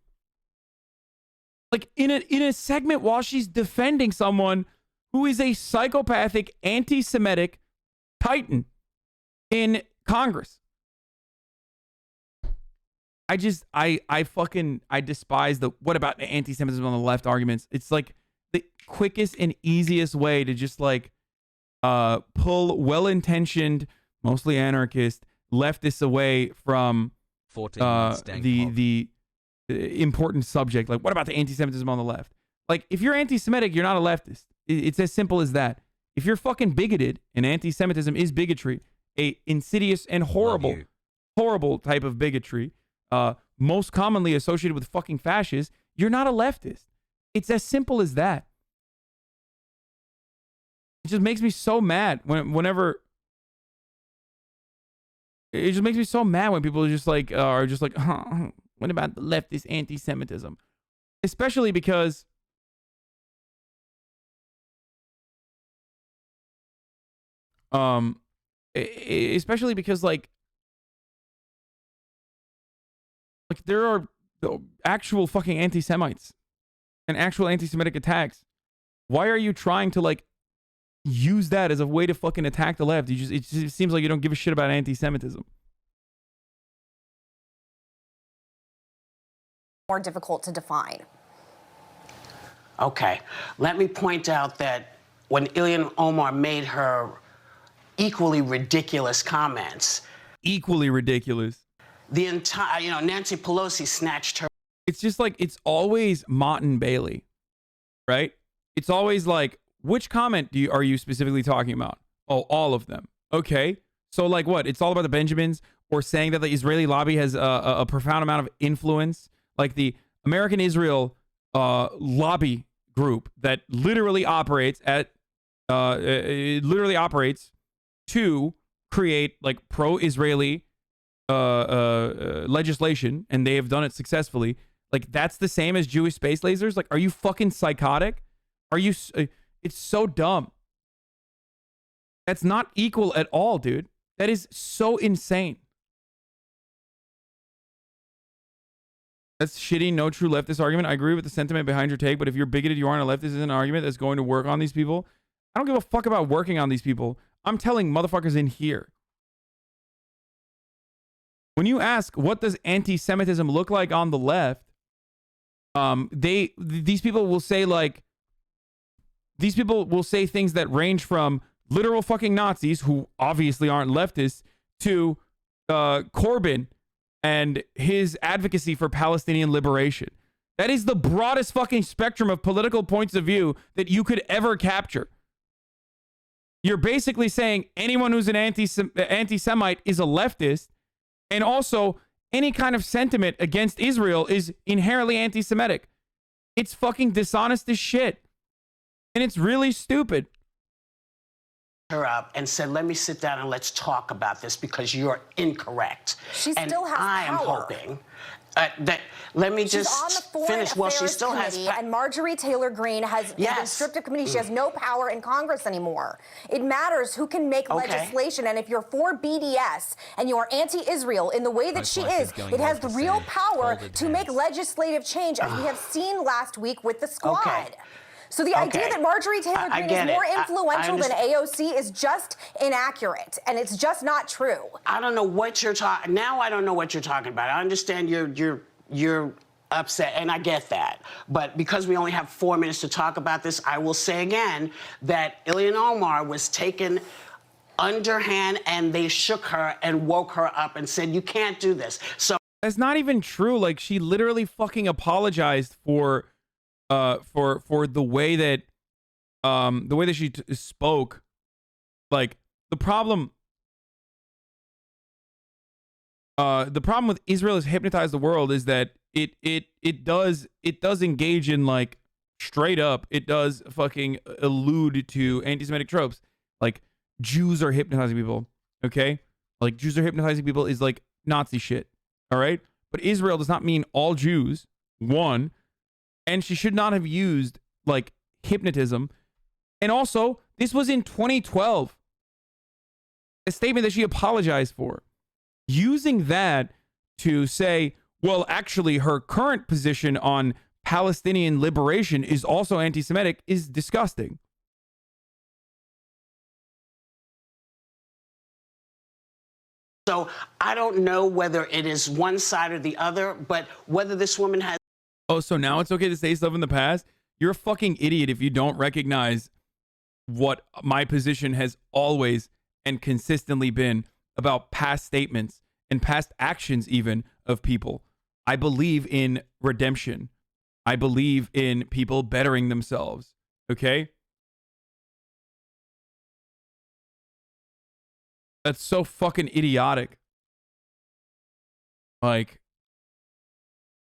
Like, in a segment while she's defending someone who is a psychopathic anti-Semitic titan in Congress. I despise the what about the anti-Semitism on the left arguments. It's like the quickest and easiest way to just like pull well-intentioned, mostly anarchist leftists away from the important subject. Like, what about the anti-Semitism on the left? Like, if you're anti-Semitic, you're not a leftist. It's as simple as that. If you're fucking bigoted, and anti-Semitism is bigotry, a insidious and horrible type of bigotry, most commonly associated with fucking fascists, you're not a leftist. It's as simple as that. It just makes me so mad whenever. It just makes me so mad when people are just like, what about the leftist anti-Semitism? Especially because like there are actual fucking anti-Semites and actual anti-Semitic attacks. Why are you trying to like use that as a way to fucking attack the left? It just seems like you don't give a shit about anti-Semitism. More difficult to define. Okay, let me point out that when Ilhan Omar made her equally ridiculous comments. Equally ridiculous. The entire, Nancy Pelosi snatched her. It's just like, it's always Mott and Bailey, right? It's always like, which comment are you specifically talking about? Oh, all of them. Okay. So like what? It's all about the Benjamins, or saying that the Israeli lobby has a profound amount of influence, like the American Israel lobby group that literally operates to create like pro-Israeli legislation, and they have done it successfully. Like, that's the same as Jewish space lasers. Like, are you fucking psychotic? Are you? It's so dumb. That's not equal at all, dude. That is so insane. That's shitty. No true leftist argument. I agree with the sentiment behind your take, but if you're bigoted, you aren't a leftist. This is an argument that's going to work on these people. I don't give a fuck about working on these people. I'm telling motherfuckers in here. When you ask, what does anti-Semitism look like on the left? These people will say things that range from literal fucking Nazis who obviously aren't leftists to Corbyn and his advocacy for Palestinian liberation. That is the broadest fucking spectrum of political points of view that you could ever capture. You're basically saying anyone who's an anti-Semite is a leftist, and also any kind of sentiment against Israel is inherently anti-Semitic. It's fucking dishonest as shit. And it's really stupid. Her up and said, let me sit down and let's talk about this because you're incorrect. She and still has I am power. hoping that, let me She's just on the Foreign finish. Well, she Affairs still has Committee, and Marjorie Taylor Greene has been stripped of committee. She has no power in Congress anymore. It matters who can make legislation, and if you're for BDS and you are anti-Israel in the way that she is, it has the real power to make legislative change, as we have seen last week with the squad. So the idea that Marjorie Taylor Greene is more influential than AOC is just inaccurate, and it's just not true. I don't know what you're talking. Now I don't know what you're talking about. I understand you're upset, and I get that. But because we only have 4 minutes to talk about this, I will say again that Ilhan Omar was taken underhand, and they shook her and woke her up and said, "You can't do this." So that's not even true. Like, she literally fucking apologized for the way that she spoke. Like, the problem with Israel has hypnotized the world is that it does engage in, like, straight up, it does fucking allude to anti-Semitic tropes. Like, Jews are hypnotizing people, okay? Like, Jews are hypnotizing people is like Nazi shit, all right? But Israel does not mean all Jews, one. And she should not have used, like, hypnotism. And also, this was in 2012. A statement that she apologized for. Using that to say, well, actually, her current position on Palestinian liberation is also anti-Semitic is disgusting. So I don't know whether it is one side or the other, but whether this woman has... Oh, so now it's okay to say stuff in the past? You're a fucking idiot if you don't recognize what my position has always and consistently been about past statements and past actions even of people. I believe in redemption. I believe in people bettering themselves. Okay? That's so fucking idiotic. Like,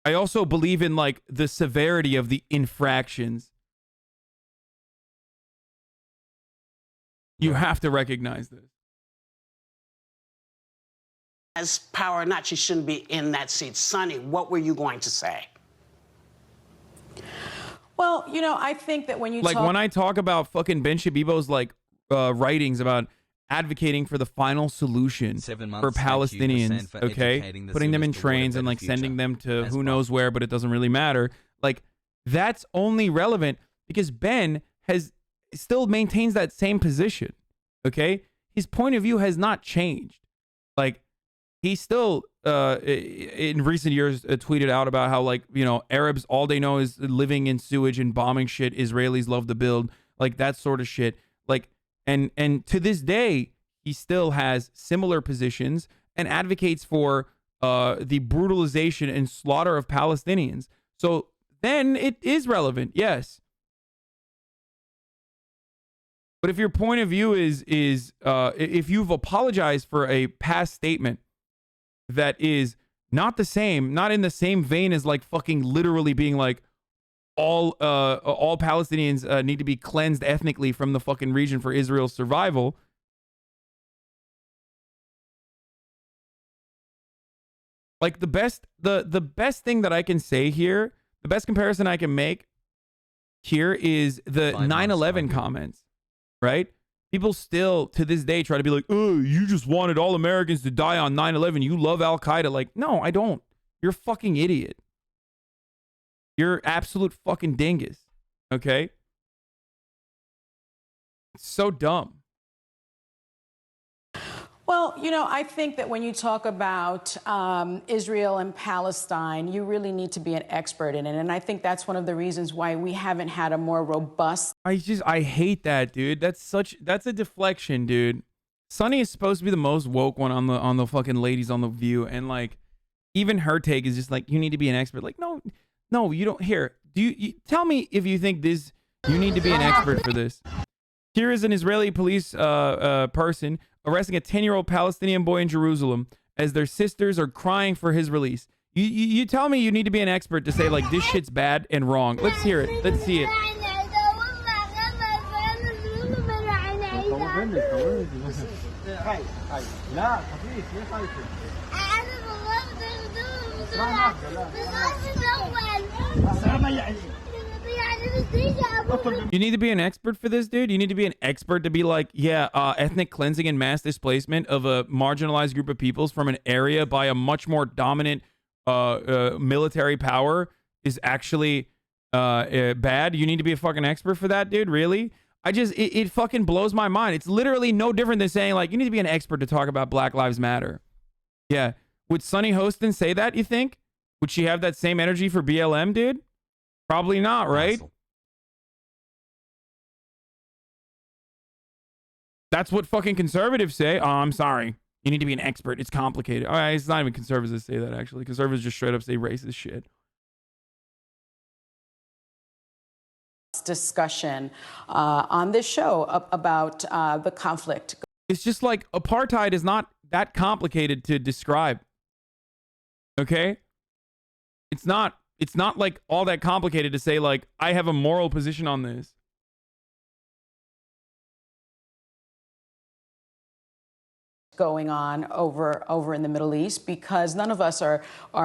I also believe in, like, the severity of the infractions. You have to recognize this. Has power or not, she shouldn't be in that seat. Sonny, what were you going to say? Well, you know, I think that when you like, when I talk about fucking Ben Shabibo's, like, writings about advocating for the final solution for Palestinians, for okay? Putting them in trains and, like, sending them to who knows where, but it doesn't really matter. Like, that's only relevant because Ben still maintains that same position, okay? His point of view has not changed. Like, he still, in recent years, tweeted out about how, like, you know, Arabs, all they know is living in sewage and bombing shit. Israelis love to build, like, that sort of shit. Like, and to this day, he still has similar positions and advocates for the brutalization and slaughter of Palestinians. So then it is relevant, yes. But if your point of view is if you've apologized for a past statement that is not the same, not in the same vein as, like, fucking literally being like all Palestinians need to be cleansed ethnically from the fucking region for Israel's survival. Like, the best thing that I can say here, the best comparison I can make here is the 9/11 comments, right? People still, to this day, try to be like, oh, you just wanted all Americans to die on 9/11. You love Al-Qaeda. Like, no, I don't. You're a fucking idiot. You're absolute fucking dingus. Okay? It's so dumb. Well, you know, I think that when you talk about Israel and Palestine, you really need to be an expert in it. And I think that's one of the reasons why we haven't had a more robust. I hate that, dude. That's a deflection, dude. Sunny is supposed to be the most woke one on the fucking ladies on The View. And like, even her take is just like, you need to be an expert. Like, no, you don't. Here, you tell me if you think this, you need to be an expert for this. Here is an Israeli police person arresting a 10-year-old Palestinian boy in Jerusalem as their sisters are crying for his release. You tell me you need to be an expert to say, like, this shit's bad and wrong. Let's hear it. Let's see it. You need to be an expert for this, dude. You need to be an expert to be like, yeah, ethnic cleansing and mass displacement of a marginalized group of peoples from an area by a much more dominant military power is actually bad. You need to be a fucking expert for that, dude. Really? It fucking blows my mind. It's literally no different than saying, like, you need to be an expert to talk about Black Lives Matter. Yeah. Would Sunny Hostin say that, you think? Would she have that same energy for BLM, dude? Probably not, right? That's what fucking conservatives say. Oh, I'm sorry. You need to be an expert. It's complicated. All right, it's not even conservatives that say that, actually. Conservatives just straight up say racist shit. Discussion on this show about the conflict. It's just like apartheid is not that complicated to describe. Okay? It's not like all that complicated to say, like, I have a moral position on this. Going on over in the Middle East, because none of us are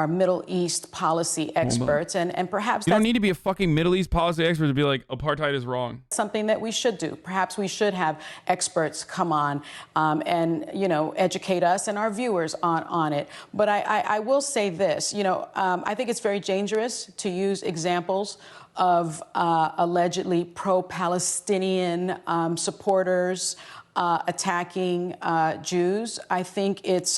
Middle East policy experts, and perhaps you don't need to be a fucking Middle East policy expert to be like, apartheid is wrong. Something that we should do. Perhaps we should have experts come on and, you know, educate us and our viewers on it. But I will say this, you know, I think it's very dangerous to use examples of allegedly pro-Palestinian supporters attacking Jews. I think it's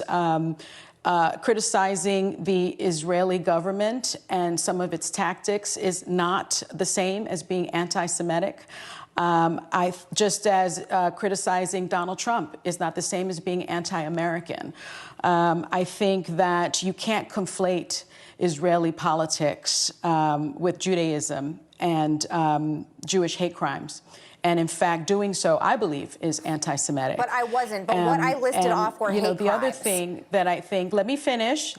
criticizing the Israeli government and some of its tactics is not the same as being anti-Semitic. Just as criticizing Donald Trump is not the same as being anti-American. I think that you can't conflate Israeli politics with Judaism and Jewish hate crimes. And in fact, doing so, I believe, is anti-Semitic. But I wasn't. But what I listed off were hate crimes. The other thing that I think, let me finish.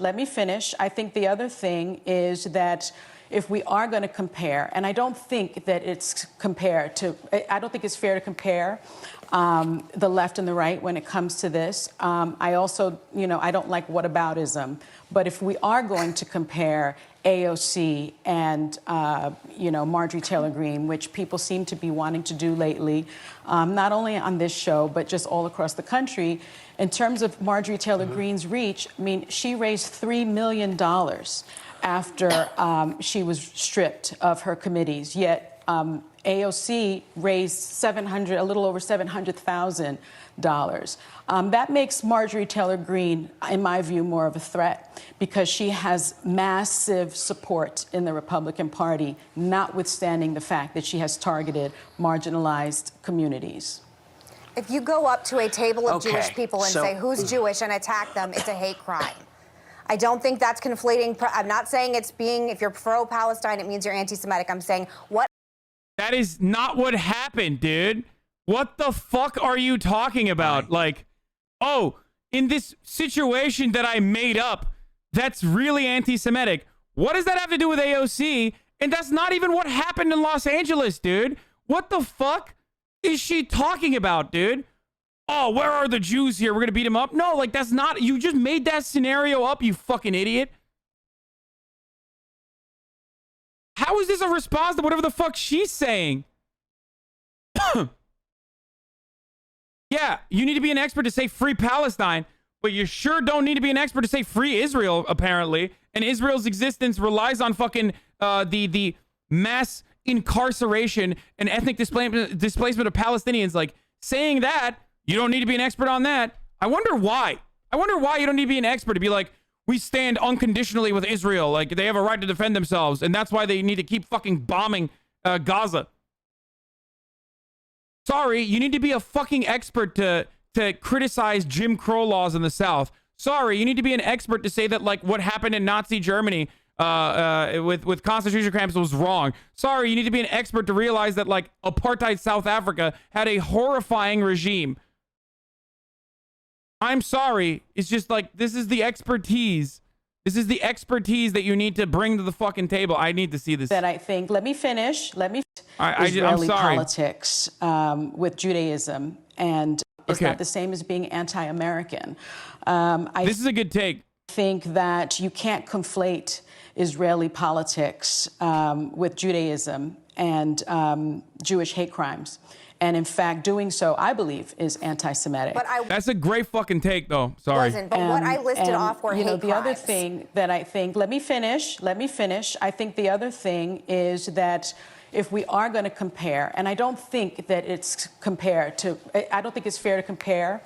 I think the other thing is that if we are going to compare, and I don't think that it's fair to compare the left and the right when it comes to this. I also, I don't like whataboutism. But if we are going to compare AOC and, Marjorie Taylor Greene, which people seem to be wanting to do lately, not only on this show, but just all across the country, in terms of Marjorie Taylor Greene's reach, I mean, she raised $3 million after she was stripped of her committees, yet AOC raised a little over $700,000. That makes Marjorie Taylor Greene, in my view, more of a threat because she has massive support in the Republican Party, notwithstanding the fact that she has targeted marginalized communities. If you go up to a table of Jewish people and say, who's Jewish, and attack them, it's a hate crime. I don't think that's conflating. I'm not saying if you're pro-Palestine, it means you're anti-Semitic. I'm saying what. That is not what happened, dude. What the fuck are you talking about? Right. Like, oh, in this situation that I made up, that's really anti-Semitic. What does that have to do with AOC? And that's not even what happened in Los Angeles, dude. What the fuck is she talking about, dude? Oh, where are the Jews here? We're going to beat them up? No, like, that's not... You just made that scenario up, you fucking idiot. How is this a response to whatever the fuck she's saying? Yeah, you need to be an expert to say free Palestine, but you sure don't need to be an expert to say free Israel, apparently. And Israel's existence relies on fucking the mass incarceration and ethnic displacement of Palestinians. Like, saying that, you don't need to be an expert on that. I wonder why. I wonder why you don't need to be an expert to be like, we stand unconditionally with Israel. Like, they have a right to defend themselves, and that's why they need to keep fucking bombing Gaza. Sorry, you need to be a fucking expert to criticize Jim Crow laws in the South. Sorry, you need to be an expert to say that, like, what happened in Nazi Germany with concentration camps was wrong. Sorry, you need to be an expert to realize that, like, apartheid South Africa had a horrifying regime. I'm sorry. It's just like, this is the expertise. This is the expertise that you need to bring to the fucking table. I need to see this. That I think, let me finish. I'm Israeli sorry. politics with Judaism, and it's not the same as being anti-American. This is a good take. I think that you can't conflate Israeli politics with Judaism and Jewish hate crimes. And in fact, doing so, I believe, is anti-Semitic. That's a great fucking take, though. Sorry. But what I listed off were hate crimes. The other thing that I think, let me finish. I think the other thing is that if we are going to compare, and I don't think that it's I don't think it's fair to compare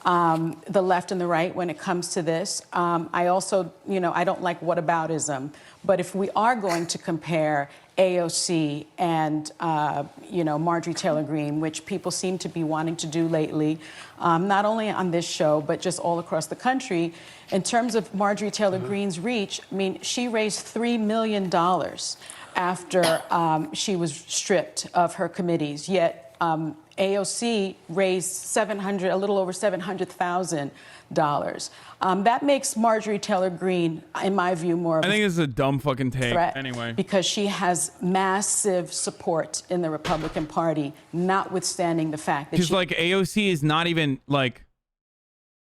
the left and the right when it comes to this. I also, I don't like whataboutism. But if we are going to compare AOC and, Marjorie Taylor Greene, which people seem to be wanting to do lately, not only on this show, but just all across the country, in terms of Marjorie Taylor Greene's reach, I mean, she raised $3 million after she was stripped of her committees, yet AOC raised a little over $700,000. That makes Marjorie Taylor Greene, in my view, more of I think this is a dumb fucking take. threat Anyway, because she has massive support in the Republican Party, notwithstanding the fact that because like AOC is not even like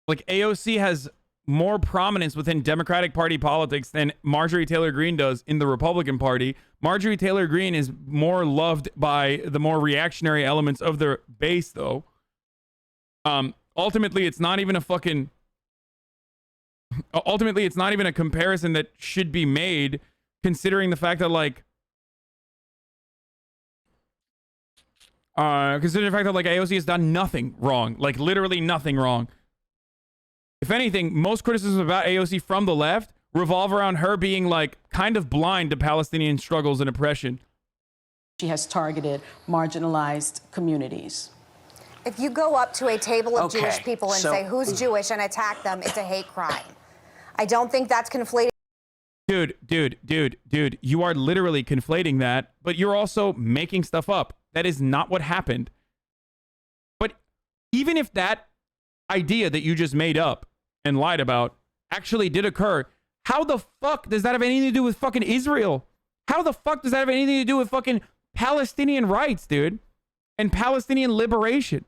AOC has more prominence within Democratic Party politics than Marjorie Taylor Greene does in the Republican Party. Marjorie Taylor Greene is more loved by the more reactionary elements of their base, though. Ultimately, it's not even a fucking... Ultimately, it's not even a comparison that should be made, considering the fact that, like... considering the fact that, like, AOC has done nothing wrong. Like, literally nothing wrong. If anything, most criticisms about AOC from the left revolve around her being, like, kind of blind to Palestinian struggles and oppression. she has targeted marginalized communities. If you go up to a table of Jewish people and say, who's Jewish, and attack them, it's a hate crime. I don't think that's conflating. Dude, you are literally conflating that, but you're also making stuff up. That is not what happened. But even if that idea that you just made up and lied about actually did occur, how the fuck does that have anything to do with fucking Israel? How the fuck does that have anything to do with fucking Palestinian rights, dude? And Palestinian liberation?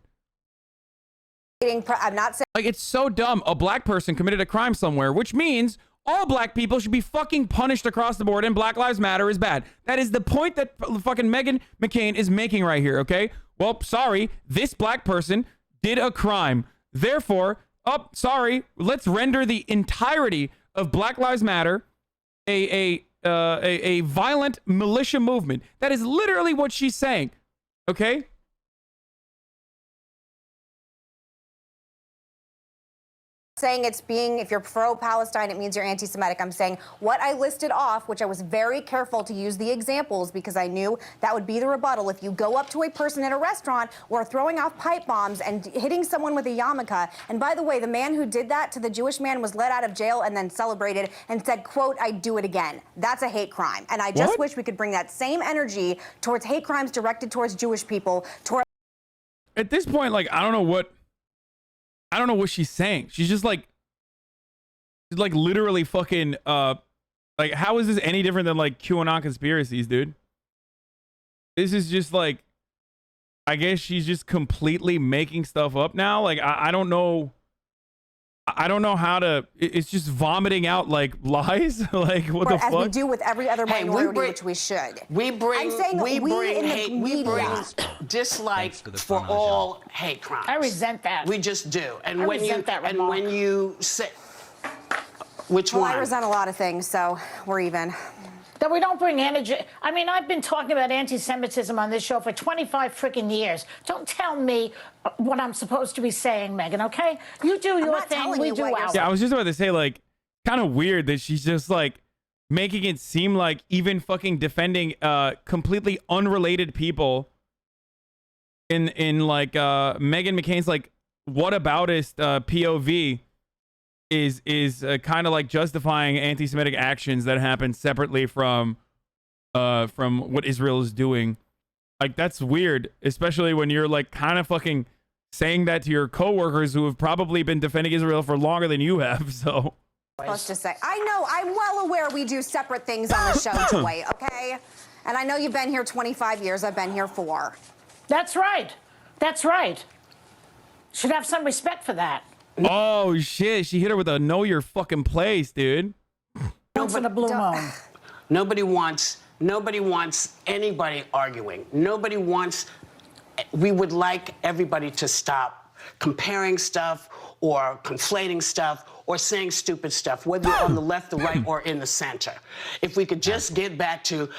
I'm not saying, like, it's so dumb. A black person committed a crime somewhere, which means all black people should be fucking punished across the board, and Black Lives Matter is bad. That is the point that fucking Meghan McCain is making right here, okay? Well, sorry, this black person did a crime. Therefore, sorry, let's render the entirety of Black Lives Matter a violent militia movement. That is literally what she's saying, okay? saying it's being, if you're pro-Palestine, it means you're anti-Semitic. I'm saying what I listed off, which I was very careful to use the examples because I knew that would be the rebuttal. If you go up to a person at a restaurant or throwing off pipe bombs and hitting someone with a yarmulke, and by the way, the man who did that to the Jewish man was let out of jail and then celebrated and said, quote, I'd do it again. That's a hate crime. And I just wish we could bring that same energy towards hate crimes directed towards Jewish people. At this point, like, I don't know what she's saying. She's just like literally fucking, like, how is this any different than like QAnon conspiracies, dude? This is just like, I guess she's just completely making stuff up now. Like, I don't know how to, it's just vomiting out like lies. Like, what the fuck? As we do with every other minority, which we should. We bring dislike for all hate crimes. I resent that. We just do. And I when resent that remark. when you say, which well, one? I resent a lot of things, so we're even. That we don't bring energy. I mean, I've been talking about anti-Semitism on this show for 25 freaking years. Don't tell me what I'm supposed to be saying, Megan, okay? You do your thing, we do ours. Yeah, I was just about to say, like, kind of weird that she's just, like, making it seem like even fucking defending completely unrelated people in like, Meghan McCain's, like, whataboutist POV is kind of like justifying anti-Semitic actions that happen separately from what Israel is doing. Like, that's weird, especially when you're like kind of fucking saying that to your coworkers who have probably been defending Israel for longer than you have. So Supposed to say, I know, I'm well aware we do separate things on the show, Joy, okay? And I know you've been here 25 years, I've been here 4. That's right. That's right. Should have some respect for that. Oh shit, she hit her with a know your fucking place, dude. Once in a blue moon. Nobody wants anybody arguing. Nobody wants, we would like everybody to stop comparing stuff or conflating stuff or saying stupid stuff, whether you're on the left, the right, or in the center. If we could just get back to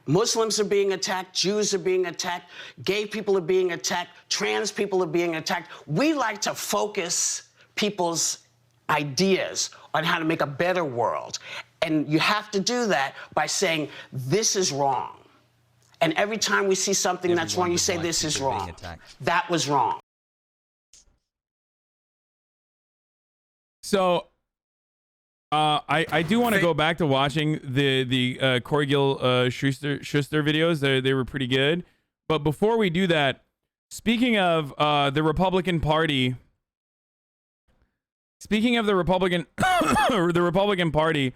Muslims are being attacked, Jews are being attacked, gay people are being attacked, trans people are being attacked. We like to focus people's ideas on how to make a better world. And you have to do that by saying, this is wrong. And every time we see something that's wrong, you say, this is wrong. That was wrong. So, I do want to go back to watching the Corey Gill Schuster videos. They were pretty good. But before we do that, speaking of the Republican Party, the Republican Party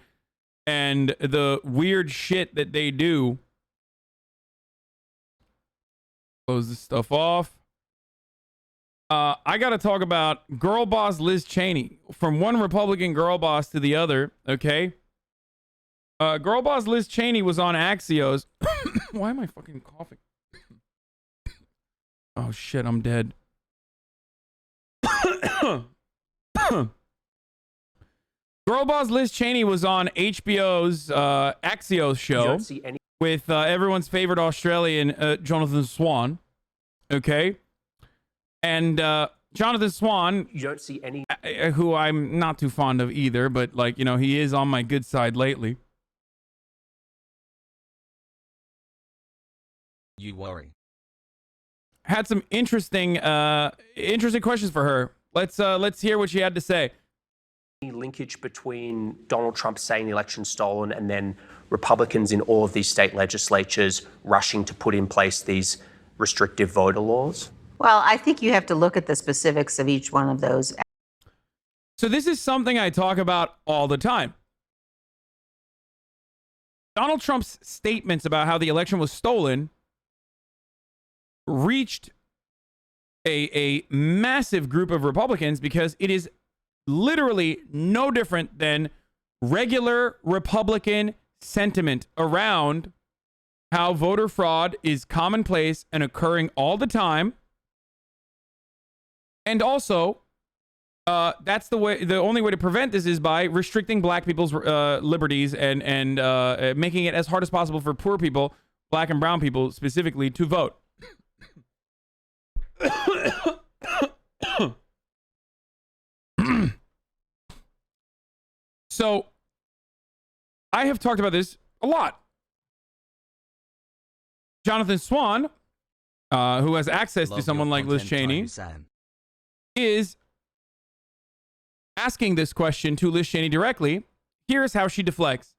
and the weird shit that they do. Close this stuff off. I got to talk about girl boss Liz Cheney. From one Republican girl boss to the other, okay? Girl boss Liz Cheney was on Axios. Why am I fucking coughing? Oh shit, I'm dead. Girl boss Liz Cheney was on HBO's Axios show with everyone's favorite Australian, Jonathan Swan. Okay? And Jonathan Swan, you don't see any, who I'm not too fond of either, but like, you know, he is on my good side lately. You worry. Had some interesting questions for her. Let's hear what she had to say. Linkage between Donald Trump saying the election stolen and then Republicans in all of these state legislatures rushing to put in place these restrictive voter laws? Well, I think you have to look at the specifics of each one of those. So this is something I talk about all the time. Donald Trump's statements about how the election was stolen reached a massive group of Republicans because it is literally no different than regular Republican sentiment around how voter fraud is commonplace and occurring all the time. And also, that's the only way to prevent this is by restricting black people's liberties and making it as hard as possible for poor people, black and brown people specifically, to vote. So, I have talked about this a lot. Jonathan Swan, who has access to someone like Liz Cheney, is asking this question to Liz Cheney directly. Here's how she deflects.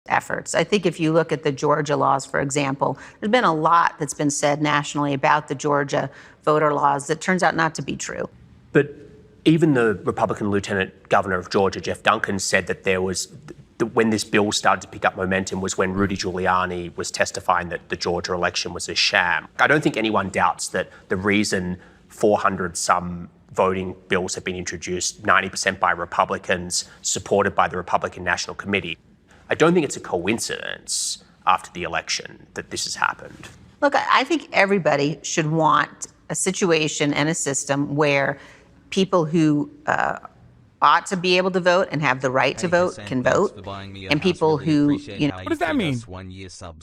Efforts. I think if you look at the Georgia laws, for example, there's been a lot that's been said nationally about the Georgia voter laws that turns out not to be true. But even the Republican Lieutenant Governor of Georgia, Jeff Duncan, said that there was, when this bill started to pick up momentum was when Rudy Giuliani was testifying that the Georgia election was a sham. I don't think anyone doubts that the reason 400 some voting bills have been introduced, 90% by Republicans, supported by the Republican National Committee. I don't think it's a coincidence after the election that this has happened. Look, I think everybody should want a situation and a system where people who ought to be able to vote and have the right to vote can vote, and people who, you know. What does that mean?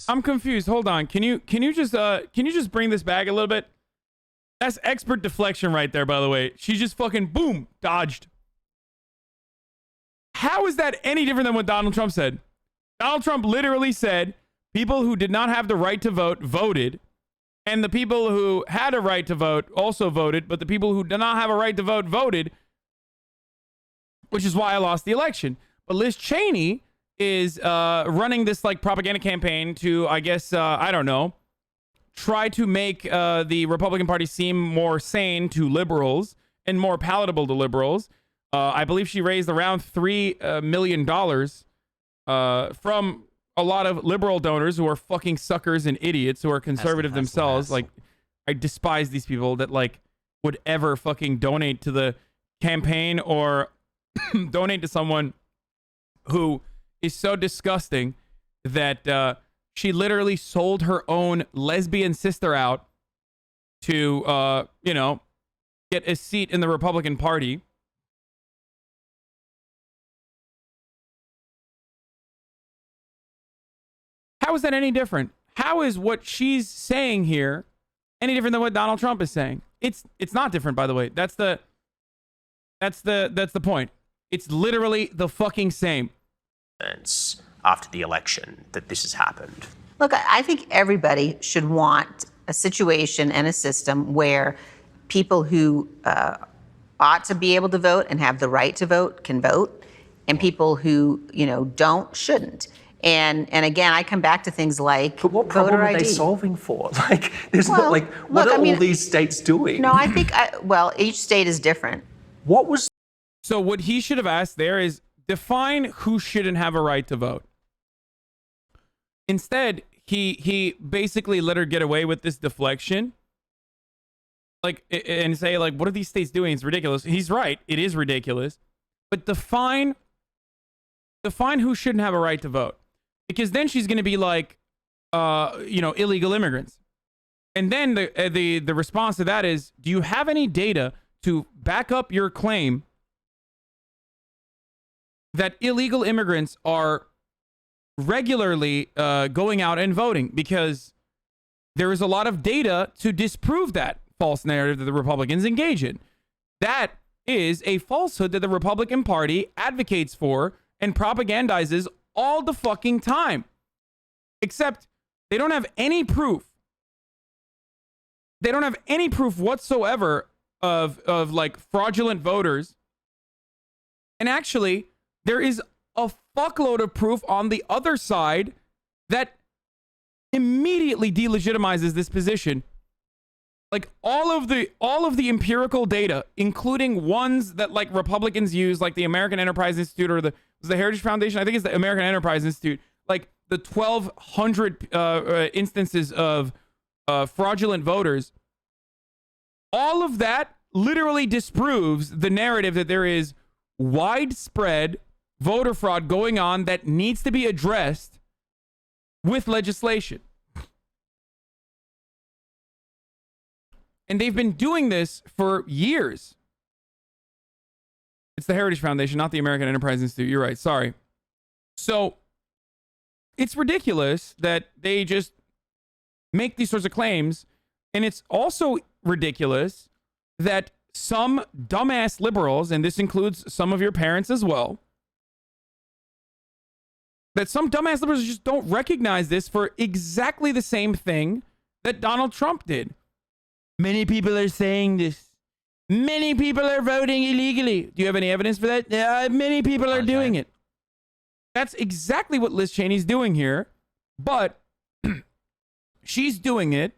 I'm confused. Hold on. Can you just bring this back a little bit? That's expert deflection right there, by the way. She just fucking boom dodged. How is that any different than what Donald Trump said? Donald Trump literally said people who did not have the right to vote voted, and the people who had a right to vote also voted, but the people who did not have a right to vote voted, which is why I lost the election. But Liz Cheney is running this like propaganda campaign to, I guess, I don't know, try to make the Republican Party seem more sane to liberals and more palatable to liberals. I believe she raised around $3 million from a lot of liberal donors who are fucking suckers and idiots who are conservative themselves. Like, I despise these people that like would ever fucking donate to the campaign or donate to someone who is so disgusting that she literally sold her own lesbian sister out to, you know, get a seat in the Republican Party. How is that any different? How is what she's saying here any different than what Donald Trump is saying? It's not different, by the way. That's the point. It's literally the fucking same. After the election that this has happened. Look, I think everybody should want a situation and a system where people who ought to be able to vote and have the right to vote can vote, and people who, you know, don't shouldn't. And again, I come back to things like But what problem voter are they ID. solving for? Like, there's not like, what are all these states doing? No, I think, well, each state is different. What was... So what he should have asked there is define who shouldn't have a right to vote. Instead, he basically let her get away with this deflection. Like, and say, like, what are these states doing? It's ridiculous. He's right. It is ridiculous. But define who shouldn't have a right to vote. Because then she's going to be like, you know, illegal immigrants. And then the response to that is, do you have any data to back up your claim that illegal immigrants are regularly going out and voting? Because there is a lot of data to disprove that false narrative that the Republicans engage in. That is a falsehood that the Republican Party advocates for and propagandizes all the fucking time. Except they don't have any proof. They don't have any proof whatsoever of like fraudulent voters. And actually, there is a fuckload of proof on the other side that immediately delegitimizes this position. Like all of the empirical data, including ones that like Republicans use, like the American Enterprise Institute or the Heritage Foundation. I think it's the American Enterprise Institute. Like the 1,200 instances of fraudulent voters. All of that literally disproves the narrative that there is widespread voter fraud going on that needs to be addressed with legislation. And they've been doing this for years. It's the Heritage Foundation, not the American Enterprise Institute. You're right. Sorry. So it's ridiculous that they just make these sorts of claims. And it's also ridiculous that some dumbass liberals, and this includes some of your parents as well, that some dumbass liberals just don't recognize this for exactly the same thing that Donald Trump did. Many people are saying this. Many people are voting illegally. Do you have any evidence for that? Many people are doing it. That's exactly what Liz Cheney's doing here, but she's doing it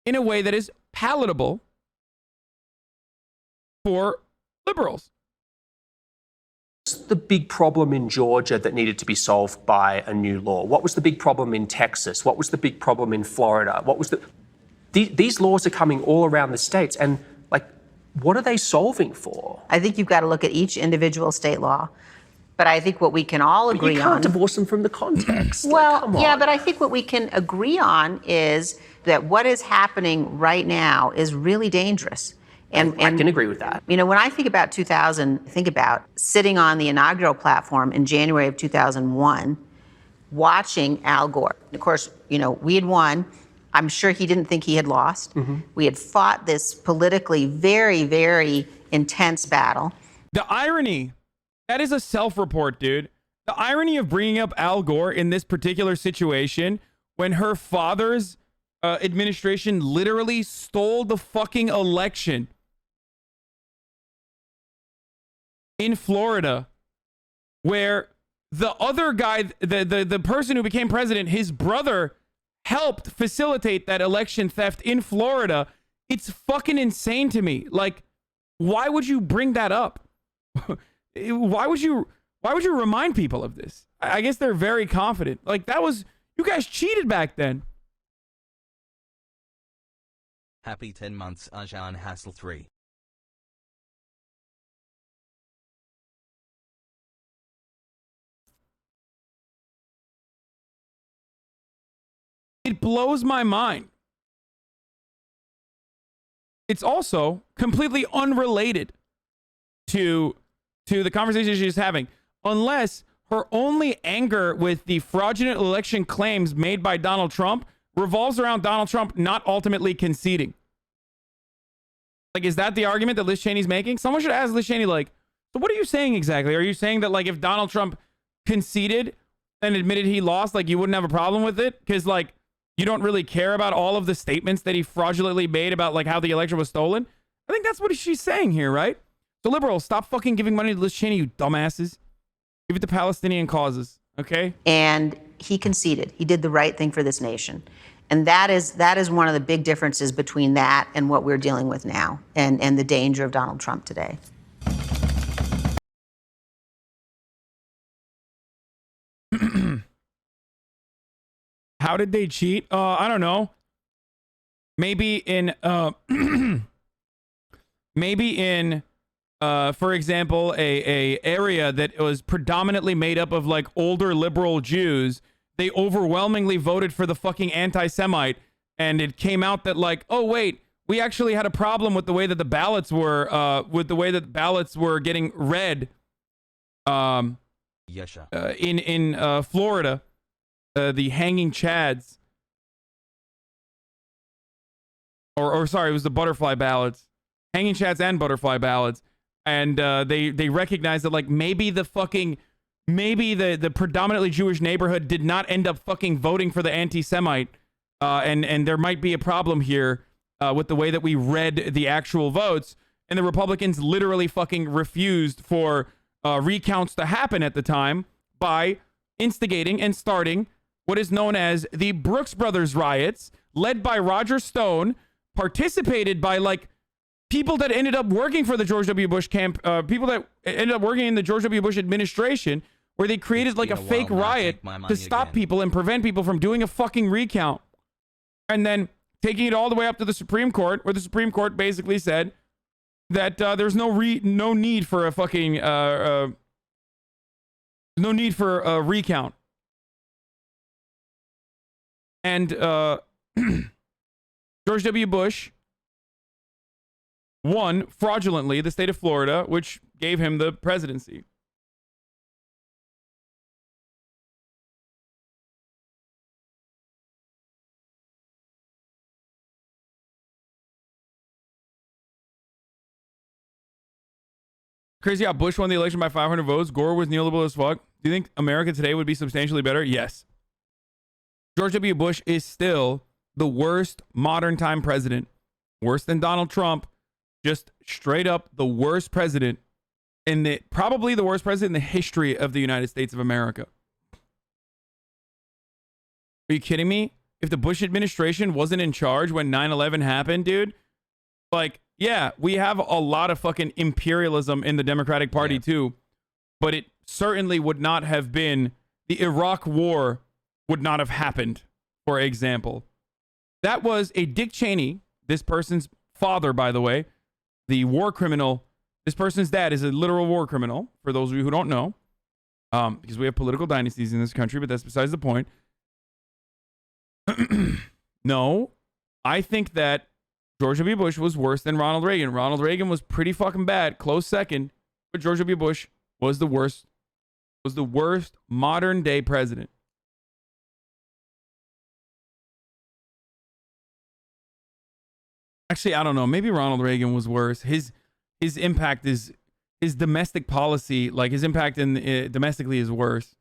in a way that is palatable for liberals. What's the big problem in Georgia that needed to be solved by a new law? What was the big problem in Texas? What was the big problem in Florida? What was these laws are coming all around the states, and like, what are they solving for? I think you've got to look at each individual state law. But I think what we can all agree on... You can't divorce them from the context. Well, yeah, but I think what we can agree on is that what is happening right now is really dangerous. And I can agree with that. You know, when I think about 2000, think about sitting on the inaugural platform in January of 2001, watching Al Gore. Of course, you know, we had won. I'm sure he didn't think he had lost. We had fought this politically very, very intense battle. The irony, that is a self-report, dude. The irony of bringing up Al Gore in this particular situation when her father's administration literally stole the fucking election in Florida, where the other guy, the person who became president, his brother helped facilitate that election theft in Florida. It's fucking insane to me. Like, why would you bring that up? Why would you remind people of this? I guess they're very confident. Like, that was, you guys cheated back then. Happy 10 months, Arjan Hassel 3. It blows my mind. It's also completely unrelated to the conversation she's having, unless her only anger with the fraudulent election claims made by Donald Trump revolves around Donald Trump not ultimately conceding. Like, is that the argument that Liz Cheney's making? Someone should ask Liz Cheney, like, so what are you saying exactly? Are you saying that, like, if Donald Trump conceded and admitted he lost, like, you wouldn't have a problem with it? Because, like, you don't really care about all of the statements that he fraudulently made about, like, how the election was stolen? I think that's what she's saying here, right? So, liberals, stop fucking giving money to Liz Cheney, you dumbasses. Give it to Palestinian causes, okay? And he conceded. He did the right thing for this nation. And that is one of the big differences between that and what we're dealing with now, and the danger of Donald Trump today. How did they cheat? I don't know. Maybe in for example, a area that was predominantly made up of, like, older liberal Jews, they overwhelmingly voted for the fucking anti-Semite, and it came out that, like, oh wait, we actually had a problem with the way that the ballots were getting read in Florida. The hanging chads, or sorry, it was the butterfly ballots, hanging chads and butterfly ballots, and they recognized that, like, maybe the predominantly Jewish neighborhood did not end up fucking voting for the anti-Semite, and there might be a problem here with the way that we read the actual votes, and the Republicans literally fucking refused for recounts to happen at the time by instigating and starting what is known as the Brooks Brothers riots, led by Roger Stone, participated by, like, people that ended up working for the George W. Bush people that ended up working in the George W. Bush administration, where they created, like, a fake riot to stop people and prevent people from doing a fucking recount. And then taking it all the way up to the Supreme Court, where the Supreme Court basically said that there's no need for a fucking no need for a recount. And George W. Bush won fraudulently the state of Florida, which gave him the presidency. Crazy how Bush won the election by 500 votes. Gore was neoliberal as fuck. Do you think America today would be substantially better? Yes. George W. Bush is still the worst modern time president. Worse than Donald Trump. Just straight up the worst president probably the worst president in the history of the United States of America. Are you kidding me? If the Bush administration wasn't in charge when 9/11 happened, dude, like, yeah, we have a lot of fucking imperialism in the Democratic Party too, but it certainly would not have been, the Iraq War would not have happened, for example. That was a Dick Cheney, this person's father, by the way, the war criminal. This person's dad is a literal war criminal, for those of you who don't know, because we have political dynasties in this country, but that's besides the point. No, I think that George W. Bush was worse than Ronald Reagan. Ronald Reagan was pretty fucking bad, close second, but George W. Bush was the worst modern day president. Actually, I don't know. Maybe Ronald Reagan was worse. His impact is his domestic policy, like his impact in domestically is worse.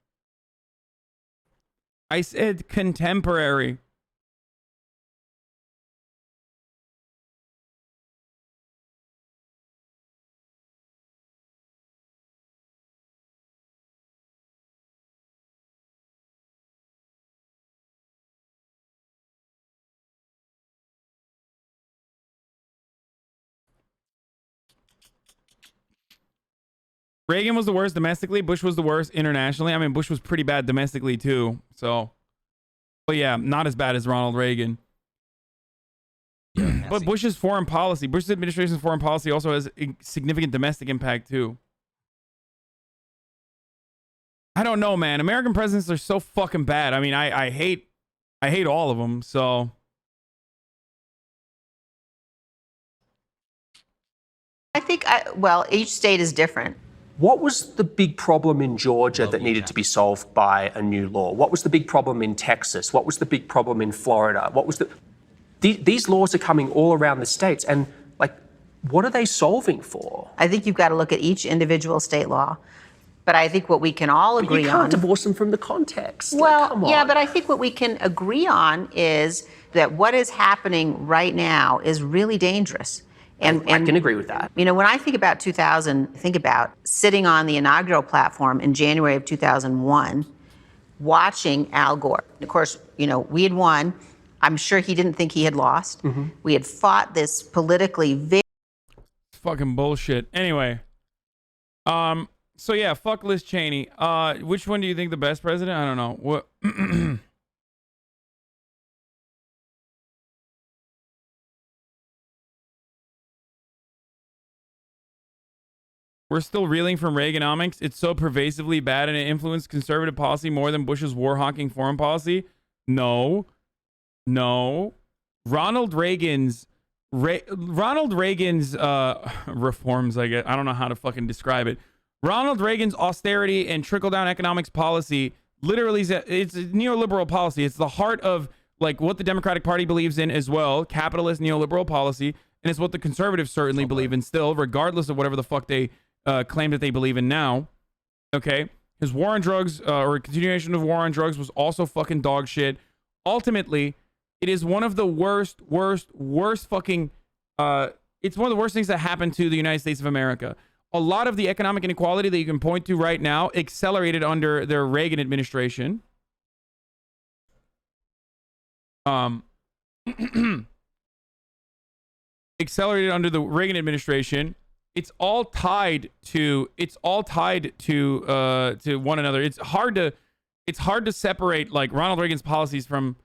I said contemporary. Reagan was the worst domestically. Bush was the worst internationally. I mean, Bush was pretty bad domestically too. So, but yeah, not as bad as Ronald Reagan. Yeah, but Bush's foreign policy, Bush's administration's foreign policy also has a significant domestic impact too. I don't know, man. American presidents are so fucking bad. I mean, I hate all of them. So. I think, well, each state is different. What was the big problem in Georgia that needed to be solved by a new law? What was the big problem in Texas? What was the big problem in Florida? What was these laws are coming all around the states, and like, what are they solving for? I think you've got to look at each individual state law. But I think what we can all agree on... You can't divorce them from the context. Well, like, come on. Yeah, but I think what we can agree on is that what is happening right now is really dangerous. And I can agree with that. You know, when I think about 2000, think about sitting on the inaugural platform in January of 2001, watching Al Gore. Of course, you know, we had won. I'm sure he didn't think he had lost. Mm-hmm. We had fought this politically very... Fucking bullshit. Anyway. So yeah, fuck Liz Cheney. Which one do you think the best president? I don't know. What... We're still reeling from Reaganomics. It's so pervasively bad and it influenced conservative policy more than Bush's war-hawking foreign policy. No. Ronald Reagan's reforms, I guess. I don't know how to fucking describe it. Ronald Reagan's austerity and trickle-down economics policy literally it's a neoliberal policy. It's the heart of like what the Democratic Party believes in as well, capitalist neoliberal policy, and it's what the conservatives certainly believe in still, regardless of whatever the fuck they claim that they believe in now. Okay, his war on drugs or continuation of war on drugs was also fucking dog shit. Ultimately, it is one of the worst fucking it's one of the worst things that happened to the United States of America. A lot of the economic inequality that you can point to right now accelerated under their Reagan administration. Accelerated under the Reagan administration. It's all tied to one another. It's hard to separate like Ronald Reagan's policies from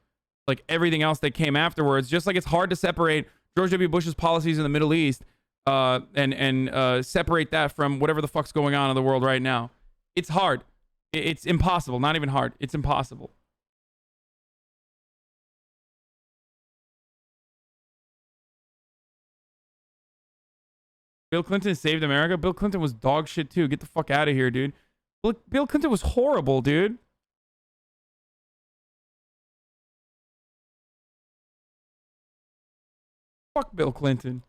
like everything else that came afterwards. Just like it's hard to separate George W. Bush's policies in the Middle East and separate that from whatever the fuck's going on in the world right now. It's hard. It's impossible. Not even hard. It's impossible. Bill Clinton saved America. Bill Clinton was dog shit too. Get the fuck out of here, dude. Bill Clinton was horrible, dude. Fuck Bill Clinton.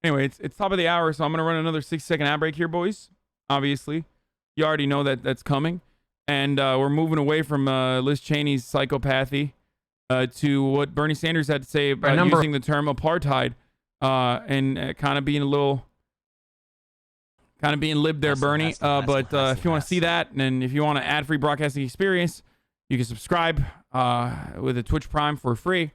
Anyway, it's top of the hour, so I'm gonna run another 6-second ad break here, boys. Obviously, you already know that that's coming, and we're moving away from Liz Cheney's psychopathy to what Bernie Sanders had to say about using the term apartheid and kind of being a little, lib there, Bernie. But if you want to see that, and if you want an ad-free broadcasting experience, you can subscribe with a Twitch Prime for free.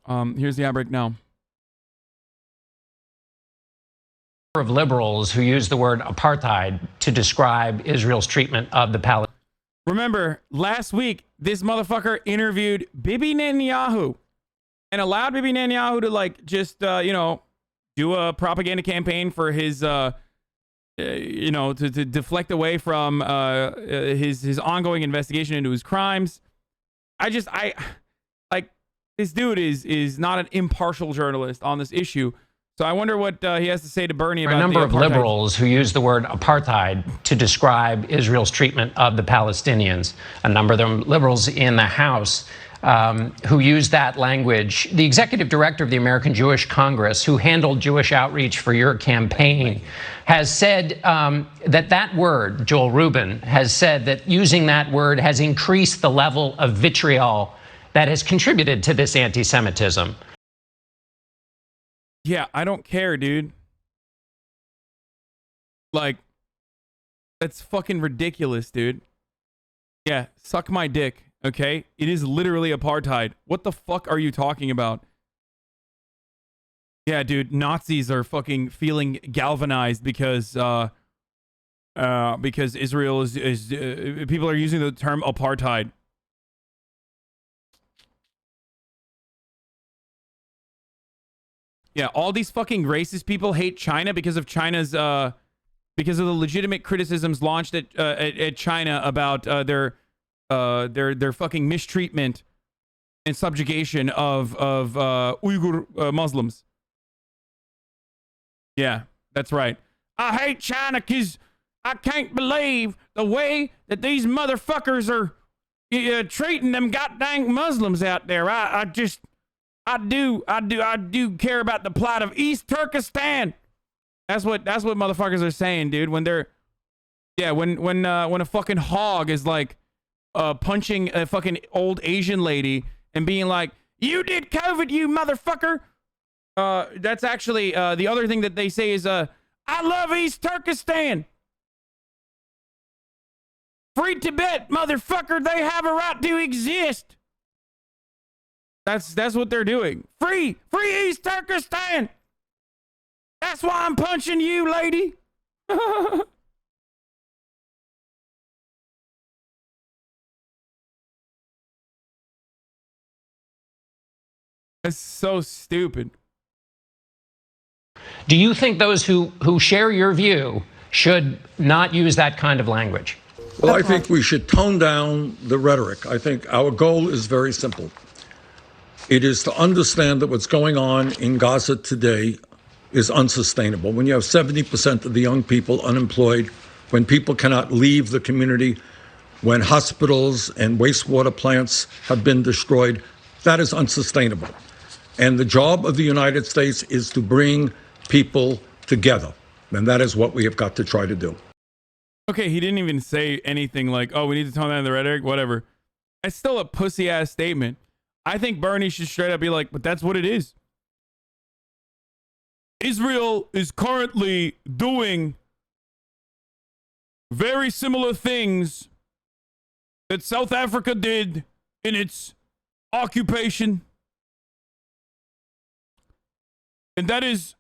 Here's the ad break now. Of liberals who use the word apartheid to describe Israel's treatment of the Palestinians. Remember, last week, this motherfucker interviewed Bibi Netanyahu and allowed Bibi Netanyahu to like just, do do a propaganda campaign for his, you know, to deflect away from his ongoing investigation into his crimes. I like, this dude is not an impartial journalist on this issue. So I wonder what he has to say to Bernie about a number of apartheid. liberals who use the word apartheid to describe Israel's treatment of the Palestinians. A number of them liberals in the House who use that language. The executive director of the American Jewish Congress, who handled Jewish outreach for your campaign, has said that word, Joel Rubin, has said that using that word has increased the level of vitriol that has contributed to this anti-Semitism. Yeah, I don't care, dude. Like, that's fucking ridiculous, dude. Yeah, suck my dick, okay? It is literally apartheid. What the fuck are you talking about? Yeah, dude, Nazis are fucking feeling galvanized because Israel is people are using the term apartheid. Yeah, all these fucking racist people hate China because of China's because of the legitimate criticisms launched at China about their fucking mistreatment and subjugation of Uyghur Muslims. Yeah, that's right. I hate China because I can't believe the way that these motherfuckers are treating them goddamn Muslims out there. I do care about the plight of East Turkestan. That's what motherfuckers are saying, dude. When they're, yeah, when a fucking hog is like punching a fucking old Asian lady and being like, "You did COVID, you motherfucker." That's actually the other thing that they say is, "I love East Turkestan. Free Tibet, motherfucker. They have a right to exist." That's what they're doing. Free East Turkestan. That's why I'm punching you, lady. That's so stupid. Do you think those who share your view should not use that kind of language? Well, I think we should tone down the rhetoric. I think our goal is very simple. It is to understand that what's going on in Gaza today is unsustainable. When you have 70% of the young people unemployed, when people cannot leave the community, when hospitals and wastewater plants have been destroyed, that is unsustainable. And the job of the United States is to bring people together. And that is what we have got to try to do. Okay, he didn't even say anything like, "Oh, we need to tone down the rhetoric," whatever. It's still a pussy-ass statement. I think Bernie should straight up be like, "But that's what it is. Israel is currently doing very similar things that South Africa did in its occupation. And that is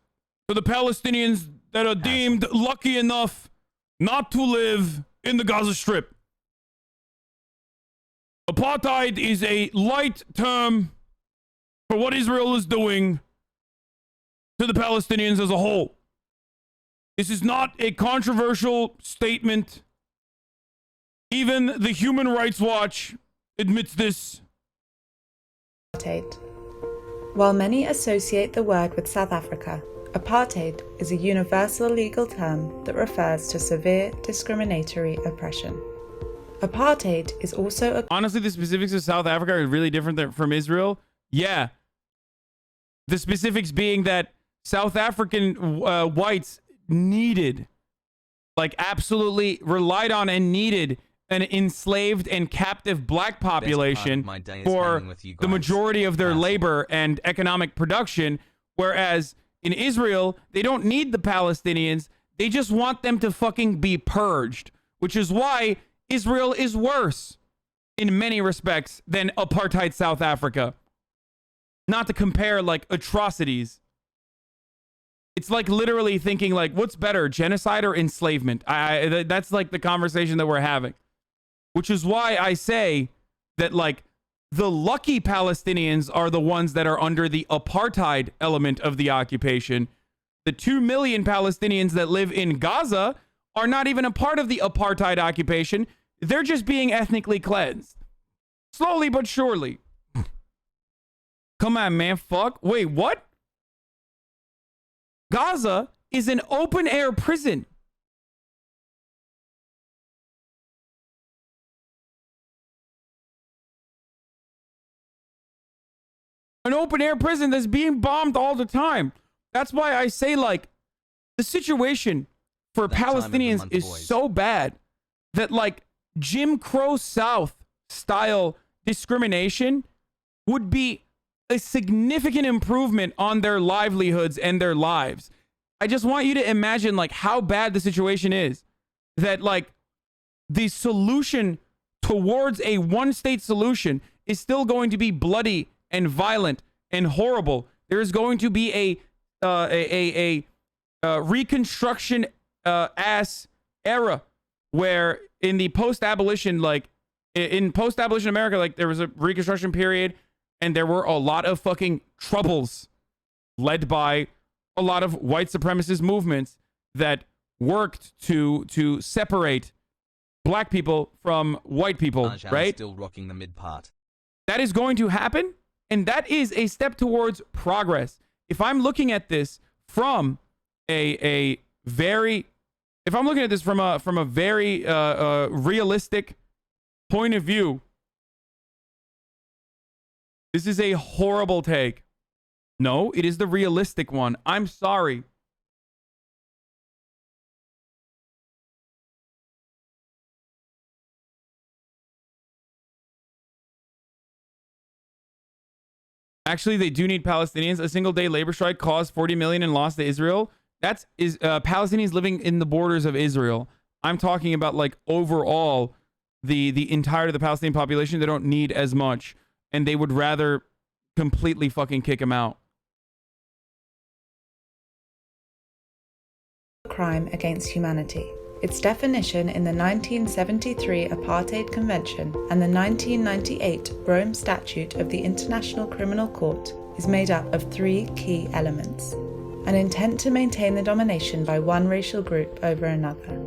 for the Palestinians that are deemed lucky enough not to live in the Gaza Strip. Apartheid is a light term for what Israel is doing to the Palestinians as a whole. This is not a controversial statement. Even the Human Rights Watch admits this." Apartheid. While many associate the word with South Africa, apartheid is a universal legal term that refers to severe discriminatory oppression. Apartheid is also honestly, the specifics of South Africa are really different from Israel. Yeah. The specifics being that South African whites needed, like absolutely relied on and needed an enslaved and captive black population for the majority of their labor and economic production. Whereas in Israel, they don't need the Palestinians. They just want them to fucking be purged, which is why Israel is worse in many respects than apartheid South Africa. Not to compare like atrocities. It's like literally thinking like, what's better, genocide or enslavement? That's like the conversation that we're having. Which is why I say that like the lucky Palestinians are the ones that are under the apartheid element of the occupation, The 2 million Palestinians that live in Gaza are not even a part of the apartheid occupation. They're just being ethnically cleansed. Slowly but surely. Come on, man. Fuck. Wait, what? Gaza is an open-air prison. An open-air prison that's being bombed all the time. That's why I say, like, the situation for Palestinians is so bad that, like, Jim Crow South style discrimination would be a significant improvement on their livelihoods and their lives. I just want you to imagine, like, how bad the situation is. That, like, the solution towards a one-state solution is still going to be bloody and violent and horrible. There is going to be a reconstruction ass era where in the post-abolition, like in post-abolition America, like there was a reconstruction period and there were a lot of fucking troubles led by a lot of white supremacist movements that worked to separate black people from white people, right? Still rocking the mid part. That is going to happen, and that is a step towards progress. If I'm looking at this from a very realistic point of view, this is a horrible take. No, it is the realistic one. I'm sorry. Actually, they do need Palestinians. A single-day labor strike caused 40 million in loss to Israel. That's Palestinians living in the borders of Israel. I'm talking about, like, overall the entirety of the Palestinian population. They don't need as much, and they would rather completely fucking kick them out. Crime against humanity. Its definition in the 1973 Apartheid Convention and the 1998 Rome Statute of the International Criminal Court is made up of 3 key elements: an intent to maintain the domination by one racial group over another,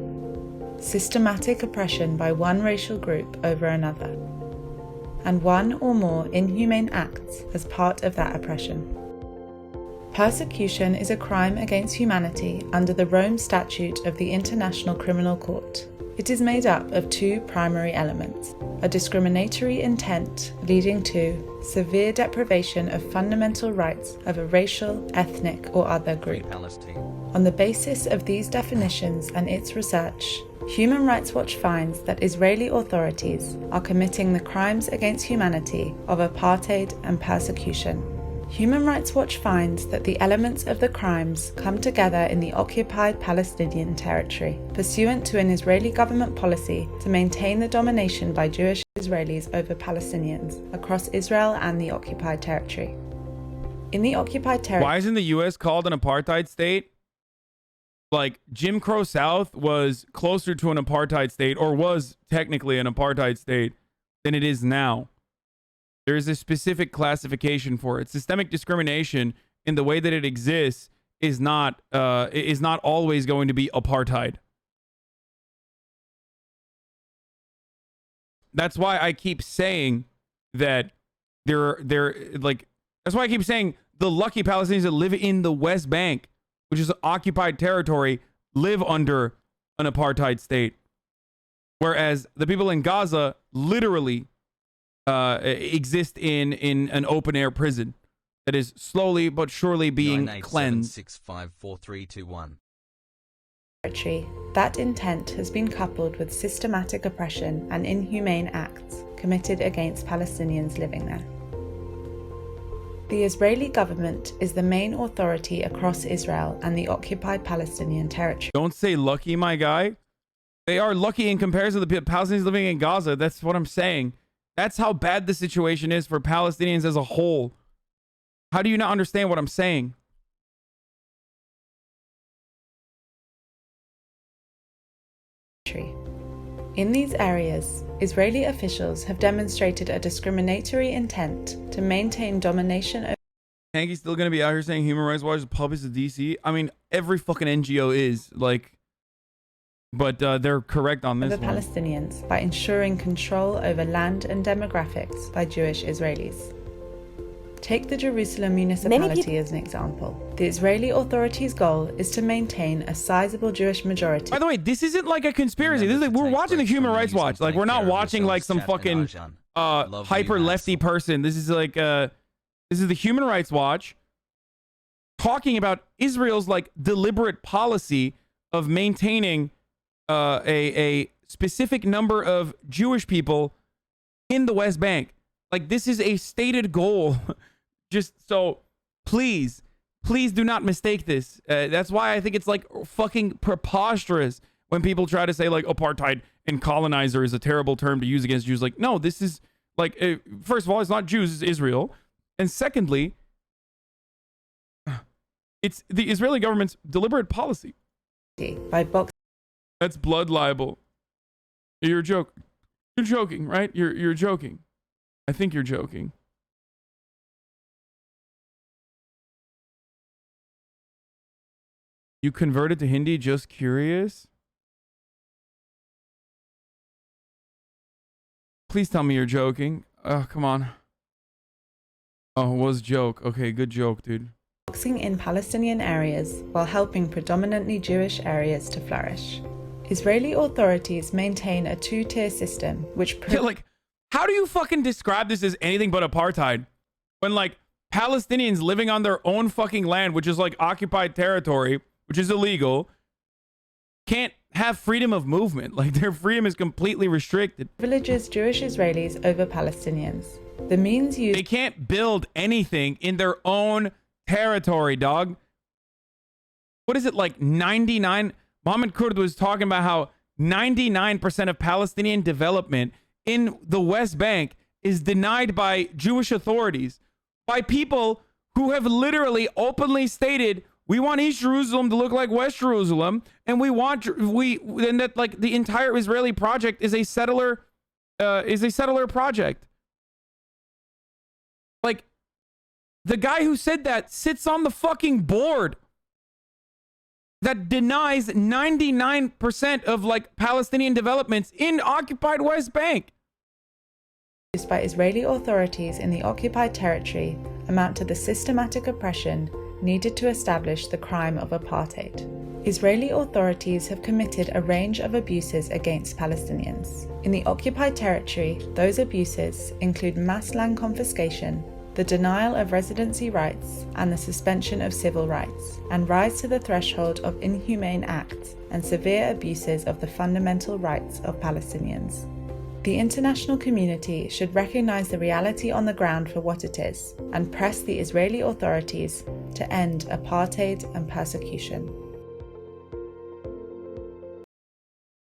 systematic oppression by one racial group over another, and one or more inhumane acts as part of that oppression. Persecution is a crime against humanity under the Rome Statute of the International Criminal Court. It is made up of 2 primary elements: a discriminatory intent leading to severe deprivation of fundamental rights of a racial, ethnic, or other group. On the basis of these definitions and its research, Human Rights Watch finds that Israeli authorities are committing the crimes against humanity of apartheid and persecution. Human Rights Watch finds that the elements of the crimes come together in the occupied Palestinian territory, pursuant to an Israeli government policy to maintain the domination by Jewish Israelis over Palestinians across Israel and the occupied territory. In the occupied territory... Why isn't the U.S. called an apartheid state? Like, Jim Crow South was closer to an apartheid state, or was technically an apartheid state, than it is now. There is a specific classification for it. Systemic discrimination in the way that it exists is not always going to be apartheid. That's why I keep saying that that's why I keep saying the lucky Palestinians that live in the West Bank, which is occupied territory, live under an apartheid state. Whereas the people in Gaza literally exist in an open air prison that is slowly but surely being cleansed. 987654321. That intent has been coupled with systematic oppression and inhumane acts committed against Palestinians living there. The Israeli government is the main authority across Israel and the occupied Palestinian territory. Don't say lucky, my guy. They are lucky in comparison to the Palestinians living in Gaza. That's what I'm saying. That's how bad the situation is for Palestinians as a whole. How do you not understand what I'm saying? In these areas, Israeli officials have demonstrated a discriminatory intent to maintain domination over Hanky's still gonna be out here saying Human Rights Watch is puppets of DC. I mean, every fucking NGO is like, but they're correct on this Over one. Palestinians by ensuring control over land and demographics by Jewish Israelis. Take the Jerusalem municipality as an example. The Israeli authorities' goal is to maintain a sizable Jewish majority. By the way, this isn't like a conspiracy. This is like, we're watching the Human Rights Watch. Like, we're not watching like some fucking hyper lefty person. This is like this is the Human Rights Watch talking about Israel's like deliberate policy of maintaining a specific number of Jewish people in the West Bank. Like, this is a stated goal. Just so, please do not mistake this. That's why I think it's like fucking preposterous when people try to say like apartheid and colonizer is a terrible term to use against Jews. Like, no, this is like, first of all, it's not Jews, it's Israel. And secondly, it's the Israeli government's deliberate policy. That's blood libel. You're joking. You're joking, right? You're joking. I think you're joking. You converted to Hindi, just curious? Please tell me you're joking. Oh, come on. Oh, it was a joke. Okay, good joke, dude. Boxing in Palestinian areas while helping predominantly Jewish areas to flourish. Israeli authorities maintain a two-tier system which... Yeah, like, how do you fucking describe this as anything but apartheid? When, like, Palestinians living on their own fucking land, which is, like, occupied territory, which is illegal, can't have freedom of movement. Like, their freedom is completely restricted. Privileges Jewish Israelis over Palestinians. The means used... They can't build anything in their own territory, dog. What is it, like 99... Mohammed Kurd was talking about how 99% of Palestinian development in the West Bank is denied by Jewish authorities, by people who have literally openly stated, we want East Jerusalem to look like West Jerusalem, and and that like the entire Israeli project is a settler project. Like, the guy who said that sits on the fucking board that denies 99% of like Palestinian developments in occupied West Bank. Used by Israeli authorities in the occupied territory amount to the systematic oppression needed to establish the crime of apartheid. Israeli authorities have committed a range of abuses against Palestinians. In the occupied territory, those abuses include mass land confiscation, the denial of residency rights, and the suspension of civil rights, and rise to the threshold of inhumane acts and severe abuses of the fundamental rights of Palestinians. The international community should recognize the reality on the ground for what it is and press the Israeli authorities to end apartheid and persecution.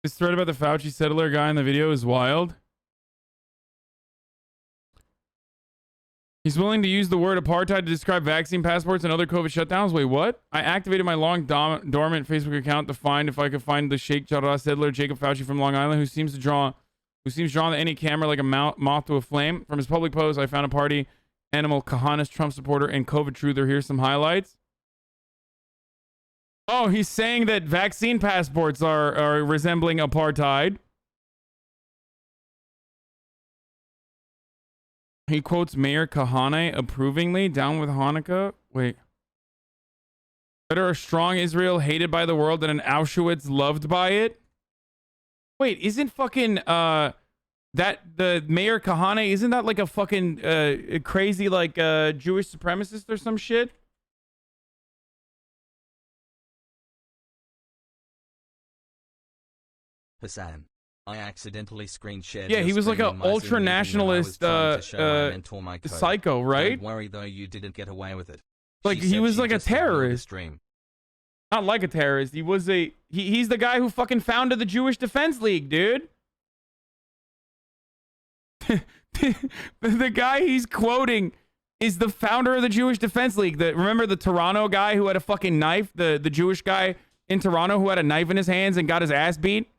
This thread about the Fauci settler guy in the video is wild. He's willing to use the word apartheid to describe vaccine passports and other COVID shutdowns. Wait, what? I activated my long dormant Facebook account to find if I could find the Sheikh Jarrah settler Jacob Fauci from Long Island, who seems drawn to any camera like a moth to a flame. From his public post, I found a party animal, Kahanis, Trump supporter, and COVID truther. Here's some highlights. Oh, he's saying that vaccine passports are resembling apartheid. He quotes Mayor Kahane approvingly, down with Hanukkah. Wait. Better a strong Israel hated by the world than an Auschwitz loved by it? Wait, isn't fucking, that, the Mayor Kahane, isn't that like a fucking, crazy, like, Jewish supremacist or some shit? Hasan, I accidentally screen shared. Yeah, he was like an ultra nationalist psycho, right? Don't worry though, you didn't get away with it. Like he was like a terrorist. Not like a terrorist. He was he's the guy who fucking founded the Jewish Defense League, dude. The guy he's quoting is the founder of the Jewish Defense League. Remember the Toronto guy who had a fucking knife? The Jewish guy in Toronto who had a knife in his hands and got his ass beat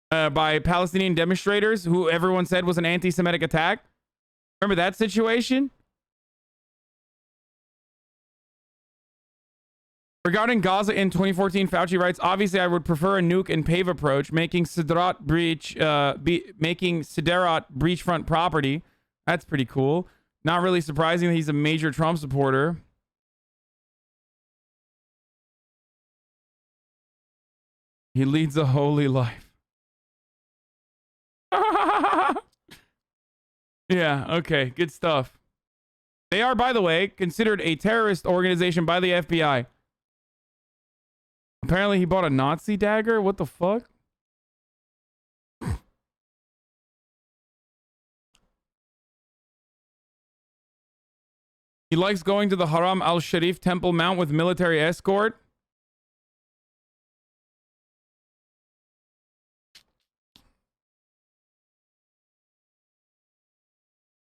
by Palestinian demonstrators who everyone said was an anti-Semitic attack. Remember that situation? Regarding Gaza in 2014, Fauci writes, obviously I would prefer a nuke and pave approach, making Sderot beachfront property. That's pretty cool. Not really surprising that he's a major Trump supporter. He leads a holy life. Yeah, okay, good stuff. They are, by the way, considered a terrorist organization by the FBI. Apparently he bought a Nazi dagger? What the fuck? He likes going to the Haram al-Sharif Temple Mount with military escort.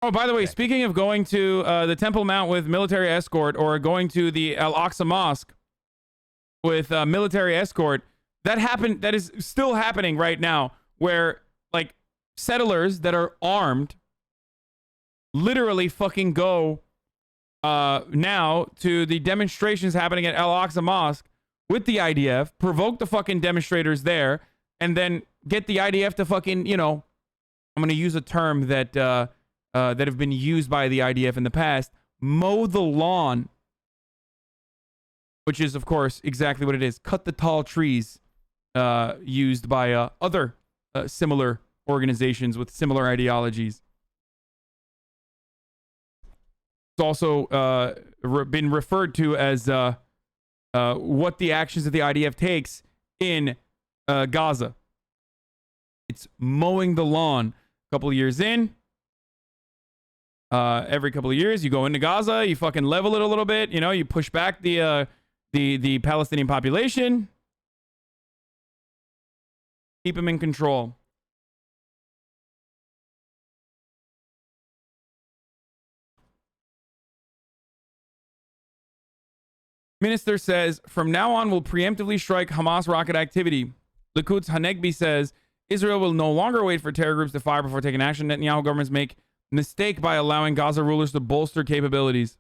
Oh, by the way, speaking of going to the Temple Mount with military escort or going to the Al-Aqsa Mosque with military escort, that is still happening right now, where like settlers that are armed literally fucking go now to the demonstrations happening at Al-Aqsa Mosque with the IDF, provoke the fucking demonstrators there, and then get the IDF to fucking, you know, I'm going to use a term that that have been used by the IDF in the past, mow the lawn, which is, of course, exactly what it is. Cut the tall trees used by other similar organizations with similar ideologies. It's also been referred to as what the actions that the IDF takes in Gaza. It's mowing the lawn. A couple of years in, every couple of years, you go into Gaza, you fucking level it a little bit, you know, you push back the Palestinian population, keep them in control. Minister says, from now on, we'll preemptively strike Hamas rocket activity. Likud's Hanegbi says, Israel will no longer wait for terror groups to fire before taking action. Netanyahu governments make mistake by allowing Gaza rulers to bolster capabilities.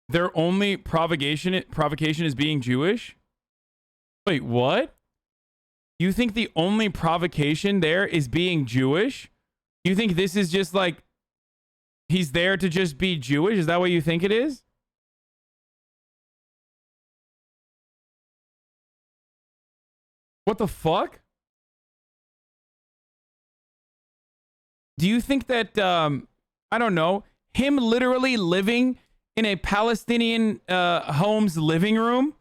Their only provocation is being Jewish? Wait, what? You think the only provocation there is being Jewish? You think this is just like he's there to just be Jewish? Is that what you think it is? What the fuck? Do you think that, I don't know, him literally living in a Palestinian home's living room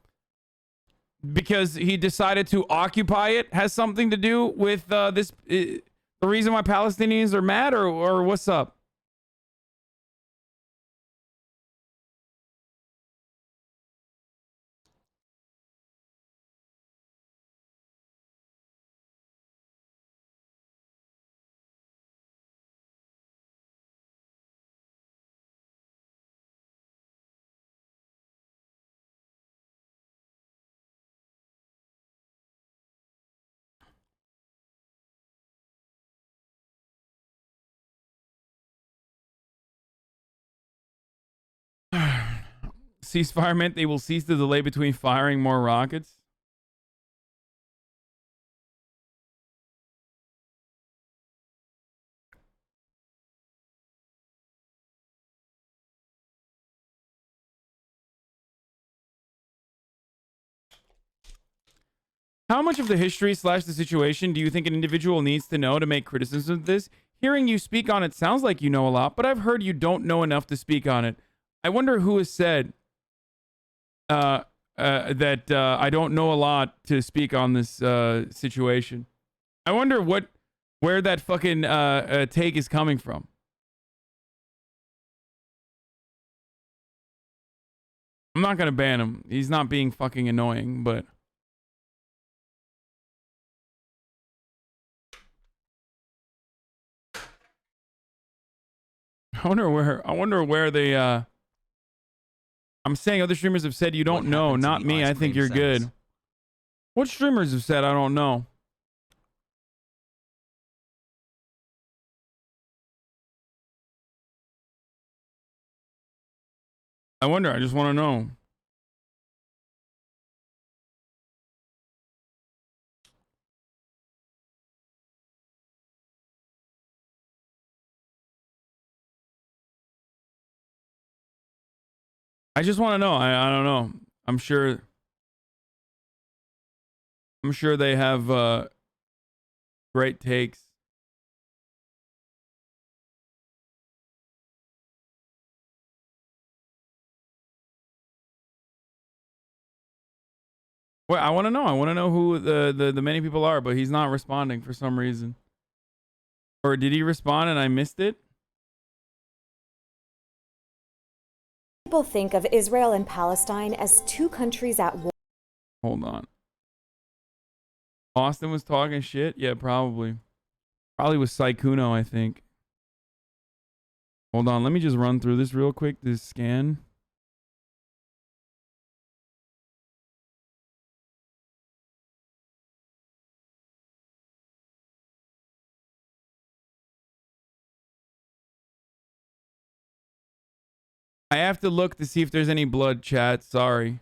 because he decided to occupy it has something to do with this, the reason why Palestinians are mad, or what's up? Ceasefire meant they will cease the delay between firing more rockets. How much of the history / the situation do you think an individual needs to know to make criticism of this? Hearing you speak on it sounds like you know a lot, but I've heard you don't know enough to speak on it. I wonder who has said that I don't know a lot to speak on this situation. I wonder where that fucking take is coming from. I'm not gonna ban him. He's not being fucking annoying, but I wonder where they I'm saying other streamers have said you don't know, not me. I think you're good. What streamers have said I don't know? I wonder. I just want to know. I just want to know. I don't know. I'm sure they have great takes. Well, I want to know. I want to know who the many people are, but he's not responding for some reason. Or did he respond and I missed it? People think of Israel and Palestine as two countries at war. Hold on. Austin was talking shit? Yeah, probably. Probably with Saikuno, I think. Hold on. Let me just run through this real quick. This scan. I have to look to see if there's any blood, chat. Sorry.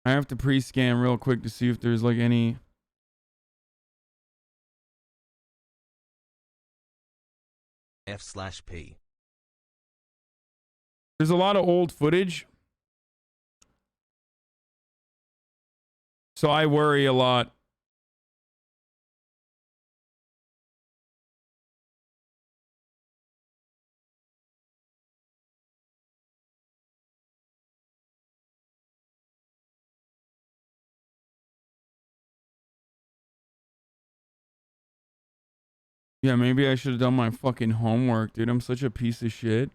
I have to pre-scan real quick to see if there's like any. F/P. There's a lot of old footage. So I worry a lot. Yeah, maybe I should have done my fucking homework, dude. I'm such a piece of shit.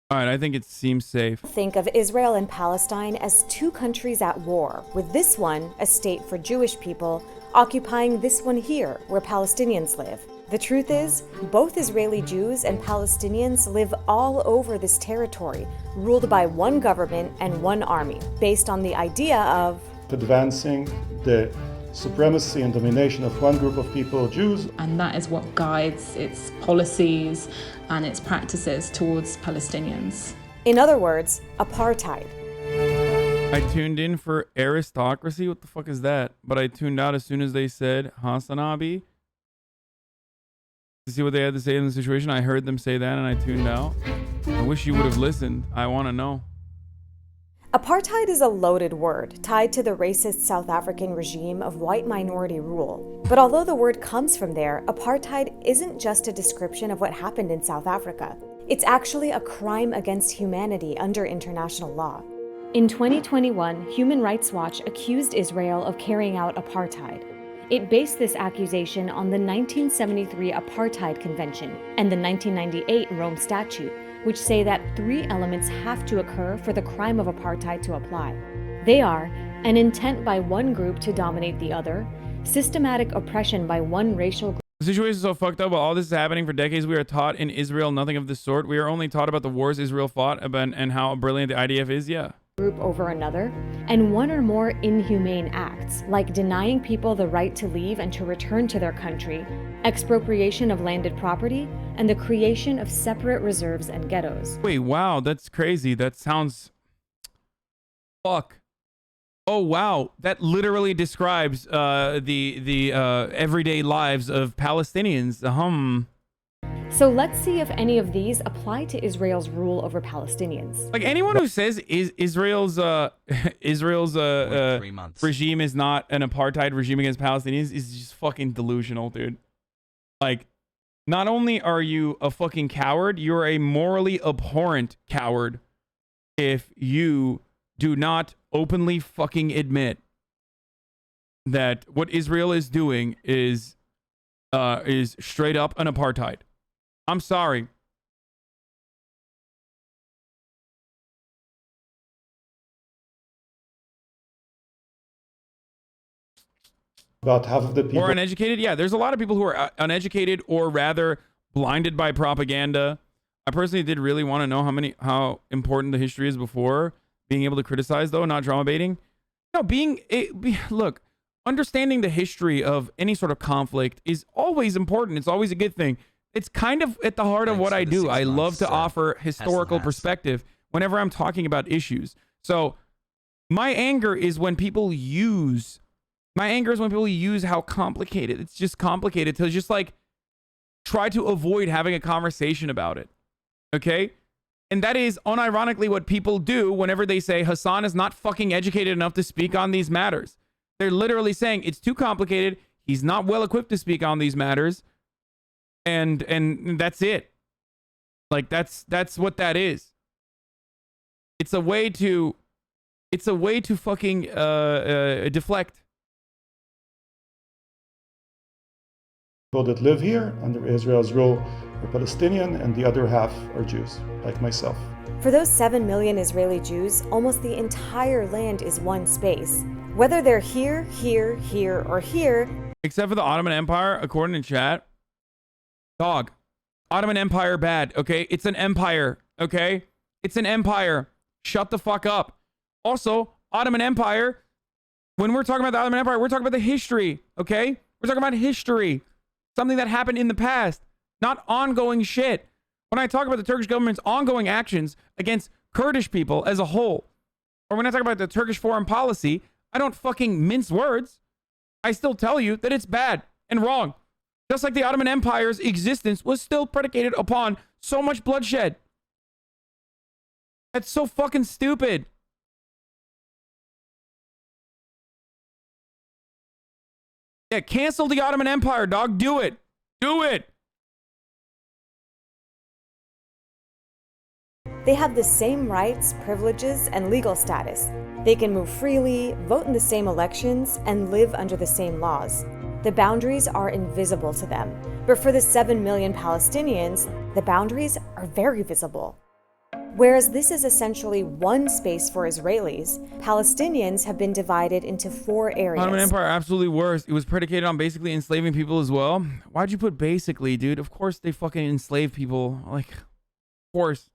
All right, I think it seems safe. Think of Israel and Palestine as two countries at war, with this one, a state for Jewish people, occupying this one here, where Palestinians live. The truth is, both Israeli Jews and Palestinians live all over this territory, ruled by one government and one army, based on the idea of advancing the supremacy and domination of one group of people, Jews. And that is what guides its policies and its practices towards Palestinians. In other words, apartheid. I tuned in for aristocracy. What the fuck is that? But I tuned out as soon as they said HasanAbi. To see what they had to say in the situation. I heard them say that and I tuned out. I wish you would have listened. I want to know. Apartheid is a loaded word tied to the racist South African regime of white minority rule. But although the word comes from there, apartheid isn't just a description of what happened in South Africa. It's actually a crime against humanity under international law. In 2021, Human Rights Watch accused Israel of carrying out apartheid. It based this accusation on the 1973 Apartheid Convention and the 1998 Rome Statute, which say that three elements have to occur for the crime of apartheid to apply. They are an intent by one group to dominate the other, systematic oppression by one racial group. The situation is so fucked up. While all this is happening for decades, we are taught in Israel nothing of this sort. We are only taught about the wars Israel fought and how brilliant the IDF is. Yeah. Group over another, and one or more inhumane acts, like denying people the right to leave and to return to their country, expropriation of landed property, and the creation of separate reserves and ghettos. Wait, wow, that's crazy. That sounds... Fuck. Oh, wow. That literally describes the everyday lives of Palestinians. So let's see if any of these apply to Israel's rule over Palestinians. Like anyone who says Israel's regime is not an apartheid regime against Palestinians is just fucking delusional, dude. Like, not only are you a fucking coward, you're a morally abhorrent coward if you do not openly fucking admit that what Israel is doing is straight up an apartheid. I'm sorry. About half of the people. Or uneducated? Yeah, there's a lot of people who are uneducated or rather blinded by propaganda. I personally did really want to know how important the history is before being able to criticize, though, not drama baiting. No, look, understanding the history of any sort of conflict is always important. It's always a good thing. It's kind of at the heart of what I do. I love to offer historical perspective whenever I'm talking about issues. So my anger is when people use how complicated. It's just complicated to just like try to avoid having a conversation about it. Okay? And that is unironically what people do whenever they say Hasan is not fucking educated enough to speak on these matters. They're literally saying it's too complicated. He's not well equipped to speak on these matters. And that's it. Like that's what that is. It's a way to fucking deflect. People that live here under Israel's rule are Palestinian, and the other half are Jews, like myself. For those 7 million Israeli Jews, almost the entire land is one space. Whether they're here, here, here, or here. Except for the Ottoman Empire, according to chat. Dog. Ottoman Empire bad, okay? It's an empire, okay? It's an empire. Shut the fuck up. Also, Ottoman Empire, when we're talking about the Ottoman Empire, we're talking about the history, okay? We're talking about history. Something that happened in the past, not ongoing shit. When I talk about the Turkish government's ongoing actions against Kurdish people as a whole, or when I talk about the Turkish foreign policy, I don't fucking mince words. I still tell you that it's bad and wrong. Just like the Ottoman Empire's existence was still predicated upon so much bloodshed. That's so fucking stupid. Yeah, cancel the Ottoman Empire, dog. Do it. Do it. They have the same rights, privileges, and legal status. They can move freely, vote in the same elections, and live under the same laws. The boundaries are invisible to them. But for the 7 million Palestinians, the boundaries are very visible. Whereas this is essentially one space for Israelis, Palestinians have been divided into 4 areas. Ottoman Empire, absolutely worse. It was predicated on basically enslaving people as well. Why'd you put basically, dude? Of course they fucking enslave people. Like, of course.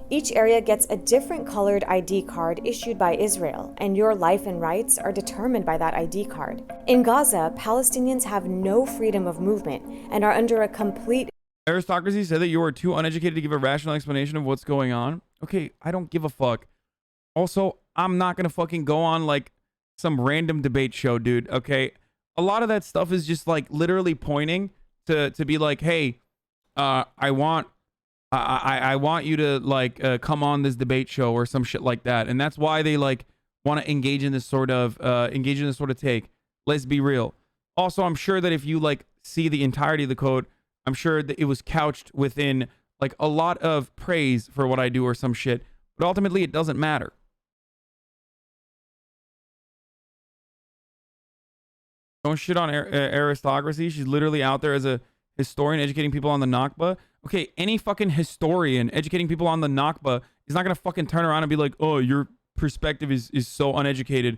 Each area gets a different colored ID card issued by Israel, and your life and rights are determined by that ID card. In Gaza, Palestinians have no freedom of movement and are under a complete aristocracy said that you are too uneducated to give a rational explanation of what's going on. Okay, I don't give a fuck. Also, I'm not gonna fucking go on like some random debate show, dude. Okay, a lot of that stuff is just like literally pointing to be like, hey, I want you to like come on this debate show or some shit like that, and that's why they like want to engage in this sort of take. Let's be real. Also, I'm sure that if you like see the entirety of the code, I'm sure that it was couched within like a lot of praise for what I do or some shit, but ultimately it doesn't matter. Don't shit on aristocracy. She's literally out there as a historian educating people on the Nakba. Okay, any fucking historian educating people on the Nakba is not gonna fucking turn around and be like, oh, your perspective is so uneducated.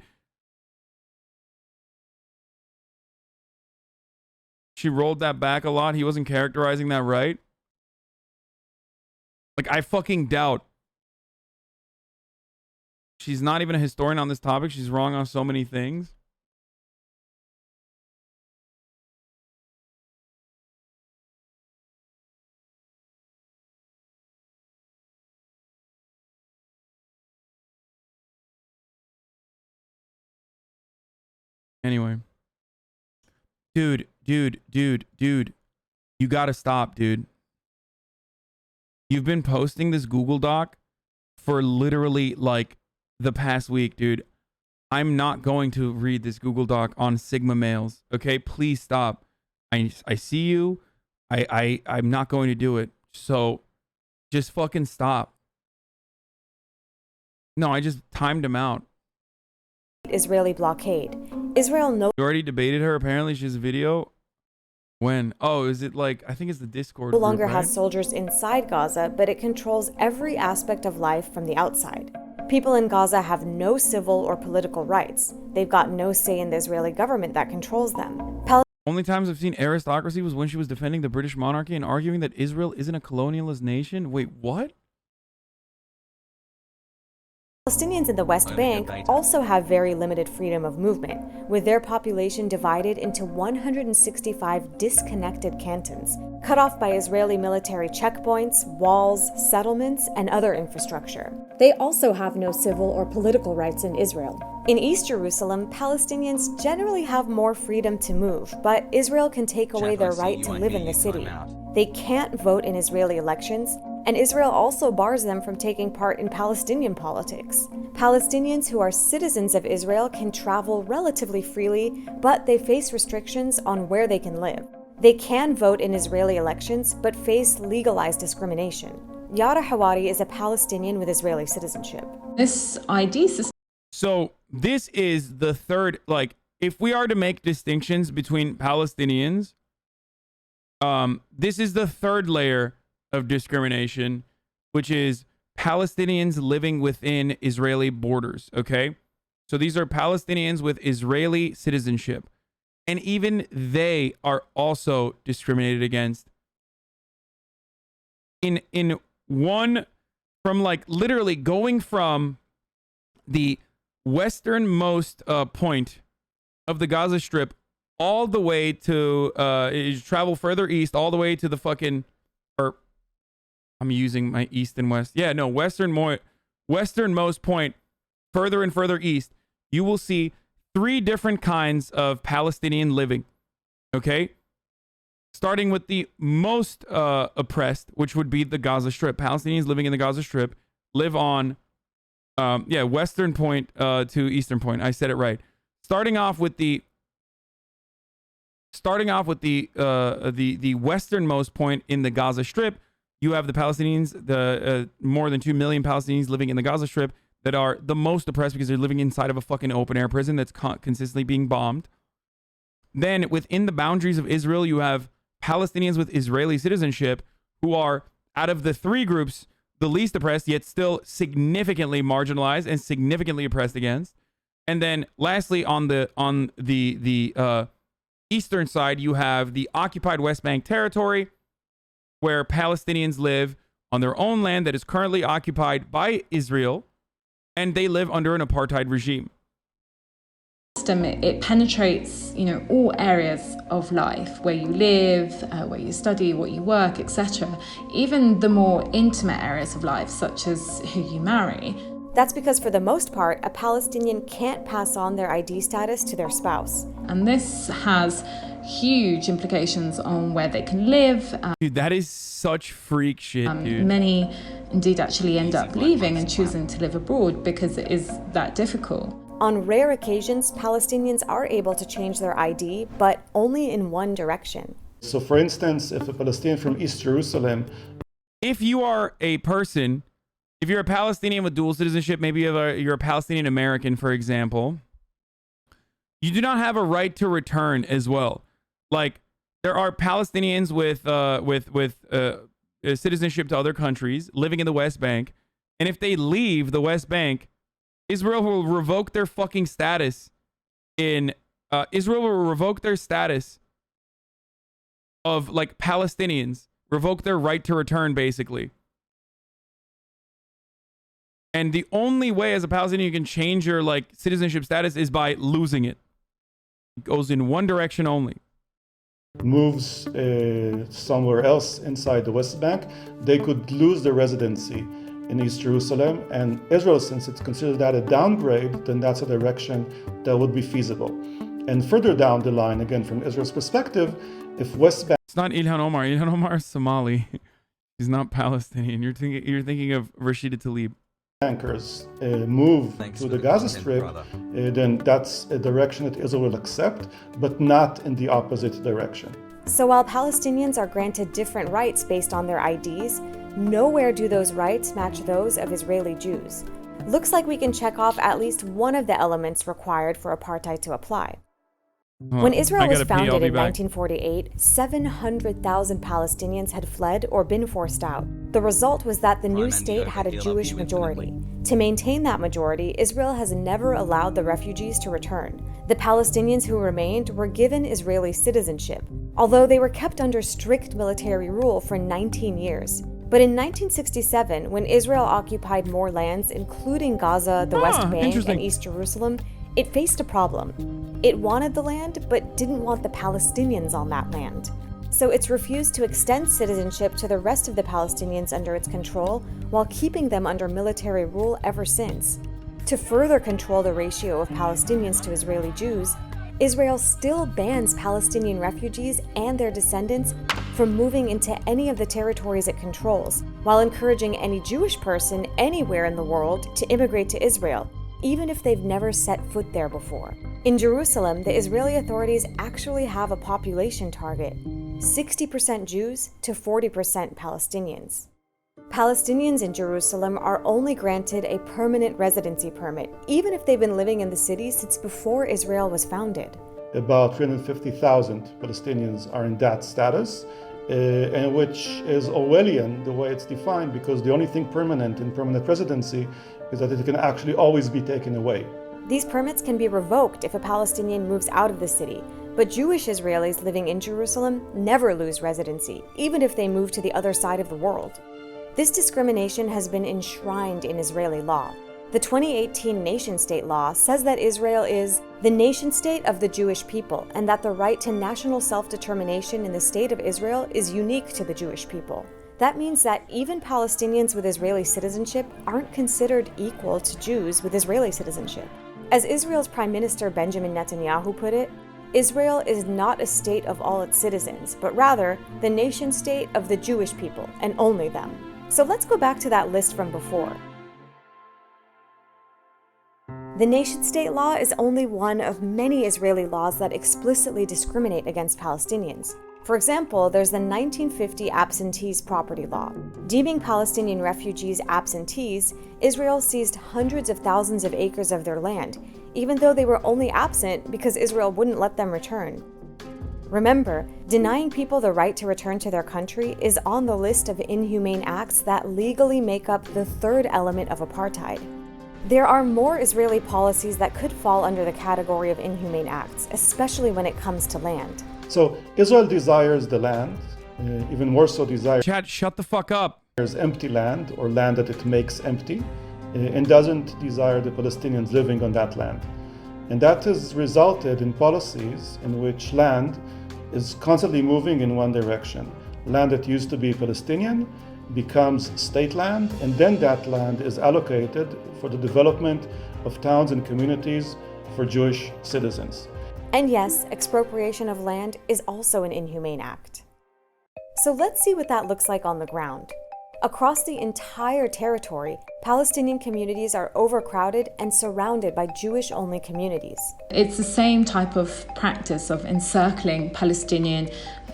She rolled that back a lot. He wasn't characterizing that right. Like, I fucking doubt. She's not even a historian on this topic. She's wrong on so many things. Anyway. Dude, you gotta stop, dude. You've been posting this Google Doc for literally like the past week, dude. I'm not going to read this Google Doc on Sigma males, okay? Please stop. I see you. I'm not going to do it. So just fucking stop. No, I just timed him out. Israeli blockade. Israel You already debated her. Apparently she has a video. When? Oh, is it like, I think it's the Discord no longer group, right? has soldiers inside Gaza, but it controls every aspect of life from the outside. People in Gaza have no civil or political rights. They've got no say in the Israeli government that controls them. Only times I've seen aristocracy was when she was defending the British monarchy and arguing that Israel isn't a colonialist nation. Wait, what? Palestinians in the West Bank also have very limited freedom of movement, with their population divided into 165 disconnected cantons, cut off by Israeli military checkpoints, walls, settlements, and other infrastructure. They also have no civil or political rights in Israel. In East Jerusalem, Palestinians generally have more freedom to move, but Israel can take away their right to live in the city. They can't vote in Israeli elections, and Israel also bars them from taking part in Palestinian politics. Palestinians who are citizens of Israel can travel relatively freely, but they face restrictions on where they can live. They can vote in Israeli elections, but face legalized discrimination. Yara Hawari is a Palestinian with Israeli citizenship. This ID system. So this is the third, like, if we are to make distinctions between Palestinians, this is the third layer of discrimination, which is Palestinians living within Israeli borders, okay? So these are Palestinians with Israeli citizenship. And even they are also discriminated against. In one, from like literally going from the westernmost point of the Gaza Strip all the way to, you travel further east, all the way to the fucking, or I'm using my east and west. Yeah, no, westernmost point, further and further east, you will see 3 different kinds of Palestinian living. Okay? Starting with the most oppressed, which would be the Gaza Strip. Palestinians living in the Gaza Strip live on, western point to eastern point. I said it right. Starting off with the westernmost point in the Gaza Strip, you have the Palestinians, the more than 2 million Palestinians living in the Gaza Strip that are the most oppressed because they're living inside of a fucking open air prison that's consistently being bombed. Then within the boundaries of Israel, you have Palestinians with Israeli citizenship who are, out of the 3 groups, the least oppressed, yet still significantly marginalized and significantly oppressed against. And then lastly, on the eastern side, you have the occupied West Bank territory, where Palestinians live on their own land that is currently occupied by Israel, and they live under an apartheid regime. It penetrates, all areas of life, where you live, where you study, what you work, etc. Even the more intimate areas of life, such as who you marry. That's because for the most part, a Palestinian can't pass on their ID status to their spouse. And this has huge implications on where they can live. Dude, that is such freak shit, dude. Many indeed actually end up leaving and choosing to live abroad because it is that difficult. On rare occasions, Palestinians are able to change their ID, but only in one direction. So for instance, if a Palestinian from East Jerusalem... If you are a person, if you're a Palestinian with dual citizenship, maybe you're a Palestinian American, for example, you do not have a right to return as well. Like, there are Palestinians with citizenship to other countries living in the West Bank, and if they leave the West Bank, Israel will revoke their fucking status Israel will revoke their status of, like, Palestinians, revoke their right to return, basically. And the only way as a Palestinian you can change your, like, citizenship status is by losing it. It goes in one direction only. Moves somewhere else inside the West Bank, they could lose their residency in East Jerusalem, and Israel, since it's considered that a downgrade, then that's a direction that would be feasible. And further down the line, again, from Israel's perspective, if West Bank... It's not Ilhan Omar. Ilhan Omar is Somali. He's not Palestinian. You're thinking of Rashida Tlaib. Bankers move to the Gaza Strip, then that's a direction that Israel will accept, but not in the opposite direction. So while Palestinians are granted different rights based on their IDs, nowhere do those rights match those of Israeli Jews. Looks like we can check off at least one of the elements required for apartheid to apply. When Israel was founded in 1948, 700,000 Palestinians had fled or been forced out. The result was that the new state had a Jewish majority. To maintain that majority, Israel has never allowed the refugees to return. The Palestinians who remained were given Israeli citizenship, although they were kept under strict military rule for 19 years. But in 1967, when Israel occupied more lands, including Gaza, the West Bank, and East Jerusalem, it faced a problem. It wanted the land, but didn't want the Palestinians on that land. So it's refused to extend citizenship to the rest of the Palestinians under its control, while keeping them under military rule ever since. To further control the ratio of Palestinians to Israeli Jews, Israel still bans Palestinian refugees and their descendants from moving into any of the territories it controls, while encouraging any Jewish person anywhere in the world to immigrate to Israel, even if they've never set foot there before. In Jerusalem, the Israeli authorities actually have a population target: 60% Jews to 40% Palestinians. Palestinians in Jerusalem are only granted a permanent residency permit, even if they've been living in the city since before Israel was founded. About 350,000 Palestinians are in that status, and which is Orwellian the way it's defined, because the only thing permanent in permanent residency is that it can actually always be taken away. These permits can be revoked if a Palestinian moves out of the city, but Jewish Israelis living in Jerusalem never lose residency, even if they move to the other side of the world. This discrimination has been enshrined in Israeli law. The 2018 nation-state law says that Israel is the nation-state of the Jewish people, and that the right to national self-determination in the state of Israel is unique to the Jewish people. That means that even Palestinians with Israeli citizenship aren't considered equal to Jews with Israeli citizenship. As Israel's Prime Minister Benjamin Netanyahu put it, Israel is not a state of all its citizens, but rather the nation-state of the Jewish people, and only them. So let's go back to that list from before. The nation-state law is only one of many Israeli laws that explicitly discriminate against Palestinians. For example, there's the 1950 Absentees Property Law. Deeming Palestinian refugees absentees, Israel seized hundreds of thousands of acres of their land, even though they were only absent because Israel wouldn't let them return. Remember, denying people the right to return to their country is on the list of inhumane acts that legally make up the third element of apartheid. There are more Israeli policies that could fall under the category of inhumane acts, especially when it comes to land. So Israel desires the land, even more so desires... Chad, shut the fuck up. There's empty land, or land that it makes empty, and doesn't desire the Palestinians living on that land. And that has resulted in policies in which land is constantly moving in one direction. Land that used to be Palestinian becomes state land, and then that land is allocated for the development of towns and communities for Jewish citizens. And yes, expropriation of land is also an inhumane act. So let's see what that looks like on the ground. Across the entire territory, Palestinian communities are overcrowded and surrounded by Jewish-only communities. It's the same type of practice of encircling Palestinian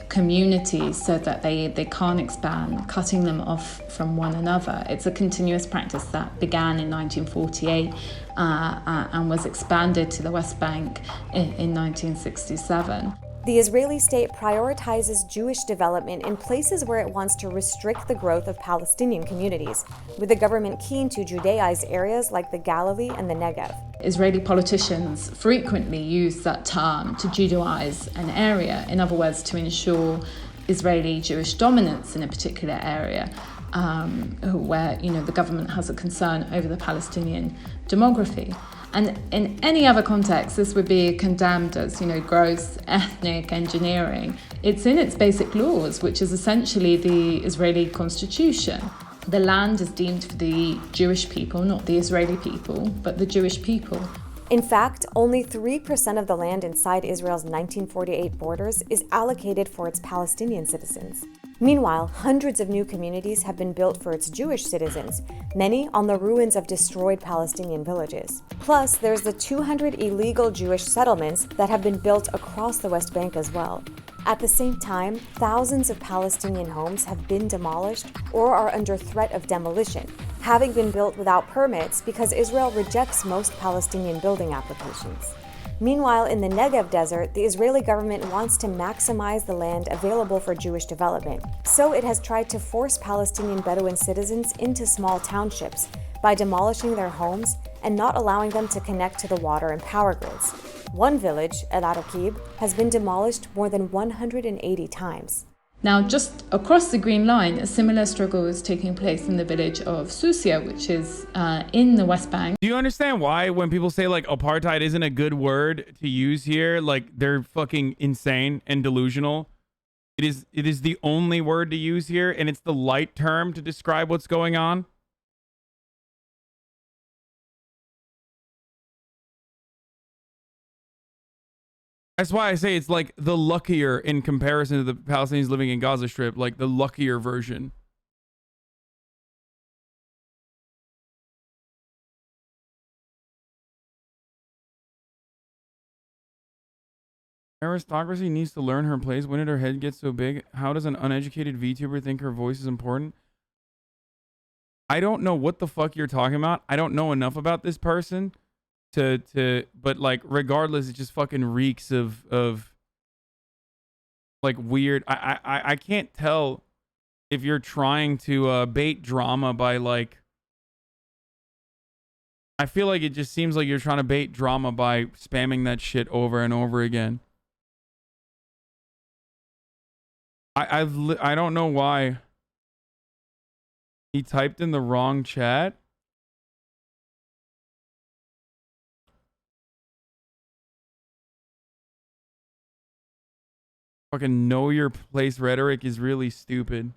communities so that they can't expand, cutting them off from one another. It's a continuous practice that began in 1948 and was expanded to the West Bank in 1967. The Israeli state prioritizes Jewish development in places where it wants to restrict the growth of Palestinian communities, with the government keen to Judaize areas like the Galilee and the Negev. Israeli politicians frequently use that term to Judaize an area, in other words, to ensure Israeli Jewish dominance in a particular area, where the government has a concern over the Palestinian demography. And in any other context, this would be condemned as, gross ethnic engineering. It's in its basic laws, which is essentially the Israeli constitution. The land is deemed for the Jewish people, not the Israeli people, but the Jewish people. In fact, only 3% of the land inside Israel's 1948 borders is allocated for its Palestinian citizens. Meanwhile, hundreds of new communities have been built for its Jewish citizens, many on the ruins of destroyed Palestinian villages. Plus, there's the 200 illegal Jewish settlements that have been built across the West Bank as well. At the same time, thousands of Palestinian homes have been demolished or are under threat of demolition, having been built without permits because Israel rejects most Palestinian building applications. Meanwhile, in the Negev desert, the Israeli government wants to maximize the land available for Jewish development. So it has tried to force Palestinian Bedouin citizens into small townships by demolishing their homes and not allowing them to connect to the water and power grids. One village, El Araqib, has been demolished more than 180 times. Now, just across the Green Line, a similar struggle is taking place in the village of Susia, which is in the West Bank. Do you understand why when people say like apartheid isn't a good word to use here, like they're fucking insane and delusional? It is the only word to use here, and it's the light term to describe what's going on. That's why I say it's like the luckier in comparison to the Palestinians living in Gaza Strip, like the luckier version. Aristocracy needs to learn her place. When did her head get so big? How does an uneducated VTuber think her voice is important? I don't know what the fuck you're talking about. I don't know enough about this person but like regardless, it just fucking reeks of like weird. I can't tell if you're trying to bait drama by like, I feel like it just seems like you're trying to bait drama by spamming that shit over and over again. I don't know why he typed in the wrong chat. Fucking know your place rhetoric is really stupid.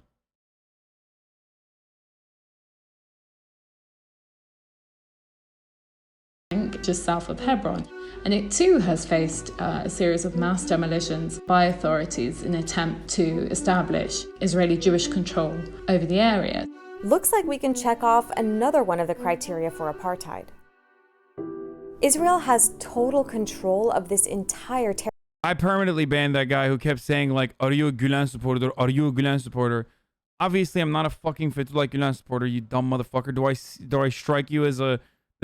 Just south of Hebron, and it too has faced a series of mass demolitions by authorities in an attempt to establish Israeli Jewish control over the area. Looks like we can check off another one of the criteria for apartheid. Israel has total control of this entire territory. I permanently banned that guy who kept saying like, are you a Gulen supporter? Are you a Gulen supporter? Obviously, I'm not a fucking Fethullah Gulen supporter, you dumb motherfucker. Do I strike you as the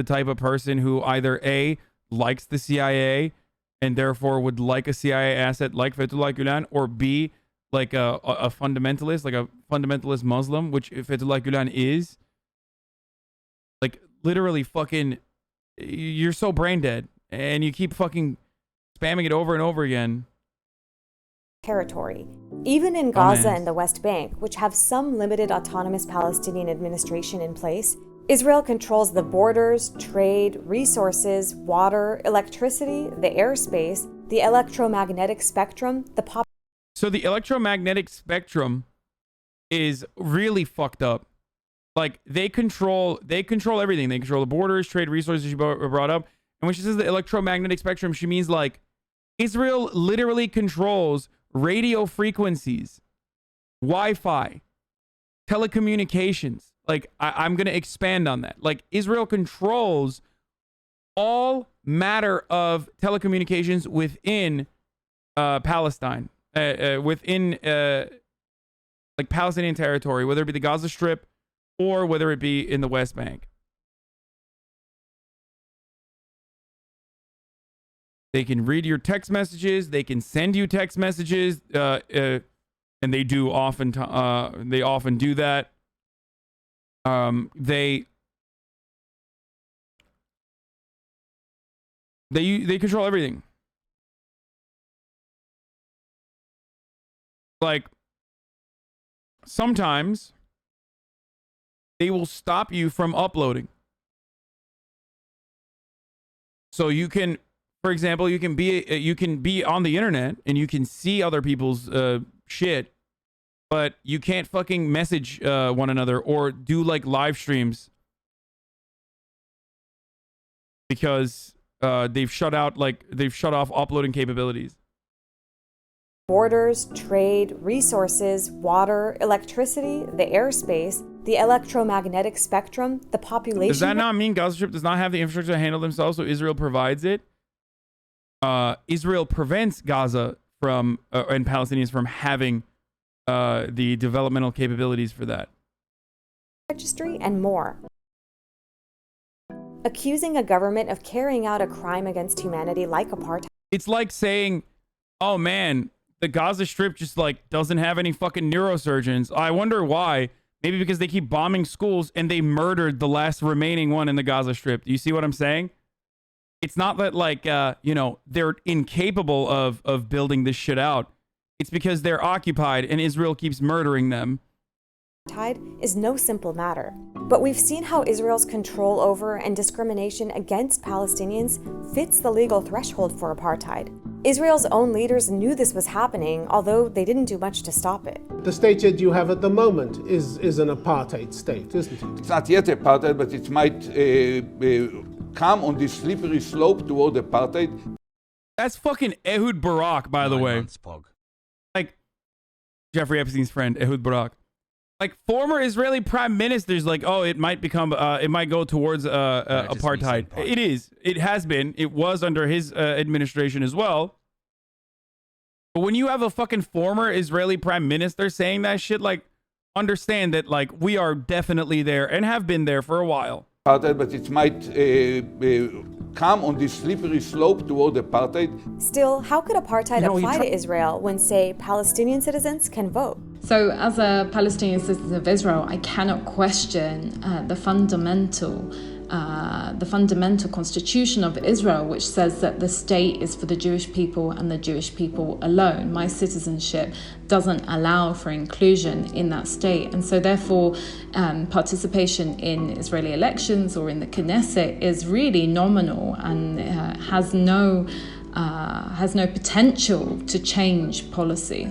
type of person who either A, likes the CIA and therefore would like a CIA asset like Fethullah Gulen, or B, like a fundamentalist, like a fundamentalist Muslim, which Fethullah Gulen is? Like literally fucking, you're so brain dead and you keep fucking spamming it over and over again. Territory. Even in Gaza and the West Bank, which have some limited autonomous Palestinian administration in place, Israel controls the borders, trade, resources, water, electricity, the airspace, the electromagnetic spectrum, So the electromagnetic spectrum is really fucked up. Like they control everything. They control the borders, trade, resources you brought up. And when she says the electromagnetic spectrum, she means like Israel literally controls radio frequencies, Wi-Fi, telecommunications. Like I'm going to expand on that. Like Israel controls all matter of telecommunications within Palestine, within like Palestinian territory, whether it be the Gaza Strip or whether it be in the West Bank. They can read your text messages. They can send you text messages, and they do often. They often do that. They control everything. Like sometimes they will stop you from uploading. So you can, for example, you can be on the internet and you can see other people's shit, but you can't fucking message one another or do like live streams because they've shut off uploading capabilities. borders, trade, resources, water, electricity, the airspace, the electromagnetic spectrum, the population. Does that not mean Gaza Strip does not have the infrastructure to handle themselves, so Israel provides it? Israel prevents Gaza from and Palestinians from having the developmental capabilities for that. Registry and more. accusing a government of carrying out a crime against humanity like apartheid. It's like saying, oh man, the Gaza Strip just like doesn't have any fucking neurosurgeons. I wonder why. Maybe because they keep bombing schools and they murdered the last remaining one in the Gaza Strip. Do you see what I'm saying? It's not that like, you know, they're incapable of building this shit out. It's because they're occupied and Israel keeps murdering them. Apartheid is no simple matter, but we've seen how Israel's control over and discrimination against Palestinians fits the legal threshold for apartheid. Israel's own leaders knew this was happening, although they didn't do much to stop it. The state that you have at the moment is an apartheid state, isn't it? It's not yet apartheid, but it might come on this slippery slope toward apartheid. That's fucking Ehud Barak, by the way. Like Jeffrey Epstein's friend, Ehud Barak. Like former Israeli prime ministers, like, oh, it might become, it might go towards apartheid. It is. It has been. It was under his administration as well. But when you have a fucking former Israeli prime minister saying that shit, like, understand that, like, we are definitely there and have been there for a while. Apartheid, but it might come on this slippery slope toward apartheid. Still, how could apartheid apply to Israel when, say, Palestinian citizens can vote? So as a Palestinian citizen of Israel, I cannot question the fundamental constitution of Israel, which says that the state is for the Jewish people and the Jewish people alone. My citizenship doesn't allow for inclusion in that state. And so therefore, participation in Israeli elections or in the Knesset is really nominal and has no potential to change policy.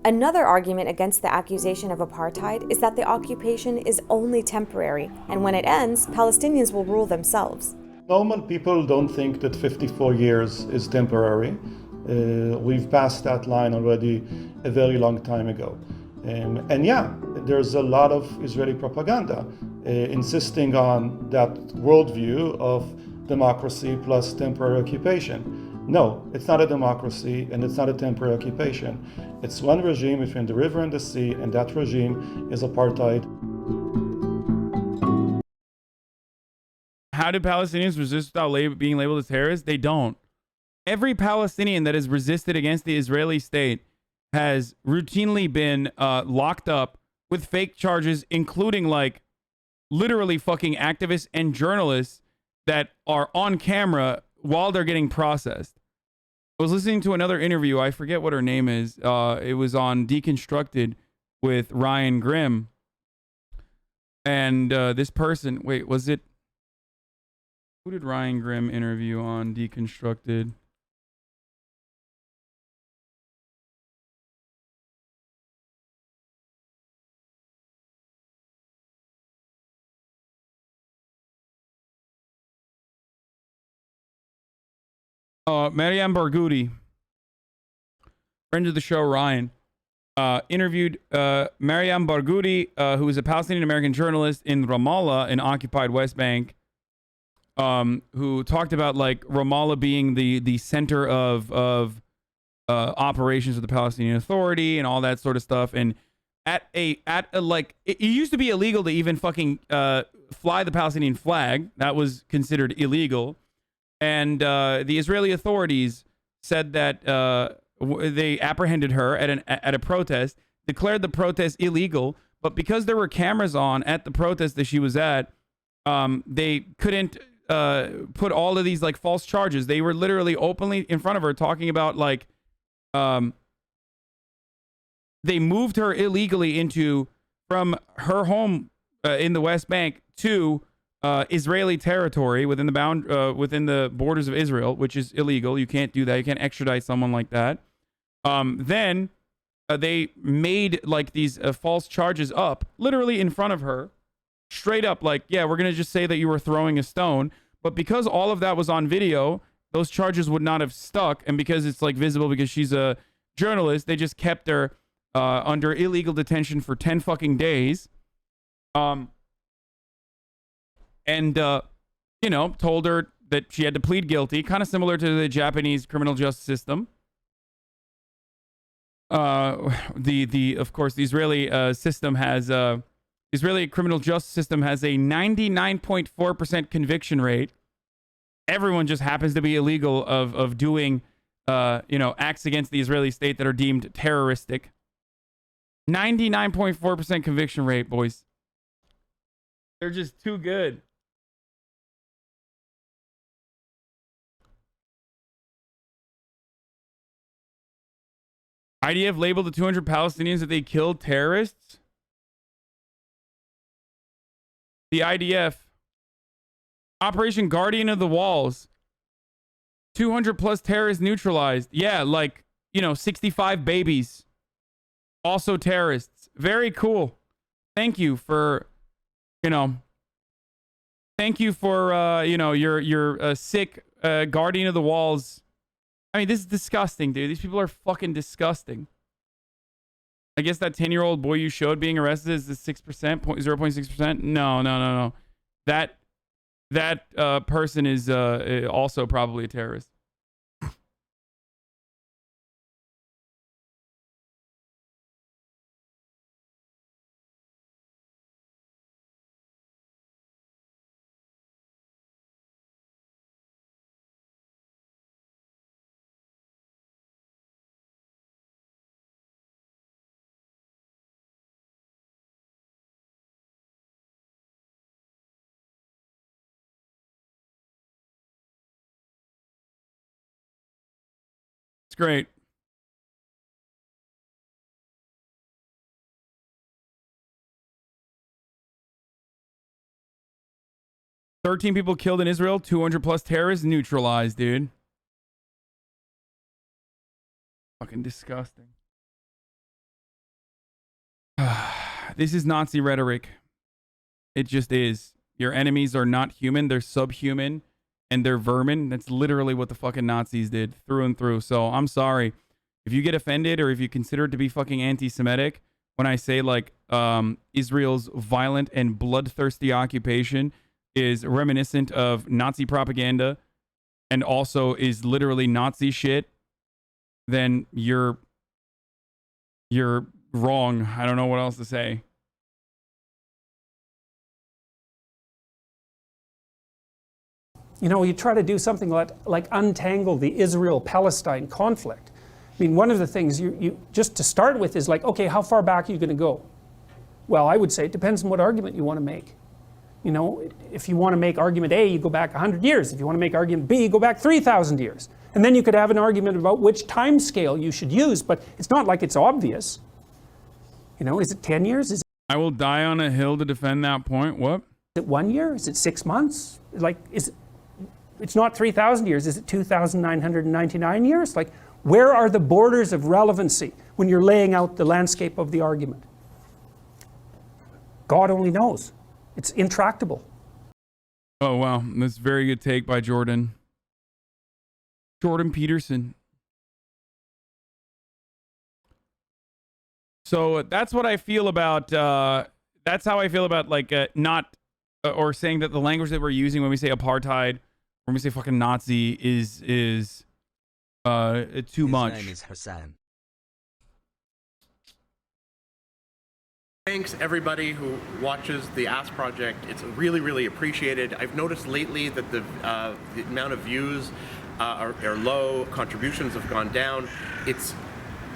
Another argument against the accusation of apartheid is that the occupation is only temporary, and when it ends, Palestinians will rule themselves. Normal people don't think that 54 years is temporary. We've passed that line already a very long time ago. And yeah, there's a lot of Israeli propaganda insisting on that worldview of democracy plus temporary occupation. No, it's not a democracy and it's not a temporary occupation. It's one regime between the river and the sea, and that regime is apartheid. How do Palestinians resist without being labeled as terrorists? They don't. Every Palestinian that has resisted against the Israeli state has routinely been locked up with fake charges, including like literally fucking activists and journalists that are on camera while they're getting processed. I was listening to another interview. I forget what her name is. It was on Deconstructed with Ryan Grimm. And this person, wait, was it? Who did Ryan Grimm interview on Deconstructed? Maryam Barghouti, friend of the show, Ryan, interviewed Maryam Barghouti, who is a Palestinian-American journalist in Ramallah, in occupied West Bank, who talked about like Ramallah being the center of operations of the Palestinian Authority and all that sort of stuff. And at a like, it used to be illegal to even fucking fly the Palestinian flag. That was considered illegal. And the Israeli authorities said that they apprehended her at a protest, declared the protest illegal, but because there were cameras on at the protest that she was at, they couldn't put all of these like false charges. They were literally openly in front of her talking about like they moved her illegally from her home in the West Bank to Israeli territory within the borders of Israel, which is illegal. You can't do that. You can't extradite someone like that. Then they made like these false charges up, literally in front of her, straight up. Like, yeah, we're gonna just say that you were throwing a stone, but because all of that was on video, those charges would not have stuck. And because it's like visible, because she's a journalist, they just kept her under illegal detention for 10 fucking days. And, you know, told her that she had to plead guilty, kind of similar to the Japanese criminal justice system. Of course, the Israeli system has Israeli criminal justice system has a 99.4% conviction rate. Everyone just happens to be illegal of doing, acts against the Israeli state that are deemed terroristic. 99.4% conviction rate, boys. They're just too good. IDF labeled the 200 Palestinians that they killed terrorists. The IDF. Operation Guardian of the Walls. 200 plus terrorists neutralized. Yeah, 65 babies. Also terrorists. Very cool. Thank you for, thank you for, your sick Guardian of the Walls. I mean, this is disgusting, dude. These people are fucking disgusting. I guess that 10-year-old boy you showed being arrested is the 6%, 0.6%. No. That person is also probably a terrorist. Great. $13 people killed in Israel, 200 plus terrorists neutralized, dude. Fucking disgusting. This is Nazi rhetoric. It just is. Your enemies are not human, they're subhuman. And they're vermin. That's literally what the fucking Nazis did through and through. So I'm sorry if you get offended or if you consider it to be fucking anti-Semitic when I say Israel's violent and bloodthirsty occupation is reminiscent of Nazi propaganda and also is literally Nazi shit. Then you're wrong. I don't know what else to say. You try to do something like untangle the Israel-Palestine conflict. I mean, one of the things you just to start with is okay, how far back are you going to go? Well, I would say it depends on what argument you want to make. If you want to make argument A, you go back 100 years. If you want to make argument B, you go back 3,000 years. And then you could have an argument about which time scale you should use, but it's not like it's obvious. Is it 10 years? I will die on a hill to defend that point. What? Is it 1 year? Is it 6 months? It's not 3,000 years. Is it 2,999 years? Where are the borders of relevancy when you're laying out the landscape of the argument? God only knows. It's intractable. Oh, wow. That's a very good take by Jordan. Jordan Peterson. So that's what I feel about, that's how I feel about or saying that the language that we're using when we say apartheid, when we say fucking Nazi is too much. His name is Hasan. Thanks everybody who watches the Ask Project. It's really, really appreciated. I've noticed lately that the amount of views are low, contributions have gone down. It's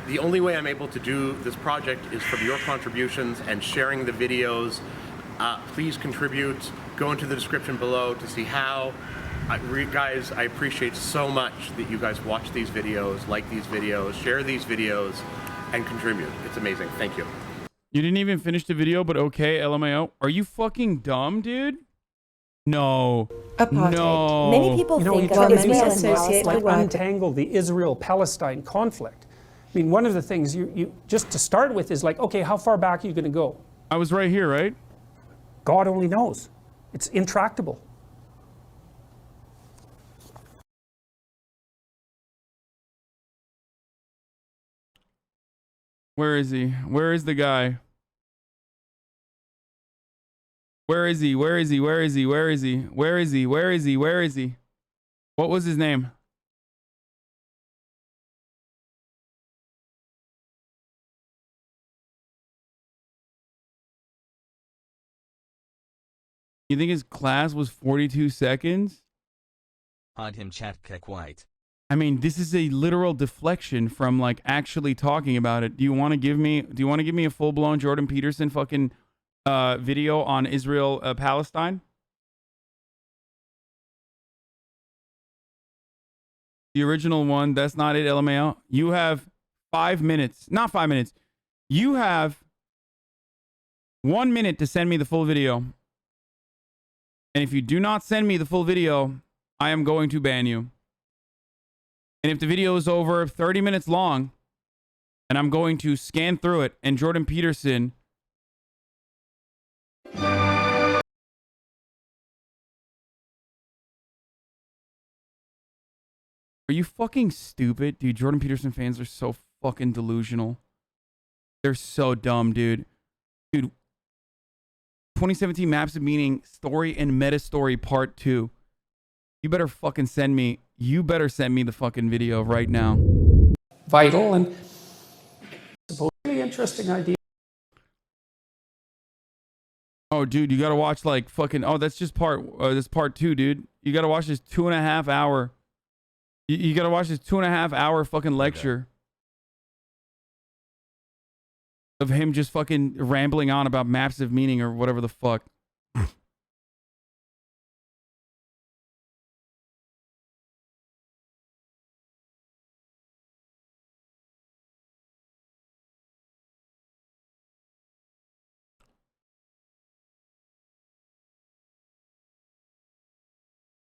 the only way I'm able to do this project is from your contributions and sharing the videos. Please contribute. Go into the description below to see how. Guys, I appreciate so much that you guys watch these videos, like these videos, share these videos, and contribute. It's amazing. Thank you. You didn't even finish the video, but okay, LMAO. Are you fucking dumb, dude? No. Apartheid. No. Many people think of Israel associate and untangle the Israel-Palestine conflict. I mean, one of the things you just to start with is okay, how far back are you going to go? I was right here, right? God only knows. It's intractable. Where is he? Where is the guy? Where is he? Where is he? Where is he? Where is he? Where is he? Where is he? Where is he? What was his name? You think his class was 42 seconds? Hide him, chat wait. I mean, this is a literal deflection from like actually talking about it. Do you want to give me a full-blown Jordan Peterson fucking video on Israel Palestine? The original one, that's not it, LMAO. You have 5 minutes. Not 5 minutes. You have 1 minute to send me the full video. And if you do not send me the full video, I am going to ban you. And if the video is over 30 minutes long, and I'm going to scan through it, and Jordan Peterson... Are you fucking stupid? Dude, Jordan Peterson fans are so fucking delusional. They're so dumb, dude. Dude, 2017 Maps of Meaning Story and Meta Story Part 2. You better fucking send me... You better send me the fucking video right now. Vital and supposedly interesting idea. Oh, dude, you gotta watch like fucking... Oh, that's just this part 2, dude. You gotta watch this 2.5 hour... You gotta watch this 2.5 hour fucking lecture of him just fucking rambling on about maps of meaning or whatever the fuck.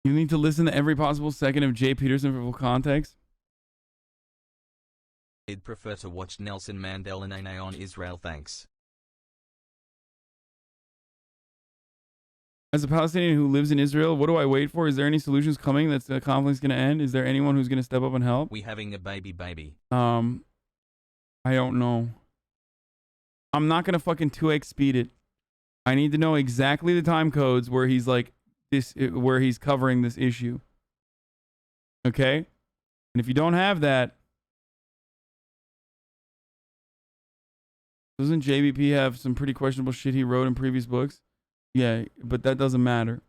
You need to listen to every possible second of Jay Peterson for full context. I'd prefer to watch Nelson Mandela on Israel, thanks. As a Palestinian who lives in Israel, what do I wait for? Is there any solutions coming that the conflict's going to end? Is there anyone who's going to step up and help? We having a baby. I don't know. I'm not going to fucking 2x speed it. I need to know exactly the time codes where he's like, where he's covering this issue. Okay? And if you don't have that, doesn't JBP have some pretty questionable shit he wrote in previous books? Yeah, but that doesn't matter.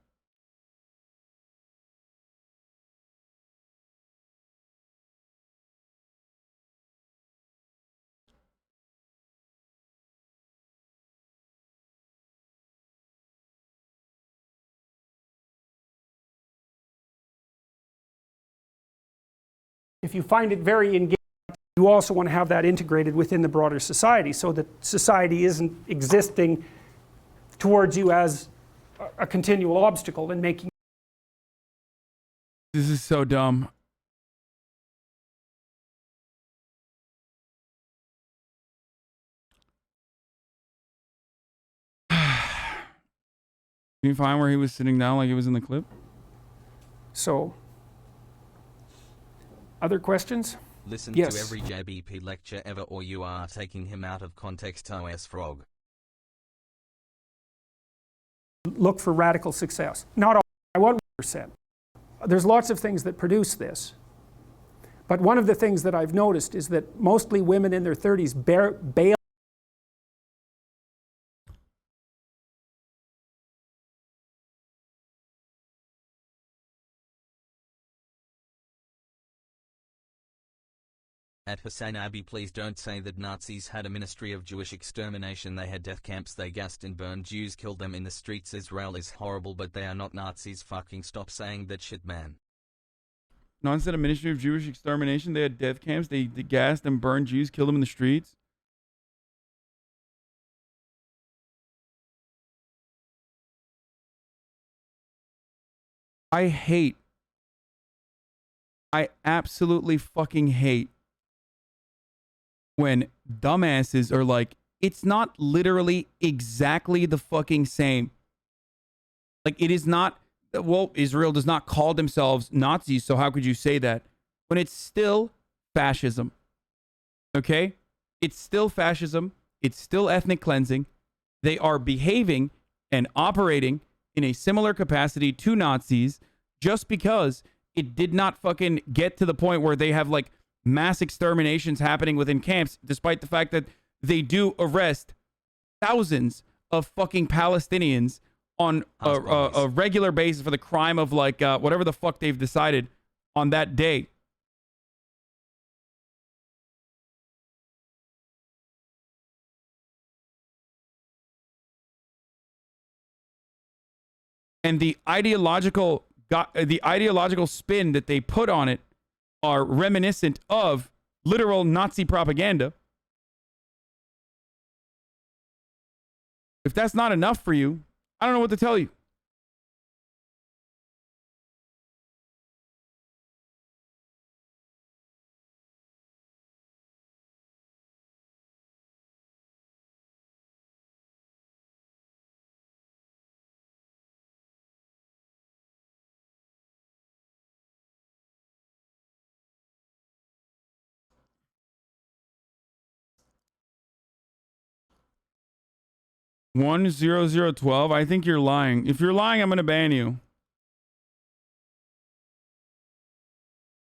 If you find it very engaging, you also want to have that integrated within the broader society so that society isn't existing towards you as a continual obstacle and making... This is so dumb. Can you find where he was sitting down like he was in the clip? So... Other questions? Listen yes. to every JBP lecture ever or you are taking him out of context. OS frog. Look for radical success. Not all, I want 1%. There's lots of things that produce this. But one of the things that I've noticed is that mostly women in their 30s bail. At HasanAbi, please don't say that Nazis had a ministry of Jewish extermination. They had death camps, they gassed and burned Jews, killed them in the streets. Israel is horrible, but they are not Nazis. Fucking stop saying that shit, man. No, instead of ministry of Jewish extermination, they had death camps, they gassed and burned Jews, killed them in the streets. I absolutely fucking hate when dumbasses are like, it's not literally exactly the fucking same. Like, it is not, well, Israel does not call themselves Nazis, so how could you say that? When it's still fascism. Okay? It's still fascism. It's still ethnic cleansing. They are behaving and operating in a similar capacity to Nazis just because it did not fucking get to the point where they have like mass exterminations happening within camps, despite the fact that they do arrest thousands of fucking Palestinians on a regular basis for the crime of like whatever the fuck they've decided on that day. And the ideological spin that they put on it are reminiscent of literal Nazi propaganda. If that's not enough for you, I don't know what to tell you. $10012. I think you're lying. If you're lying, I'm gonna ban you.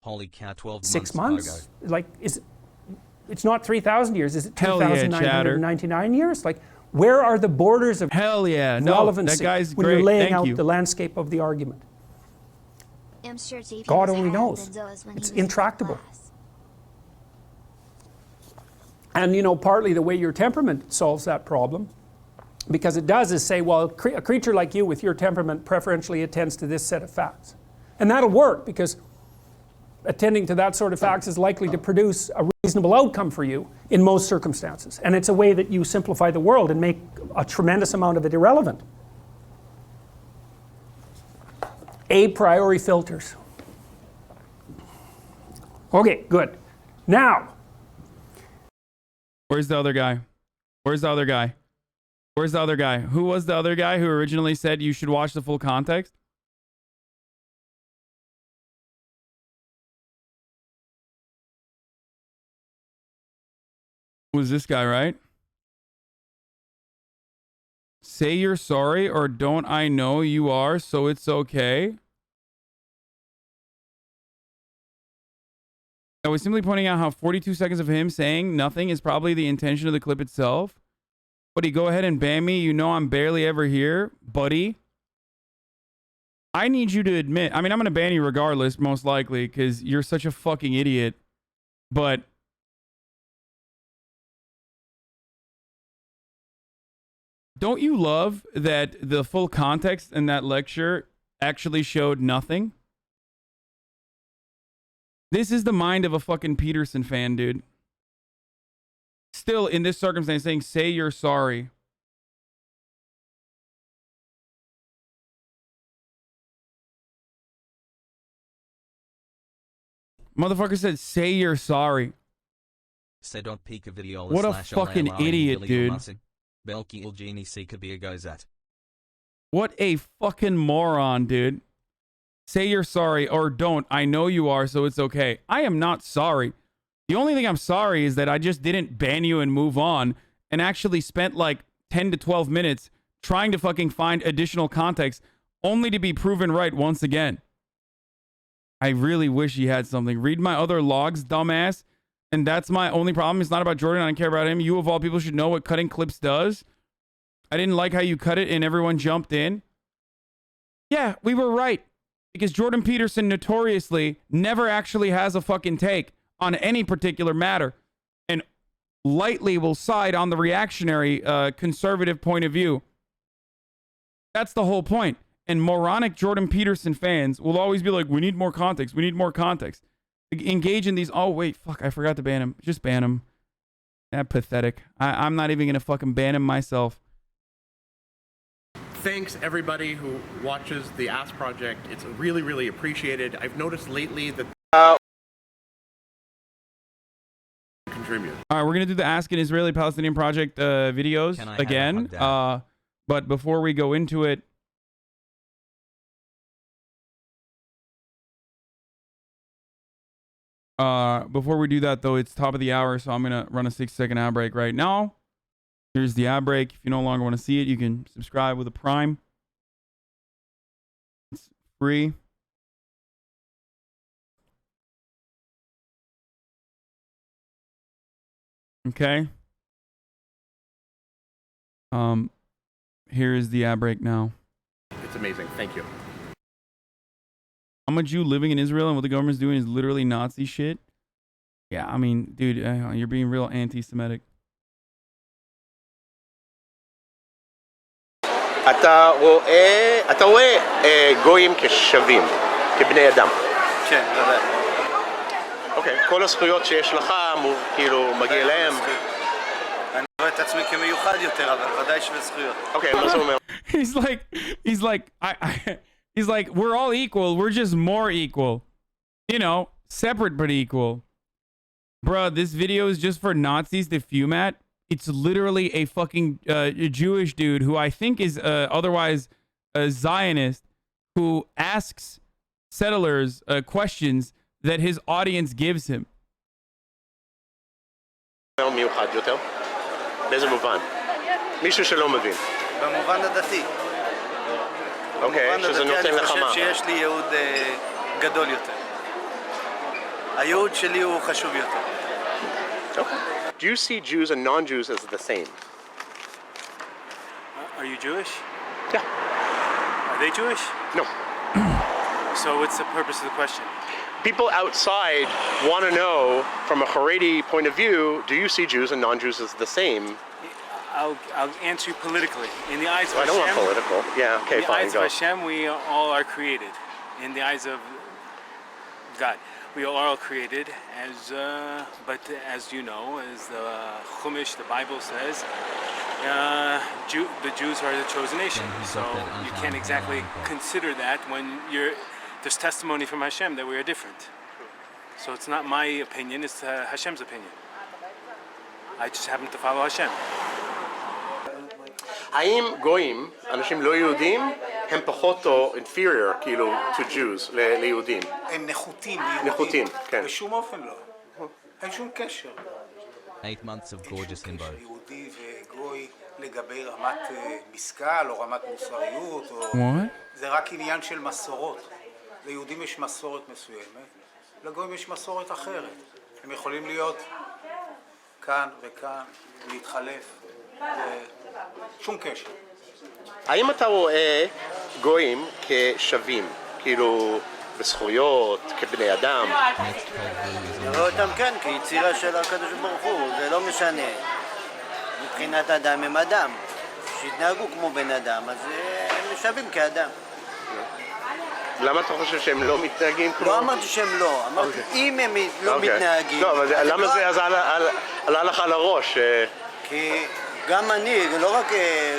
Holy cow! 12 6 months. months? Like, it's not 3,000 years. Is it Hell yeah, 2,999 years? Like, where are the borders of relevancy that guy's when great. you're laying Thank out you. the landscape of the argument? God only knows. It's intractable. And, you know, partly the way your temperament solves that problem, because it does, is say, well, a creature like you with your temperament preferentially attends to this set of facts. And that'll work, because attending to that sort of facts is likely to produce a reasonable outcome for you in most circumstances. And it's a way that you simplify the world and make a tremendous amount of it irrelevant. A priori filters. Okay, good. Now. Where's the other guy? Where's the other guy? Where's the other guy? Who was the other guy who originally said you should watch the full context? Was this guy, right? Say you're sorry, or don't I know you are, so it's okay. I was simply pointing out how 42 seconds of him saying nothing is probably the intention of the clip itself. Buddy, go ahead and ban me. You know I'm barely ever here, buddy. I need you to admit, I mean, I'm going to ban you regardless, most likely, because you're such a fucking idiot. But don't you love that the full context in that lecture actually showed nothing? This is the mind of a fucking Peterson fan, dude. Still, in this circumstance, saying, say you're sorry. Motherfucker said, say you're sorry. Say don't peek a video. What a fucking idiot, dude. Belki ilgini sika gozat. What a fucking moron, dude. Say you're sorry, or don't. I know you are, so it's okay. I am not sorry. The only thing I'm sorry is that I just didn't ban you and move on, and actually spent like 10 to 12 minutes trying to fucking find additional context, only to be proven right once again. I really wish he had something. Read my other logs, dumbass. And that's my only problem. It's not about Jordan. I don't care about him. You, of all people, should know what cutting clips does. I didn't like how you cut it and everyone jumped in. Yeah, we were right. Because Jordan Peterson notoriously never actually has a fucking take on any particular matter, and lightly will side on the reactionary conservative point of view. That's the whole point. And moronic Jordan Peterson fans will always be like, we need more context. We need more context. Engage in these. Oh, wait, fuck. I forgot to ban him. Just ban him. Pathetic. I'm not even going to fucking ban him myself. Thanks everybody who watches the Ask Project. It's really, really appreciated. I've noticed lately that contribute. All right, we're going to do the Ask an Israeli-Palestinian Project videos again. But before we go into it, before we do that, though, it's top of the hour, so I'm going to run a 6-second ad break right now. Here's the ad break. If you no longer want to see it, you can subscribe with a Prime. It's free. Okay. Here is the ad break now. amazing. Thank you. I'm a Jew living in Israel, and what the government's doing is literally Nazi shit. Yeah, I mean, dude, you're being real anti-Semitic. אתה רואה גויים כשווים, כבני אדם. כן, תודה. אוקיי, כל הזכויות שיש לך, כאילו, מגיע להם. אני רואה את עצמי כמיוחד יותר, אבל ודאי שווה זכויות. אוקיי, מה זה אומר? He's like, we're all equal, we're just more equal. You know, separate but equal. Bruh, this video is just for Nazis to fume at. It's literally a fucking Jewish dude who I think is otherwise a Zionist who asks settlers questions that his audience gives him. מיוחד יותר? באיזה מובן? מישהו שלא מבין. במובן הדתי. אוקיי, שזה נותן לך מה? אני חושב שיש לי ייעוד גדול יותר. הייעוד שלי הוא חשוב יותר. Okay. Do you see Jews and non-Jews as the same? Are you Jewish? Yeah. Are they Jewish? No. So what's the purpose of the question? People outside want to know, from a Haredi point of view, do you see Jews and non-Jews as the same? I'll answer you politically. In the eyes of I Hashem, don't want political. Yeah, okay, fine, in the eyes of Hashem, we all are created. In the eyes of God, we are all created but as you know, as the Chumash, the Bible says, the Jews are the chosen nation. So you can't exactly consider that when there's testimony from Hashem that we are different. So it's not my opinion, it's Hashem's opinion. I just happen to follow Hashem. האם גויים, אנשים לא יהודים, הם פחות או inferior, כאילו, to Jews, ליהודים? הם נחותים ליהודים. נחותים, כן. בשום אופן לא. אין שום קשר. 8 months of gorgeous himbo. יהודי וגוי לגבי רמת משכל או רמת מוסריות. זה רק עניין של מסורות. ליהודים יש מסורת מסוימת, לגויים יש מסורת אחרת. הם יכולים להיות כאן וכאן, להתחלף. שום קשר. האם אתה רואה גויים כשווים, כאילו בזכויות, כבני אדם? אני רואה אותם כן, כיצירה של הקדוש ברוך הוא, זה לא משנה. מבחינת אדם הם אדם. שיתנהגו כמו בן אדם, אז הם שווים כאדם. למה אתה חושב שהם לא מתנהגים כמו? לא אמרתי שהם לא, אמרתי אם הם לא מתנהגים. לא, אבל למה זה עלה לך לראש? כי גם אני, לא רק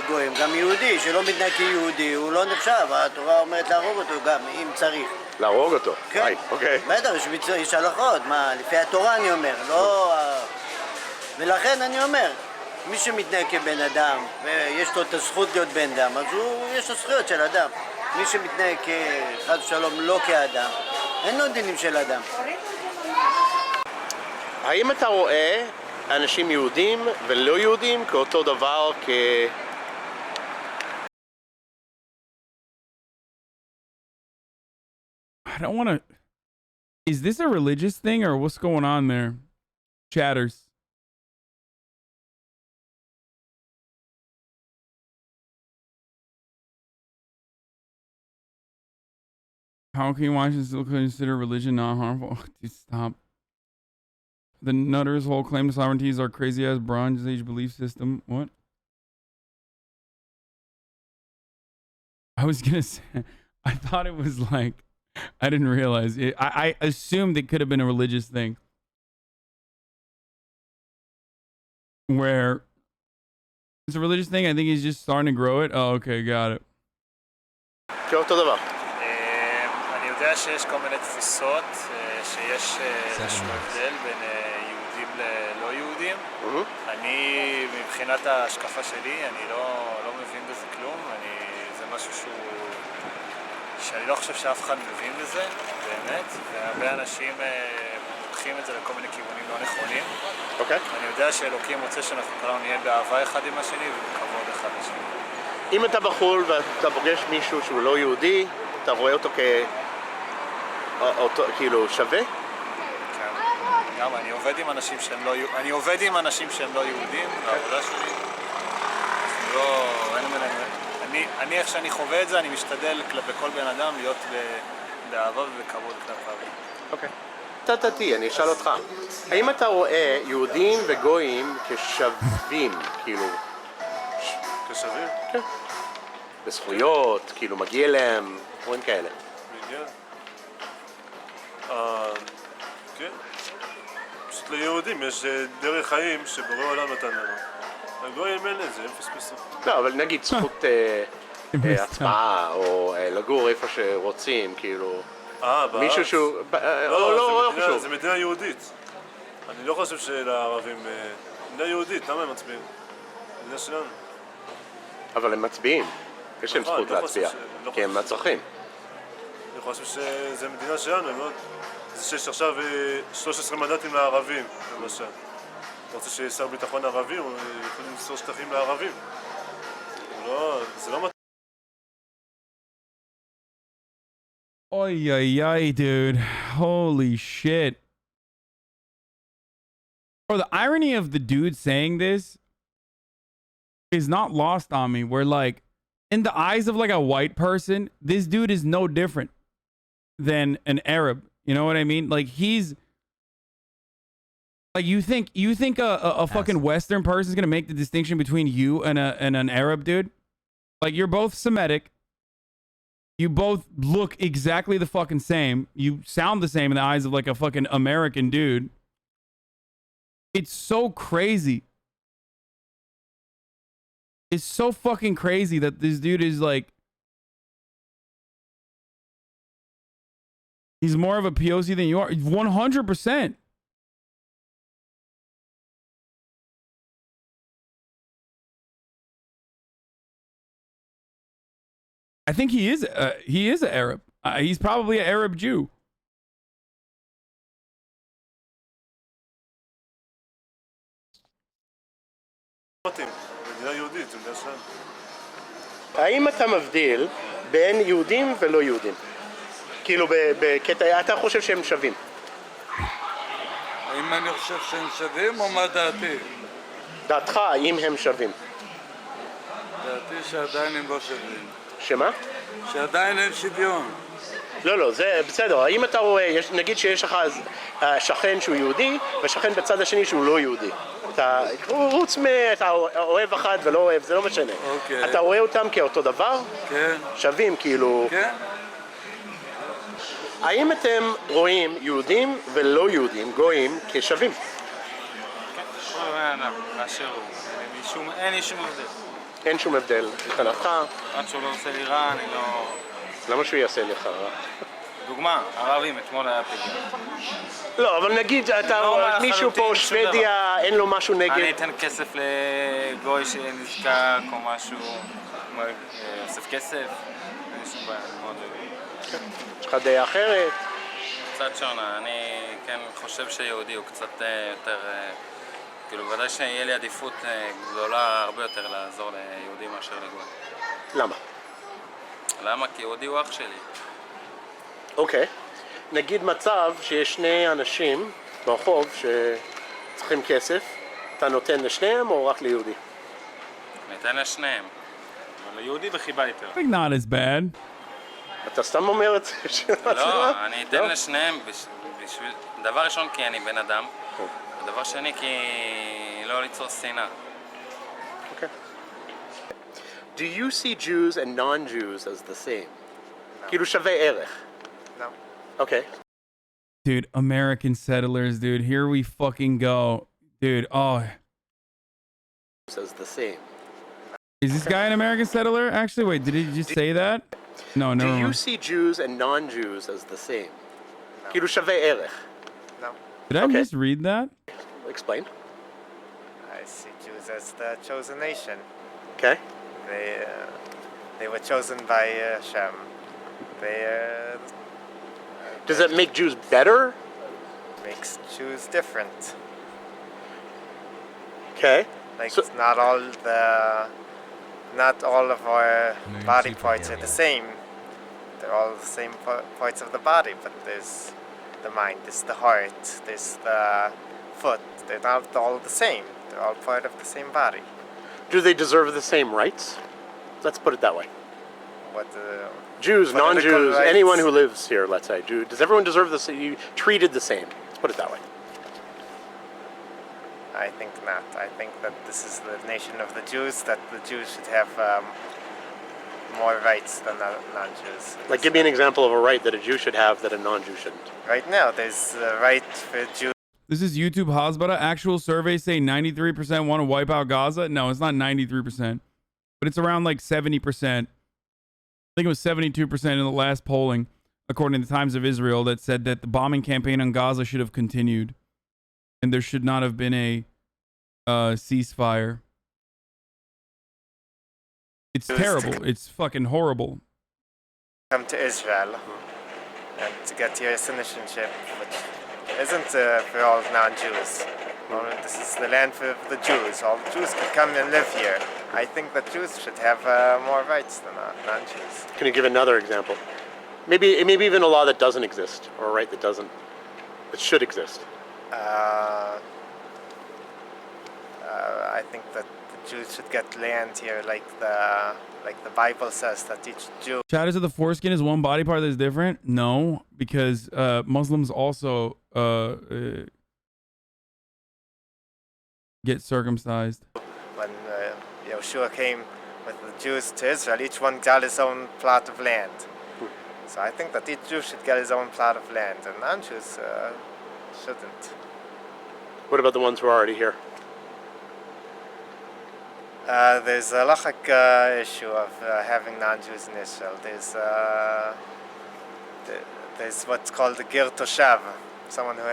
גויים, גם יהודי שלא מתנהג כיהודי, הוא לא נחשב, התורה אומרת להרוג אותו גם, אם צריך. להרוג אותו? כן, בטח, יש הלכות, מה, לפי התורה אני אומר, לא... ולכן אני אומר, מי שמתנהג כבן אדם, ויש לו את הזכות להיות בן אדם, אז יש לו זכויות של אדם. מי שמתנהג כחד ושלום לא כאדם, אין לו דינים של אדם. האם אתה רואה אנשים יהודים ולא יהודים כאותו דבר I don't want to... Is this a religious thing or what's going on there? Chatters. How can you watch and still consider religion not harmful? Stop. The Nutters' whole claim to sovereignty is our crazy-ass Bronze Age belief system. What? I was going to say... I thought it was like... I didn't realize. I assumed it could have been a religious thing. Where... It's a religious thing. I think he's just starting to grow it. Oh, okay. Got it. כאותו דבר. אני יודע שיש כל מיני תפיסות, שיש איזשהו הבדל בין יהודים ללא יהודים. אני, מבחינת ההשקפה שלי, אני לא מבין בזה כלום. זה משהו שאני לא חושב שאף אחד מבין בזה, באמת. והרבה אנשים לוקחים את זה לכל מיני כיוונים לא נכונים. אני יודע שאלוקים רוצה שאנחנו כולנו נהיה באהבה אחד עם השני ובכבוד אחד לשני. אם אתה בחו"ל ואתה פוגש מישהו שהוא לא יהודי, אתה רואה אותו כאילו שווה? כן. גם אני עובד עם אנשים שהם לא יהודים, בעבודה שלי. אני אני איך שאני חווה את זה, אני משתדל כלפי כל בן אדם להיות באהבה ובכבוד כלפיו. אוקיי. תתי, אני אשאל אותך. האם אתה רואה יהודים וגויים כשווים, כאילו? כשווים? כן. בזכויות, כאילו מגיע להם, דברים כאלה. מגיע? כן. פשוט ליהודים יש דרך חיים שבורא עולם נתן לנו. הגויים אין את זה, הם פספסו. לא, אבל נגיד זכות הצבעה, או לגור איפה שרוצים, כאילו... מישהו שהוא... לא, זה מדינה יהודית. אני לא חושב שלערבים... מדינה יהודית, למה הם מצביעים? מדינה שלנו. אבל הם מצביעים. יש להם זכות להצביע, כי הם מצרכים. אני חושב שזה מדינה שלנו, זה שיש עכשיו 13 מנדטים לערבים, למשל. אתה רוצה שיהיה שר ביטחון ערבי, או יכולים למסור שטחים לערבים? זה לא מתאים. Oy, oy, oy, dude. Holy shit. Bro, the irony of the dude saying this is not lost on me. Where, like, in the eyes of, like, a white person, this dude is no different than an Arab. You know what I mean? Like, he's... Like, you think a fucking Western person is going to make the distinction between you and an Arab dude? Like, you're both Semitic. You both look exactly the fucking same. You sound the same in the eyes of like a fucking American dude. It's so crazy. It's so fucking crazy that this dude is like... He's more of a POC than you are. 100%. I think he is an Arab. He's probably an Arab Jew. האם אתה מבדיל בין יהודים ולא יהודים? כאילו בקטע, אתה חושב שהם שווים? האם אני חושב שהם שווים או מה דעתי? דעתך, האם הם שווים? דעתי שעדיין הם לא שווים. שמה? שעדיין אין שוויון. לא, זה בסדר. האם אתה רואה, נגיד שיש לך שכן שהוא יהודי, ושכן בצד השני שהוא לא יהודי. אתה רוץ אתה אוהב אחד ולא אוהב, זה לא משנה. אתה רואה אותם כאותו דבר? כן. שווים, כאילו... כן. האם אתם רואים יהודים ולא יהודים, גויים, כשווים? כן. באשר הוא. אין לי שום הבדל. אין שום הבדל, מבחינתך. עד שהוא לא עושה לי רע, אני לא... למה שהוא יעשה לך רע? דוגמה, ערבים, אתמול היה פיגוע. לא, אבל נגיד, מישהו פה, שוודיה, אין לו משהו נגד... אני אתן כסף לגוי שנזקק או משהו, אוסף כסף, אין לי שום בעיה, אני מאוד אוהב. יש לך דעה אחרת? קצת שונה, אני כן חושב שיהודי הוא קצת יותר... כאילו, ודאי שיהיה לי עדיפות גדולה הרבה יותר לעזור ליהודים מאשר לגוי. למה? למה? כי יהודי הוא אח שלי. אוקיי. נגיד מצב שיש שני אנשים ברחוב שצריכים כסף, אתה נותן לשניהם או רק ליהודי? ניתן לשניהם. אבל ליהודי בחיבה יותר. I think not as bad. אתה סתם אומר את זה? לא, אני אתן לשניהם בשביל... דבר ראשון כי אני בן אדם. הדבר שני כי לא ליצור שנאה. Okay. Do you see Jews and non-Jews as the same? כאילו שווה ערך. No. Okay. Dude, American settlers, dude. Here we fucking go. Dude, oh. As the same. Is this guy an American settler? Actually, wait, did he just say that? No, no. Do you see Jews and non-Jews as the same? כאילו שווה ערך. No. Did I just read that? Explain. I see Jews as the chosen nation. Okay. They were chosen by Hashem. Does that make Jews better? Makes Jews different. Okay. Like so, not all of our body parts are the same. They're all the same parts of the body, but there's the mind, there's the heart, there's the foot. They're not all the same. They're all part of the same body. Do they deserve the same rights? Let's put it that way. What Jews, non-Jews, rights? anyone who lives here, let's say. Does everyone deserve the same? Treated the same? Let's put it that way. I think not. I think that this is the nation of the Jews, that the Jews should have more rights than non-Jews. Like, give me an example of a right that a Jew should have that a non-Jew shouldn't. Right now, there's a right for Jews. This is YouTube Hasbara. Actual surveys say 93% want to wipe out Gaza. No, it's not 93%, but it's around like 70%. I think it was 72% in the last polling, according to the Times of Israel, that said that the bombing campaign on Gaza should have continued, and there should not have been a ceasefire. It's terrible. It's fucking horrible. Come to Israel and to get your citizenship, which isn't for all non-Jews. This is the land for the Jews. All the Jews can come and live here. I think that Jews should have more rights than non-Jews. Can you give another example? Maybe even a law that doesn't exist, or a right that should exist. I think that the Jews should get land here, like the Bible says that each Jew. Shadows of the foreskin is one body part that is different? No, because Muslims also get circumcised. When Yeshua came with the Jews to Israel, each one got his own plot of land. So I think that each Jew should get his own plot of land, and non-Jews shouldn't. What about the ones who are already here? There's a halachic issue of having non-Jews in Israel. There's what's called the Gir Toshav, someone who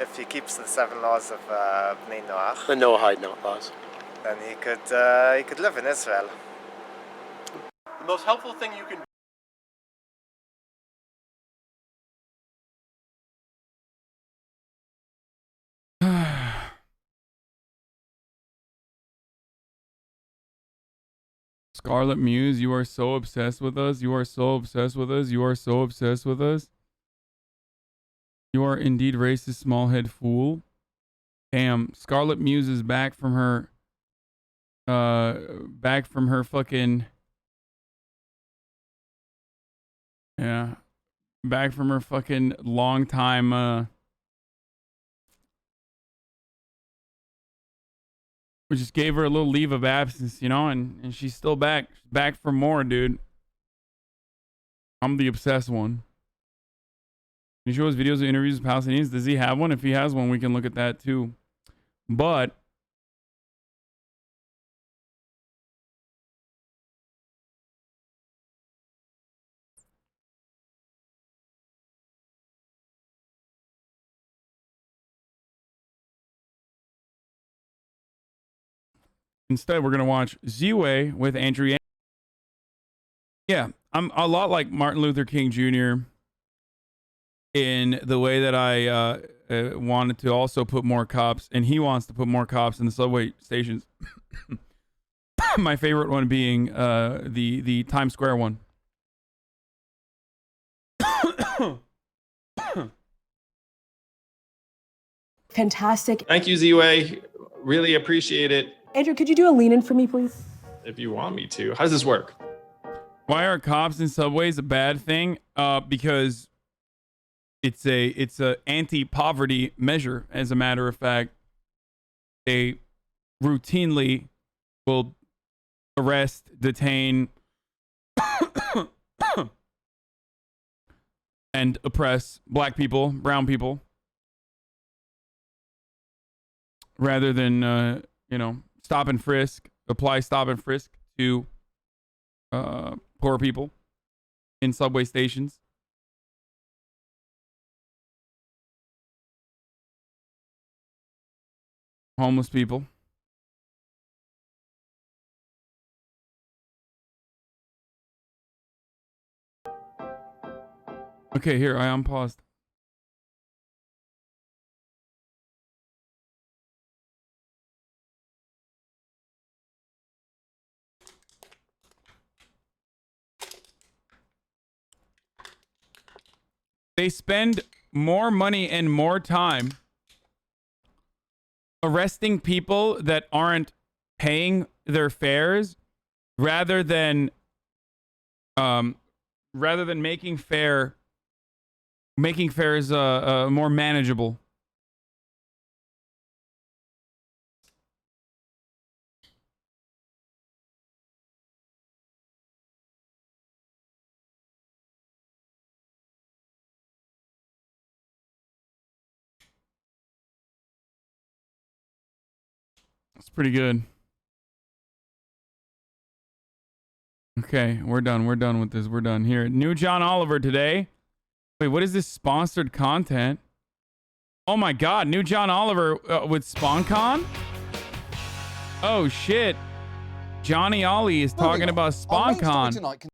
if he keeps the 7 laws of Bnei Noach, The Noahide laws. then he could live in Israel. The most helpful thing you can. Scarlet Muse, you are so obsessed with us. You are so obsessed with us. You are so obsessed with us. You are indeed racist, small-head fool. Damn, Scarlet Muse is back from her fucking, yeah, back from her fucking long time, we just gave her a little leave of absence, you know, and she's still back. She's back for more, dude. I'm the obsessed one. Can you show us videos of interviews with Palestinians? Does he have one? If he has one, we can look at that too. But instead, we're going to watch Ziwe with Andrew. Yeah, I'm a lot like Martin Luther King Jr. in the way that I wanted to also put more cops, and he wants to put more cops in the subway stations. My favorite one being the Times Square one. Fantastic. Thank you, Ziwe. Really appreciate it. Andrew, could you do a lean-in for me, please? If you want me to. How does this work? Why are cops in subways a bad thing? Because it's a anti-poverty measure. As a matter of fact, they routinely will arrest, detain, and oppress black people, brown people, rather than stop and frisk, apply stop and frisk to poor people in subway stations. Homeless people. Okay, here, I unpaused. They spend more money and more time arresting people that aren't paying their fares rather than making fair is more manageable. That's pretty good. Okay, we're done. We're done with this. We're done here. New John Oliver today. Wait, what is this sponsored content? Oh my God, new John Oliver with SpawnCon? Oh shit. Johnny Ollie is talking about SpawnCon.